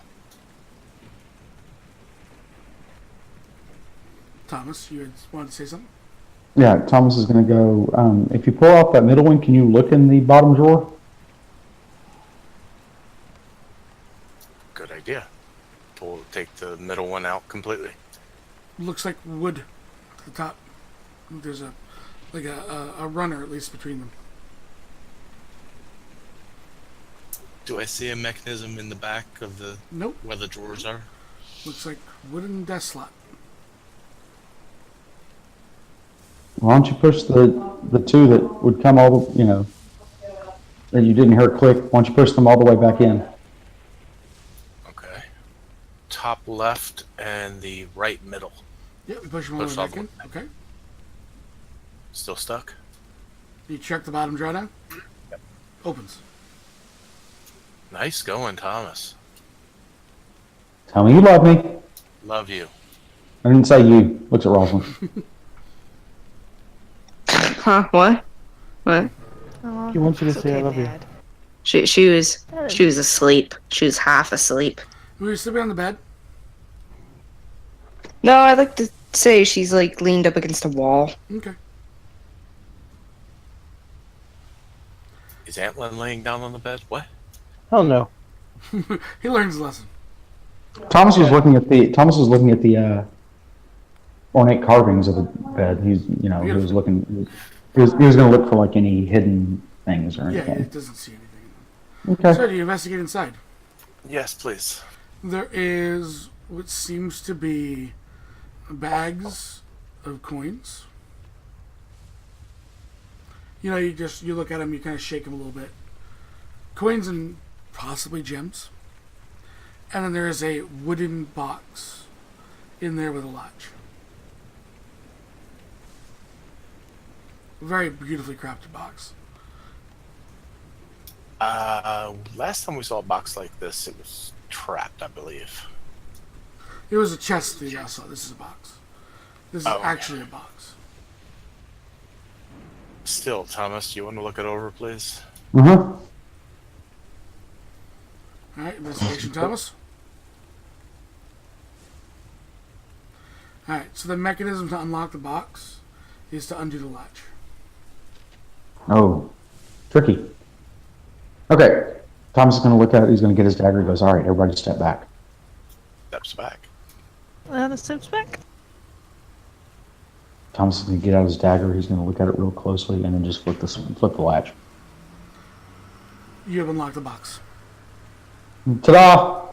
Speaker 1: Thomas, you wanted to say something?
Speaker 6: Yeah, Thomas is going to go. If you pull off that middle one, can you look in the bottom drawer?
Speaker 5: Good idea. Take the middle one out completely.
Speaker 1: Looks like wood at the top. There's a runner at least between them.
Speaker 5: Do I see a mechanism in the back of the
Speaker 1: Nope.
Speaker 5: where the drawers are?
Speaker 1: Looks like wooden desk slot.
Speaker 6: Why don't you push the two that would come all the, that you didn't hear click, why don't you push them all the way back in?
Speaker 5: Okay. Top left and the right middle.
Speaker 1: Yep, you push them all the way back in. Okay.
Speaker 5: Still stuck?
Speaker 1: You check the bottom drawer down?
Speaker 5: Yep.
Speaker 1: Opens.
Speaker 5: Nice going, Thomas.
Speaker 6: Tell me you love me.
Speaker 5: Love you.
Speaker 6: I didn't say you. Looks at Roslyn.
Speaker 3: Huh? What? What?
Speaker 4: Oh,
Speaker 2: He wants you to
Speaker 4: it's
Speaker 2: say I
Speaker 4: okay,
Speaker 2: love you.
Speaker 4: Dad.
Speaker 3: She was asleep. She was half asleep.
Speaker 1: Were you sleeping on the bed?
Speaker 3: No, I'd like to say she's like leaned up against a wall.
Speaker 1: Okay.
Speaker 5: Is Atlin laying down on the bed? What?
Speaker 2: Hell no.
Speaker 1: He learns a lesson.
Speaker 6: Thomas was looking at the ornate carvings of the bed. He was looking. He was going to look for like any hidden things or
Speaker 1: Yeah,
Speaker 6: anything.
Speaker 1: it doesn't see anything.
Speaker 6: Okay.
Speaker 1: So, do you investigate inside?
Speaker 5: Yes, please.
Speaker 1: There is what seems to be bags of coins. You know, you look at them, you kind of shake them a little bit. Coins and possibly gems. And then there is a wooden box in there with a latch. Very beautifully crafted box.
Speaker 5: Last time we saw a box like this, it was trapped, I believe.
Speaker 1: It was a chest that I saw. This is a box. This is actually a box.
Speaker 5: Still, Thomas, do you want to look it over, please?
Speaker 6: Mm-hmm.
Speaker 1: Alright, investigation, Thomas. Alright, so the mechanism to unlock the box is to undo the latch.
Speaker 6: Oh, tricky. Okay. Thomas is going to look at it. He's going to get his dagger. He goes, all right, everybody step back.
Speaker 5: Steps back.
Speaker 4: The steps back.
Speaker 6: Thomas is going to get out his dagger. He's going to look at it real closely and then just flip the latch.
Speaker 1: You have unlocked the box.
Speaker 6: Ta-da!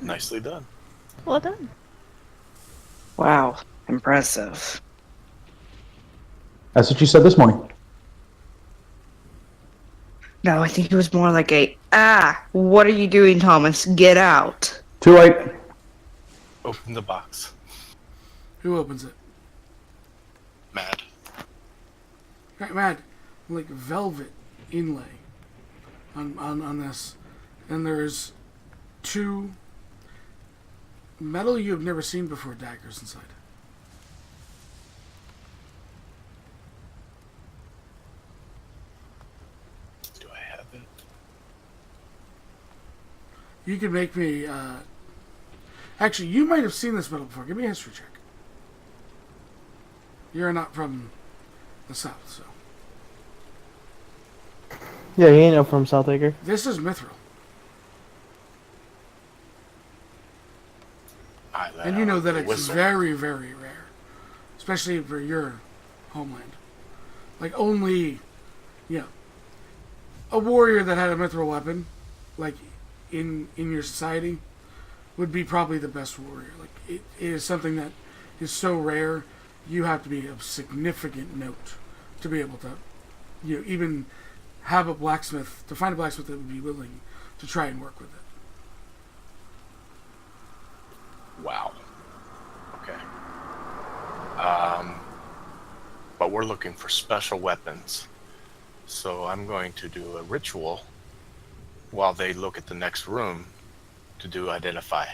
Speaker 5: Nicely done.
Speaker 4: Well done.
Speaker 3: Wow, impressive.
Speaker 6: That's what you said this morning.
Speaker 3: No, I think it was more like what are you doing, Thomas? Get out.
Speaker 6: Too late.
Speaker 5: Open the box.
Speaker 1: Who opens it?
Speaker 5: Mad.
Speaker 1: Right, Mad. Like velvet inlay on this. And there's two metal you have never seen before daggers inside.
Speaker 5: Do I have it?
Speaker 1: You can make me, actually, you might have seen this metal before. Give me a history check. You're not from the south, so.
Speaker 2: Yeah, he ain't up from South Acre.
Speaker 1: This is mithril. And you know that it's
Speaker 5: Whistle.
Speaker 1: very, very rare. Especially for your homeland. Like, only, a warrior that had a mithril weapon, like, in your society, would be probably the best warrior. Like, it is something that is so rare, you have to be of significant note to be able to, even have a blacksmith, to find a blacksmith that would be willing to try and work with it.
Speaker 5: Wow. Okay. But we're looking for special weapons. So I'm going to do a ritual while they look at the next room to do identify.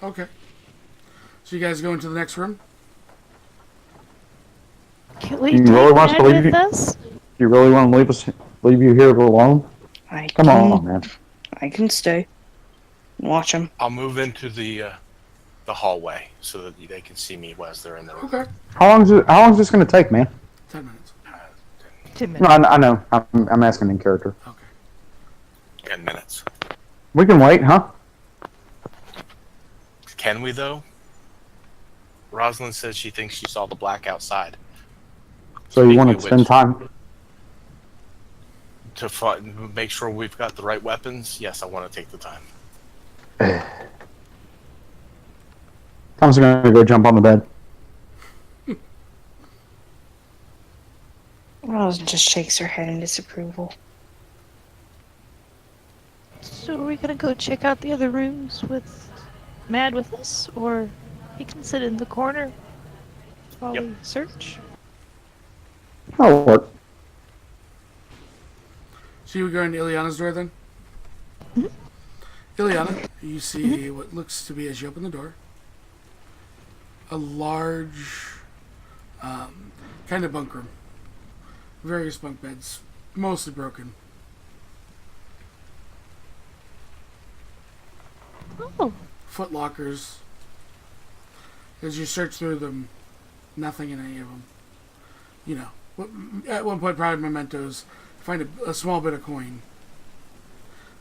Speaker 1: Okay. So you guys go into the next room?
Speaker 4: Can we
Speaker 6: You
Speaker 4: take
Speaker 6: really want us to
Speaker 4: Mad
Speaker 6: leave
Speaker 4: with
Speaker 6: you?
Speaker 4: us?
Speaker 6: You really want to leave you here alone? Come on, man.
Speaker 3: I can stay. Watch them.
Speaker 5: I'll move into the hallway so that they can see me as they're in the room.
Speaker 1: Okay.
Speaker 6: How long is this going to take, man?
Speaker 1: 10 minutes.
Speaker 4: 10
Speaker 6: No,
Speaker 4: minutes.
Speaker 6: I know. I'm asking in character.
Speaker 1: Okay.
Speaker 5: 10 minutes.
Speaker 6: We can wait, huh?
Speaker 5: Can we, though? Roslyn says she thinks she saw the black outside.
Speaker 6: So you
Speaker 5: Speaking
Speaker 6: want
Speaker 5: of
Speaker 6: to spend
Speaker 5: which-
Speaker 6: time?
Speaker 5: To make sure we've got the right weapons, yes, I want to take the time.
Speaker 6: Tom's going to go jump on the bed.
Speaker 3: Rose just shakes her head in disapproval.
Speaker 4: So are we gonna go check out the other rooms with Mad with us? Or he can sit in the corner while
Speaker 5: Yep.
Speaker 4: we search?
Speaker 6: That'll work.
Speaker 1: So you would go into Ileana's door then? Ileana, you see what looks to be, as you open the door, a large kind of bunk room. Various bunk beds, mostly broken.
Speaker 4: Oh,
Speaker 1: Foot lockers. As you search through them, nothing in any of them. At one point, probably mementos. Find a small bit of coin.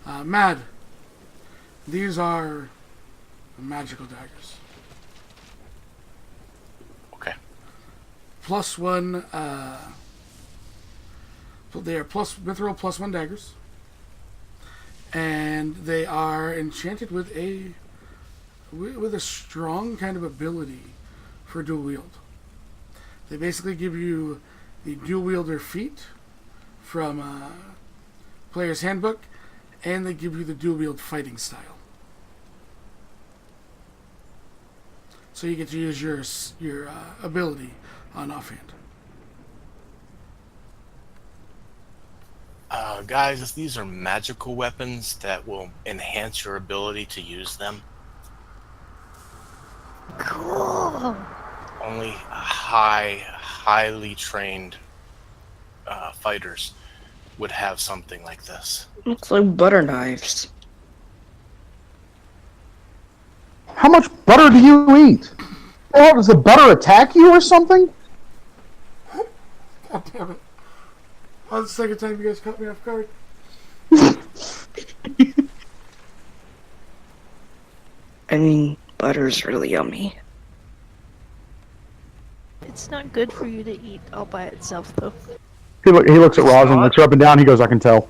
Speaker 1: Mad. These are magical daggers.
Speaker 5: Okay.
Speaker 1: +1. They are plus mithril +1 daggers. and they are enchanted with a strong kind of ability for dual wield. They basically give you the dual wielder feat from Player's Handbook, and they give you the dual wield fighting style. So you get to use your ability on offhand.
Speaker 5: Guys, these are magical weapons that will enhance your ability to use them.
Speaker 4: Cool.
Speaker 5: Only highly trained fighters would have something like this.
Speaker 3: Looks like butter knives.
Speaker 6: How much butter do you eat? Oh, does the butter attack you or something?
Speaker 1: God damn it. Oh, the second time you guys caught me off guard.
Speaker 3: I mean, butter's really yummy.
Speaker 4: It's not good for you to eat all by itself, though.
Speaker 6: He looks at Roslyn, looks her up and down. He goes, I can tell.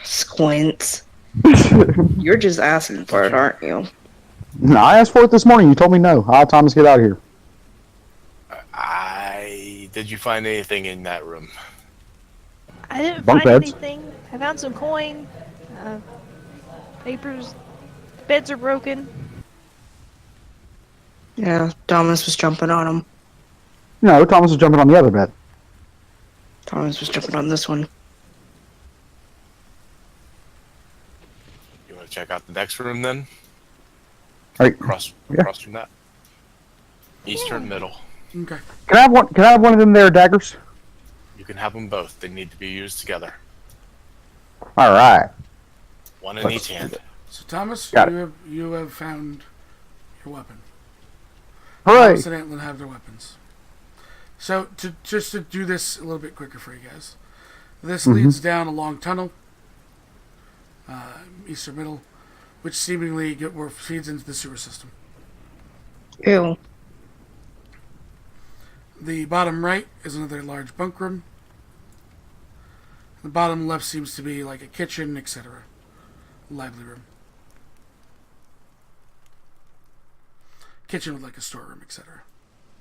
Speaker 3: Squints. You're just asking for it, aren't you?
Speaker 6: No, I asked for it this morning. You told me no. Thomas, get out of here.
Speaker 5: Did you find anything in that room?
Speaker 4: I didn't
Speaker 6: Bunk
Speaker 4: find
Speaker 6: beds.
Speaker 4: anything. I found some coin, papers. Beds are broken.
Speaker 3: Yeah, Thomas was jumping on him.
Speaker 6: No, Thomas was jumping on the other bed.
Speaker 3: Thomas was jumping on this one.
Speaker 5: You want to check out the next room then?
Speaker 6: Right.
Speaker 5: Across from that. Eastern middle.
Speaker 1: Okay.
Speaker 6: Can I have one of them there daggers?
Speaker 5: You can have them both. They need to be used together.
Speaker 6: All right.
Speaker 5: One in each hand.
Speaker 1: So Thomas,
Speaker 6: Got
Speaker 1: you have found your weapon.
Speaker 6: Hooray!
Speaker 1: Thomas and Atlin have their weapons. So just to do this a little bit quicker for you guys, this leads down a long tunnel, eastern middle, which seemingly feeds into the sewer system.
Speaker 3: Ew.
Speaker 1: The bottom right is another large bunk room. The bottom left seems to be like a kitchen, etc. Lively room. Kitchen with like a storeroom, etc.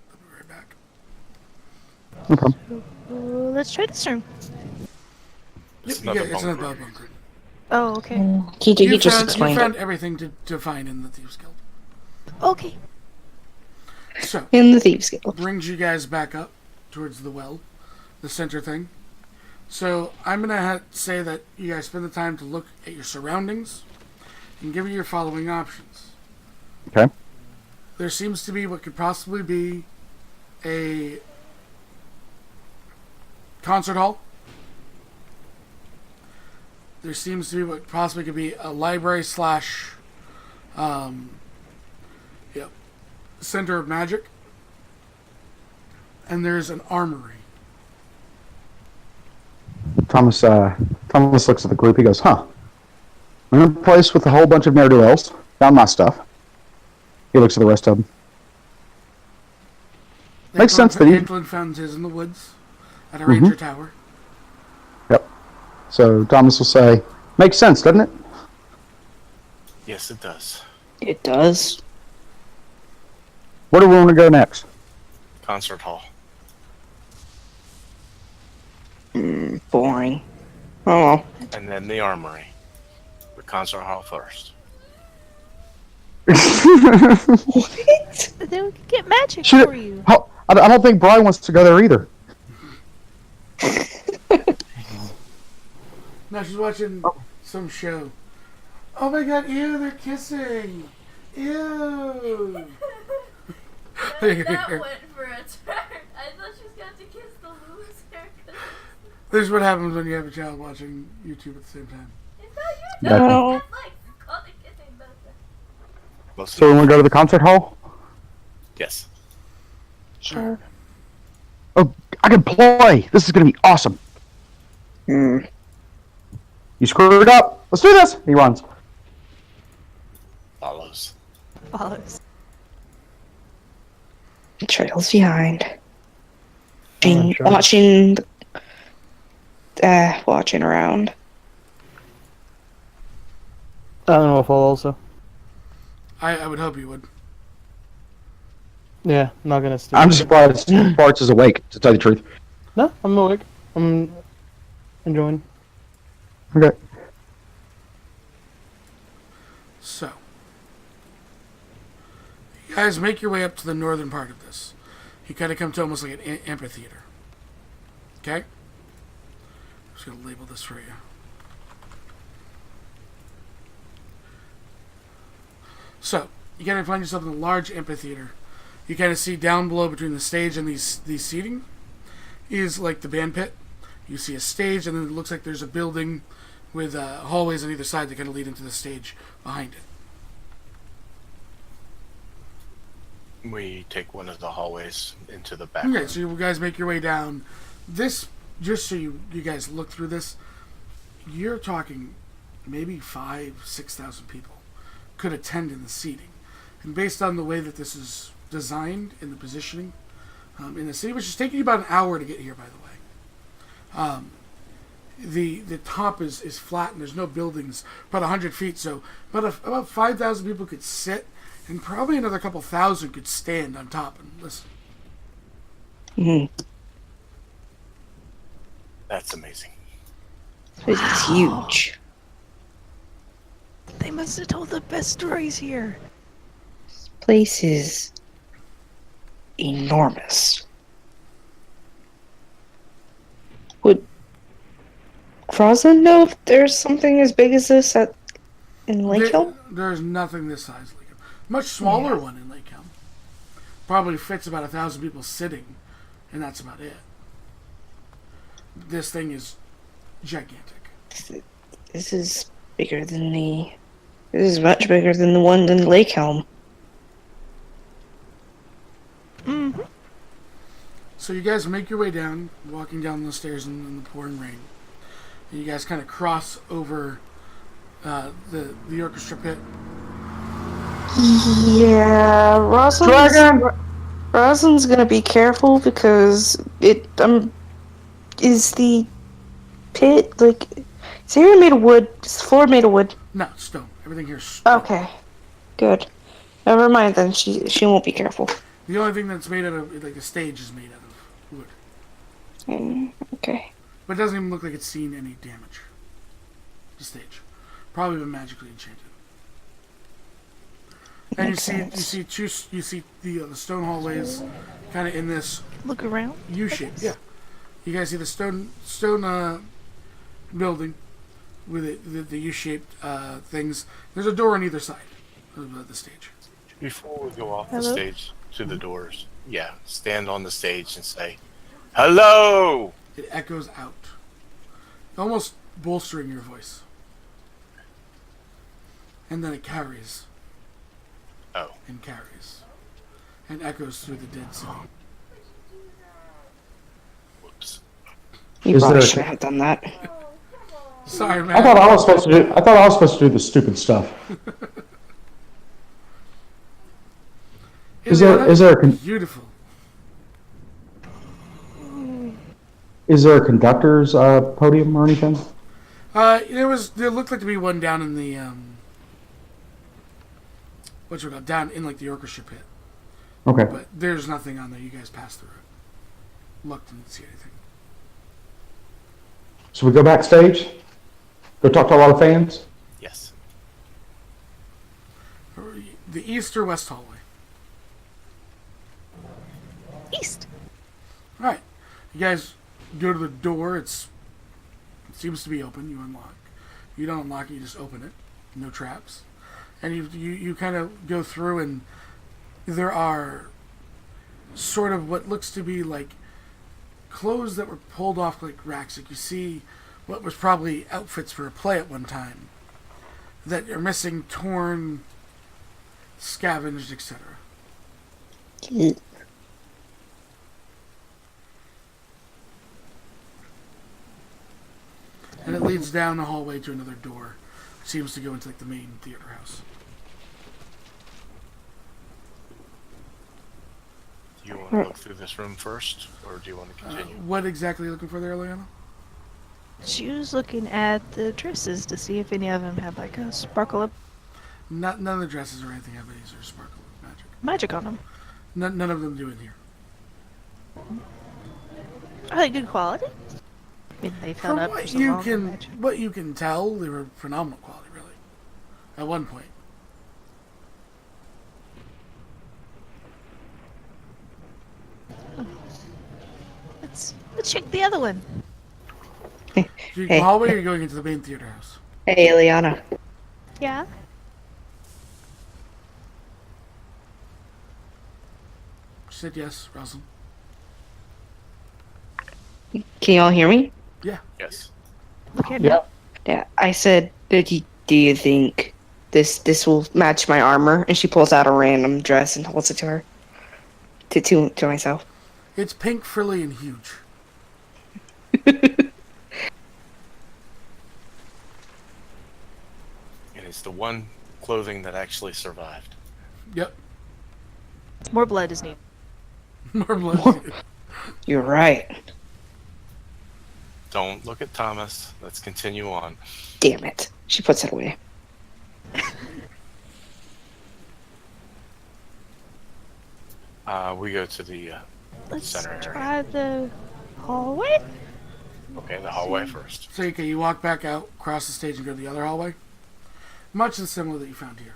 Speaker 1: I'll be right back.
Speaker 6: No problem.
Speaker 4: Let's try this room.
Speaker 5: It's
Speaker 1: Yeah,
Speaker 5: another
Speaker 1: it's another
Speaker 5: bunk
Speaker 1: bunk room.
Speaker 4: Oh, okay.
Speaker 3: He just
Speaker 1: You
Speaker 3: explained
Speaker 1: found
Speaker 3: it.
Speaker 1: everything to find in the Thieves Guild.
Speaker 4: Okay.
Speaker 1: So,
Speaker 3: In the Thieves Guild.
Speaker 1: brings you guys back up towards the well, the center thing. So, I'm going to say that you guys spend the time to look at your surroundings and give you your following options.
Speaker 6: Okay.
Speaker 1: There seems to be what could possibly be a concert hall. There seems to be what possibly could be a library slash center of magic. And there's an armory.
Speaker 6: Thomas looks at the group. He goes, "Huh? I'm in a place with a whole bunch of ne'er-do-wells. Found my stuff." He looks at the rest of them. Makes sense that he-
Speaker 1: Atlin found his in the woods at a ranger tower.
Speaker 6: Yep. So Thomas will say, "Makes sense, doesn't it?"
Speaker 5: Yes, it does.
Speaker 3: It does.
Speaker 6: Where do we want to go next?
Speaker 5: Concert hall.
Speaker 3: Boring. Oh well.
Speaker 5: And then the armory. The concert hall first.
Speaker 3: What?
Speaker 4: Then we can get magic
Speaker 6: Should
Speaker 4: for
Speaker 6: it-
Speaker 4: you.
Speaker 6: I don't think Brian wants to go there either.
Speaker 1: No, she's watching some show. Oh my god, ew, they're kissing. Ew.
Speaker 8: That went for a turn. I thought she was going to kiss the loser.
Speaker 1: This is what happens when you have a child watching YouTube at the same time.
Speaker 8: It's not your
Speaker 6: Gotcha.
Speaker 3: No.
Speaker 8: Netflix. It's called the kissing button.
Speaker 6: So we want to go to the concert hall?
Speaker 5: Yes.
Speaker 3: Sure.
Speaker 6: Oh, I can play. This is going to be awesome.
Speaker 3: Hmm.
Speaker 6: You screwed up. Let's do this. He runs.
Speaker 5: Follows.
Speaker 4: Follows.
Speaker 3: Trails behind.
Speaker 2: I'm sure.
Speaker 3: Watching watching around.
Speaker 2: I don't know if I'll also.
Speaker 1: I would hope you would.
Speaker 2: Yeah, not gonna stay.
Speaker 6: I'm just surprised Bart's is awake, to tell you the truth.
Speaker 2: No, I'm awake. I'm enjoying.
Speaker 6: Okay.
Speaker 1: So, you guys make your way up to the northern part of this. You kind of come to almost like an amphitheater. Okay? I'm just going to label this for you. So, you kind of find yourself in a large amphitheater. You kind of see down below between the stage and these seating is like the band pit. You see a stage, and then it looks like there's a building with hallways on either side that kind of lead into the stage behind it.
Speaker 5: We take one of the hallways into the back.
Speaker 1: Okay, so you guys make your way down. This, just so you guys look through this, you're talking maybe 6,000 people could attend in the seating. And based on the way that this is designed and the positioning in the city, which is taking you about an hour to get here, by the way. The top is flat and there's no buildings, about 100 feet, so about 5,000 people could sit, and probably another couple thousand could stand on top and listen.
Speaker 3: Mm-hmm.
Speaker 5: That's amazing.
Speaker 3: It's huge.
Speaker 4: They must have told the best stories here.
Speaker 3: This place is enormous. Would Roslyn know if there's something as big as this in Lake Hill?
Speaker 1: There's nothing this size in Lake Hill. Much smaller one in Lake Hill. Probably fits about 1,000 people sitting, and that's about it. This thing is gigantic.
Speaker 3: This is bigger than This is much bigger than the one in Lake Helm.
Speaker 4: Mm-hmm.
Speaker 1: So you guys make your way down, walking down the stairs in the pouring rain. And you guys kind of cross over the orchestra pit.
Speaker 3: Yeah, Roslyn's gonna be careful because is the pit like? Is the area made of wood? Is the floor made of wood?
Speaker 1: No, stone. Everything here is stone.
Speaker 3: Okay, good. Never mind then. She won't be careful.
Speaker 1: The only thing that's made out of, like, the stage is made out of wood.
Speaker 3: Okay.
Speaker 1: But it doesn't even look like it's seen any damage. The stage. Probably been magically enchanted. And
Speaker 3: Makes sense.
Speaker 1: you see the stone hallways kind of in this
Speaker 4: Look around.
Speaker 1: U-shape. Yeah. You guys see the stone building with the U-shaped things. There's a door on either side of the stage.
Speaker 5: Before we go off
Speaker 4: Hello?
Speaker 5: the stage to the doors, stand on the stage and say, "Hello!"
Speaker 1: It echoes out, almost bolstering your voice. And then it carries.
Speaker 5: Oh.
Speaker 1: And carries. And echoes through the dead city.
Speaker 5: Whoops.
Speaker 3: You
Speaker 6: Is
Speaker 3: probably
Speaker 6: there-
Speaker 3: shouldn't have done that.
Speaker 1: Sorry, man.
Speaker 6: I thought I was supposed to do the stupid stuff. Is there
Speaker 1: Beautiful.
Speaker 6: is there a conductor's podium or anything?
Speaker 1: There looked like to be one down in the down in like the orchestra pit.
Speaker 6: Okay.
Speaker 1: But there's nothing on there. You guys passed through it. Looked and didn't see anything.
Speaker 6: So we go backstage. Go talk to a lot of fans.
Speaker 5: Yes.
Speaker 1: The east or west hallway?
Speaker 4: East.
Speaker 1: Alright. You guys go to the door. It seems to be open. You unlock. You don't unlock it, you just open it. No traps. And you kind of go through, and there are sort of what looks to be like clothes that were pulled off like racks. Like you see what was probably outfits for a play at one time that are missing, torn, scavenged, etc. And it leads down the hallway to another door. It seems to go into like the main theater house.
Speaker 5: Do you want to look through this room first, or do you want to continue?
Speaker 1: What exactly are you looking for there, Ileana?
Speaker 4: She was looking at the dresses to see if any of them had like a sparkle of
Speaker 1: None of the dresses or anything have any sort of sparkle of
Speaker 4: magic on them.
Speaker 1: None of them do in here.
Speaker 4: Are they good quality? I mean, they've held
Speaker 1: From
Speaker 4: up for so long. I imagine.
Speaker 1: what you can tell, they were phenomenal quality, really. At one point.
Speaker 4: Let's check the other one.
Speaker 1: Do you go hallway or are you going into the main theater house?
Speaker 3: Hey, Ileana.
Speaker 4: Yeah.
Speaker 1: She said yes, Roslyn.
Speaker 3: Can you all hear me?
Speaker 1: Yeah.
Speaker 5: Yes.
Speaker 4: Okay.
Speaker 2: Yeah.
Speaker 3: Yeah. I said, do you think this will match my armor? And she pulls out a random dress and holds it to her. To myself.
Speaker 1: It's pink, frilly, and huge.
Speaker 5: And it's the one clothing that actually survived.
Speaker 1: Yep.
Speaker 4: More blood is needed.
Speaker 1: More blood.
Speaker 3: You're right.
Speaker 5: Don't look at Thomas. Let's continue on.
Speaker 3: Damn it. She puts it away.
Speaker 5: We go to the
Speaker 4: Let's
Speaker 5: center area.
Speaker 4: try the hallway.
Speaker 5: Okay, the hallway first.
Speaker 1: So okay, you walk back out, cross the stage, and go to the other hallway. Much the similar that you found here.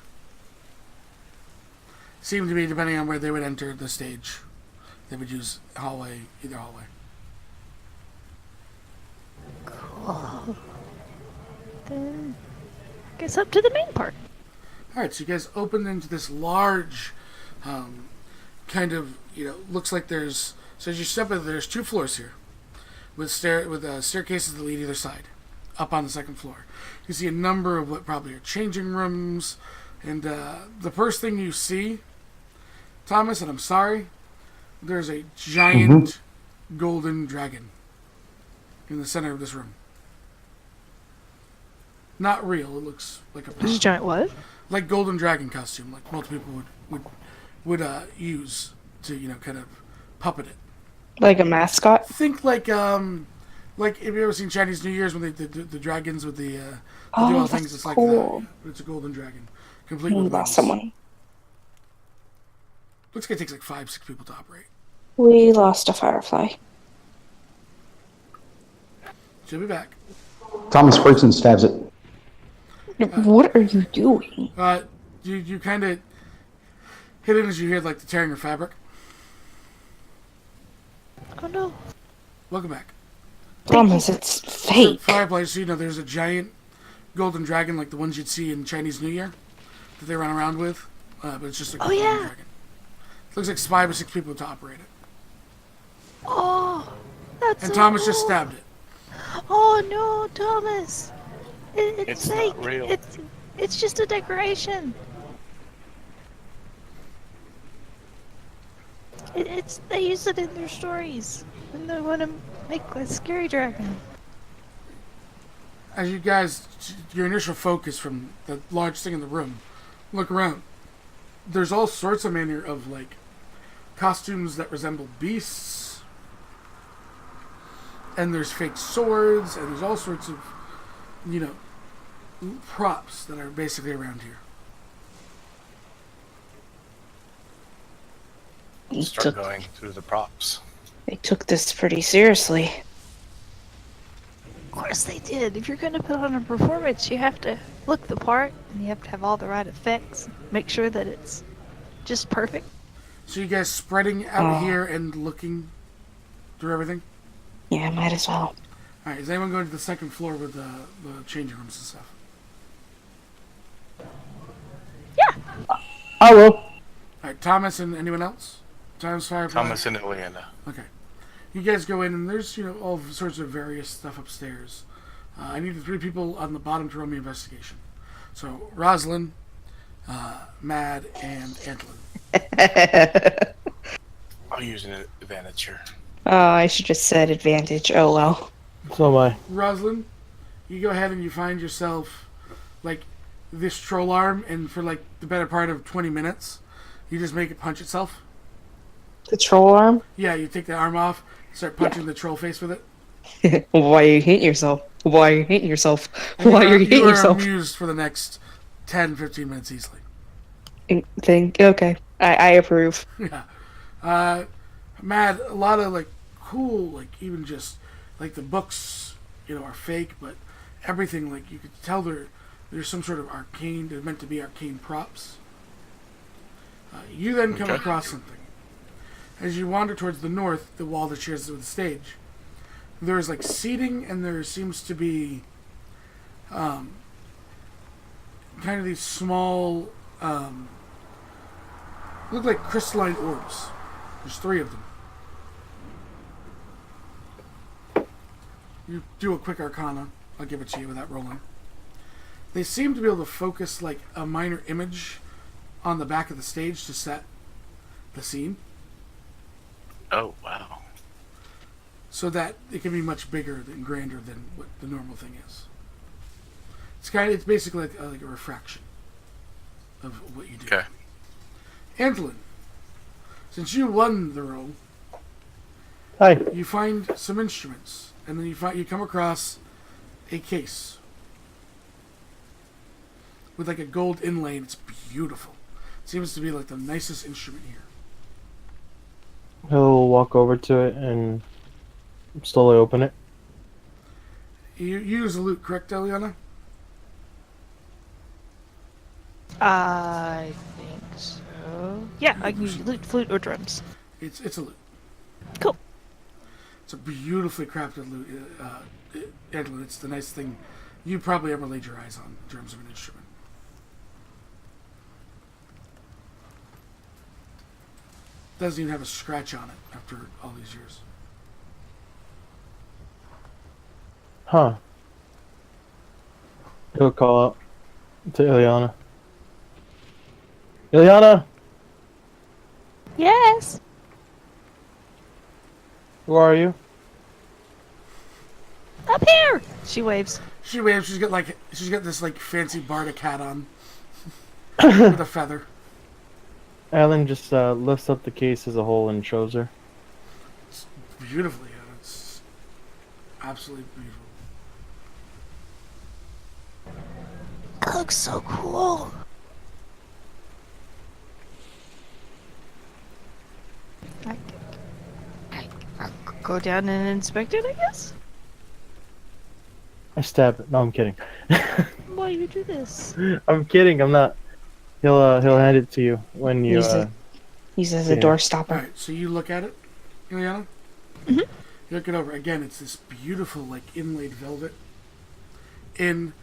Speaker 1: Seemed to be, depending on where they would enter the stage, they would use hallway, either hallway.
Speaker 4: Cool. Then, guess up to the main part.
Speaker 1: All right, so you guys open into this large, kind of, looks like there's. So as you step in, there's 2 floors here, with staircases that lead either side, up on the second floor. You see a number of what probably are changing rooms, and the first thing you see, Thomas, and I'm sorry, there's a giant golden dragon in the center of this room. Not real. It looks like a
Speaker 4: This giant what?
Speaker 1: like golden dragon costume, like most people would use to kind of puppet it.
Speaker 3: Like a mascot?
Speaker 1: Think like have you ever seen Chinese New Year's when they the dragons with the they do all
Speaker 3: Oh,
Speaker 1: the things?
Speaker 3: that's
Speaker 1: It's like
Speaker 3: cool.
Speaker 1: that. Yeah. It's a golden dragon, complete
Speaker 3: We
Speaker 1: with
Speaker 3: lost
Speaker 1: wings.
Speaker 3: someone.
Speaker 1: Looks like it takes like 5-6 people to operate.
Speaker 3: We lost a Firefly.
Speaker 1: She'll be back.
Speaker 6: Thomas freaks and stabs it.
Speaker 3: What are you doing?
Speaker 1: You kind of hit it as you hear like the tearing of fabric.
Speaker 4: Oh no.
Speaker 1: Welcome back.
Speaker 3: Thomas, it's fake.
Speaker 1: Firefly, so there's a giant golden dragon like the ones you'd see in Chinese New Year that they run around with, but it's just a golden
Speaker 4: yeah.
Speaker 1: dragon. It looks like 5 or 6 people to operate it.
Speaker 4: Oh, that's
Speaker 1: And
Speaker 4: so
Speaker 1: Thomas just
Speaker 4: cool.
Speaker 1: stabbed it.
Speaker 4: Oh no, Thomas! It's
Speaker 5: It's
Speaker 4: fake.
Speaker 5: not real.
Speaker 4: It's just a decoration. They use it in their stories when they want to make a scary dragon.
Speaker 1: As you guys, your initial focus from the large thing in the room, look around. There's all sorts of manner of like costumes that resemble beasts, and there's fake swords, and there's all sorts of props that are basically around here.
Speaker 5: Start going through the props.
Speaker 3: They took this pretty seriously.
Speaker 4: Of course they did. If you're going to put on a performance, you have to look the part, and you have to have all the right effects. Make sure that it's just perfect.
Speaker 1: So you guys spreading out
Speaker 3: Oh.
Speaker 1: here and looking through everything.
Speaker 3: Yeah, might as well.
Speaker 1: All right, is anyone going to the second floor with the changing rooms and stuff?
Speaker 6: I will.
Speaker 1: All right, Thomas and anyone else? Thomas, Firefly.
Speaker 5: Thomas and Ileana.
Speaker 1: Okay. You guys go in, and there's all sorts of various stuff upstairs. I need the 3 people on the bottom to roll me investigation. So Roslyn, Mad, and Atlin.
Speaker 5: I'll use an advantage here.
Speaker 3: Oh, I should have said advantage. Oh well.
Speaker 2: So am I.
Speaker 1: Roslyn, you go ahead and you find yourself like this troll arm, and for like the better part of 20 minutes, you just make it punch itself.
Speaker 3: The troll arm?
Speaker 1: Yeah, you take the arm off, start punching the troll face with it.
Speaker 3: Why are you hitting yourself? Why are you hating yourself? Why are you hating
Speaker 1: You are
Speaker 3: yourself?
Speaker 1: amused for the next 10, 15 minutes easily.
Speaker 3: Okay, I approve.
Speaker 1: Yeah. Mad, a lot of like cool, like even just like the books, are fake, but everything, like you could tell there's some sort of arcane, they're meant to be arcane props. You then come across something. As you wander towards the north, the wall that shares with the stage, there is like seating, and there seems to be kind of these small, look like crystalline orbs. There's 3 of them. You do a quick arcana. I'll give it to you without rolling. They seem to be able to focus like a minor image on the back of the stage to set the scene.
Speaker 5: Oh, wow.
Speaker 1: So that it can be much bigger and grander than what the normal thing is. It's basically like a refraction of what you do.
Speaker 5: Okay.
Speaker 1: Atlin, since you won the roll,
Speaker 2: Hi.
Speaker 1: you find some instruments, and then you come across a case with like a gold inlay, and it's beautiful. It seems to be like the nicest instrument here.
Speaker 2: He'll walk over to it and slowly open it.
Speaker 1: You use the lute, correct, Ileana?
Speaker 4: I think so. Yeah, I can use lute, flute, or drums.
Speaker 1: It's a lute.
Speaker 4: Cool.
Speaker 1: It's a beautifully crafted lute, Atlin. It's the nice thing you probably ever laid your eyes on in terms of an instrument. Doesn't even have a scratch on it after all these years.
Speaker 2: Huh. He'll call out to Ileana. Ileana!
Speaker 4: Yes.
Speaker 2: Who are you?
Speaker 4: Up here. She waves.
Speaker 1: She waves. She's got this like fancy bardic hat on with a feather.
Speaker 2: Alan just lifts up the case as a whole and shows her.
Speaker 1: It's beautifully. It's absolutely beautiful.
Speaker 4: That looks so cool. I'll go down and inspect it, I guess.
Speaker 2: I stab it. No, I'm kidding.
Speaker 4: Why you do this?
Speaker 2: I'm kidding. I'm not. He'll hand it to you when you.
Speaker 3: Use it as a door stopper.
Speaker 1: All right, so you look at it, Ileana.
Speaker 4: Mhm.
Speaker 1: You look it over again. It's this beautiful, like inlaid velvet. And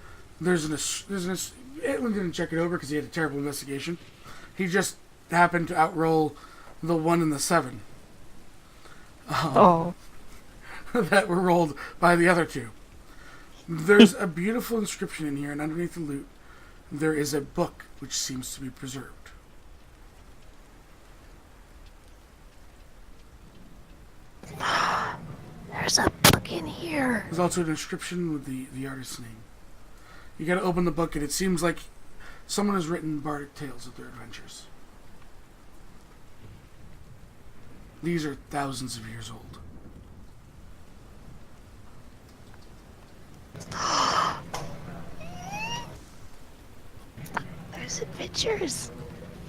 Speaker 1: there's an Atlin didn't check it over because he had a terrible investigation. He just happened to outroll the 1 and the 7.
Speaker 3: Oh.
Speaker 1: That were rolled by the other 2. There's a beautiful inscription in here, and underneath the lute, there is a book which seems to be preserved.
Speaker 4: There's a book in here.
Speaker 1: There's also an inscription with the artist's name. You gotta open the book, and it seems like someone has written bardic tales of their adventures. These are thousands of years old.
Speaker 4: There's adventures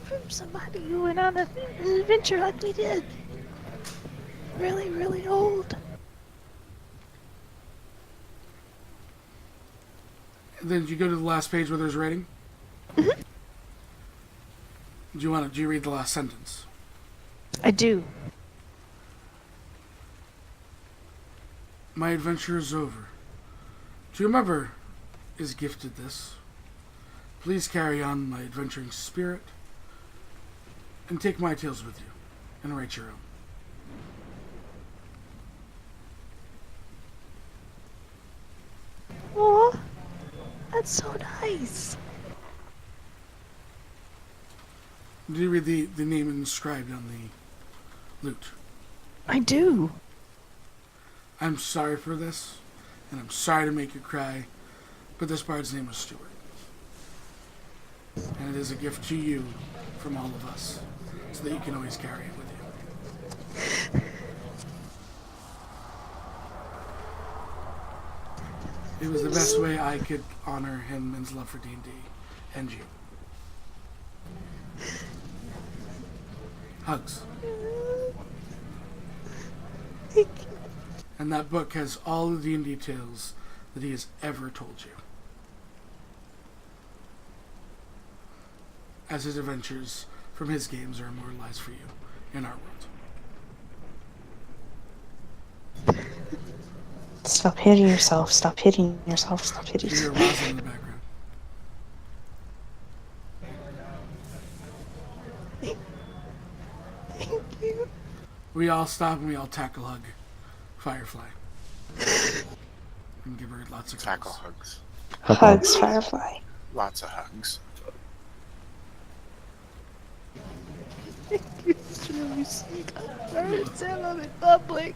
Speaker 4: from somebody who went on an adventure like we did. Really, really old.
Speaker 1: And then you go to the last page where there's writing.
Speaker 4: Mhm.
Speaker 1: Do you read the last sentence?
Speaker 4: I do.
Speaker 1: My adventure is over. To whomever is gifted this, please carry on my adventuring spirit and take my tales with you and write your own.
Speaker 4: Aw, that's so nice.
Speaker 1: Do you read the name inscribed on the lute?
Speaker 4: I do.
Speaker 1: I'm sorry for this, and I'm sorry to make you cry, but this bard's name was Stuart. And it is a gift to you from all of us, so that you can always carry it with you. It was the best way I could honor him and his love for D&D and you. Hugs. And that book has all the D&D tales that he has ever told you. As his adventures from his games are immortalized for you in our world.
Speaker 3: Stop hitting yourself. Stop hitting yourself. Stop hitting
Speaker 1: You hear
Speaker 3: yourself.
Speaker 1: Roslyn in the background. We all stop and we all tackle hug Firefly. And give her lots of
Speaker 5: Tackle
Speaker 1: hugs.
Speaker 5: hugs.
Speaker 3: Hugs, Firefly.
Speaker 5: Lots of hugs.
Speaker 4: I'm in public.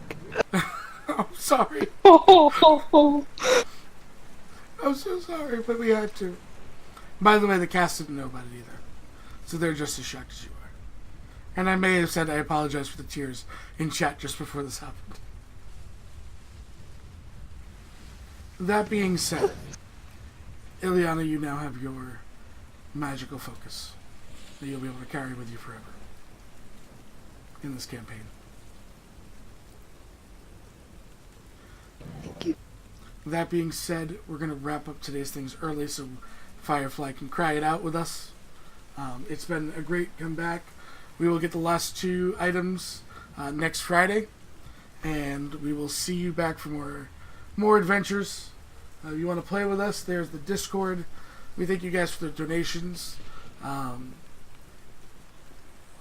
Speaker 1: I'm sorry.
Speaker 3: Oh,
Speaker 1: I'm so sorry, but we had to. By the way, the cast didn't know about it either. So they're just as shocked as you are. And I may have said I apologize for the tears in chat just before this happened. That being said, Ileana, you now have your magical focus that you'll be able to carry with you forever in this campaign.
Speaker 3: thank you.
Speaker 1: That being said, we're going to wrap up today's things early so Firefly can cry it out with us. It's been a great comeback. We will get the last 2 items next Friday, and we will see you back for more adventures. You want to play with us, there's the Discord. We thank you guys for the donations.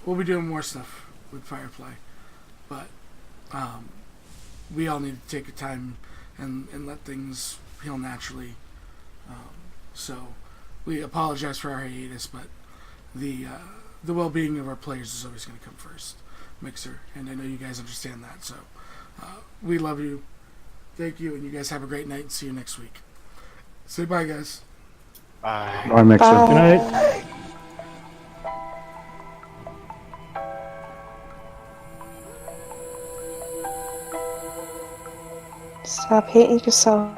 Speaker 1: We'll be doing more stuff with Firefly, but we all need to take a time and let things heal naturally. So we apologize for our hiatus, but the well-being of our players is always going to come first, Mixer, and I know you guys understand that. So we love you. Thank you, and you guys have a great night, and see you next week. Say bye, guys.
Speaker 5: Bye.
Speaker 6: Bye, Mixer.
Speaker 3: Bye.
Speaker 2: Good night.
Speaker 3: Stop hitting yourself.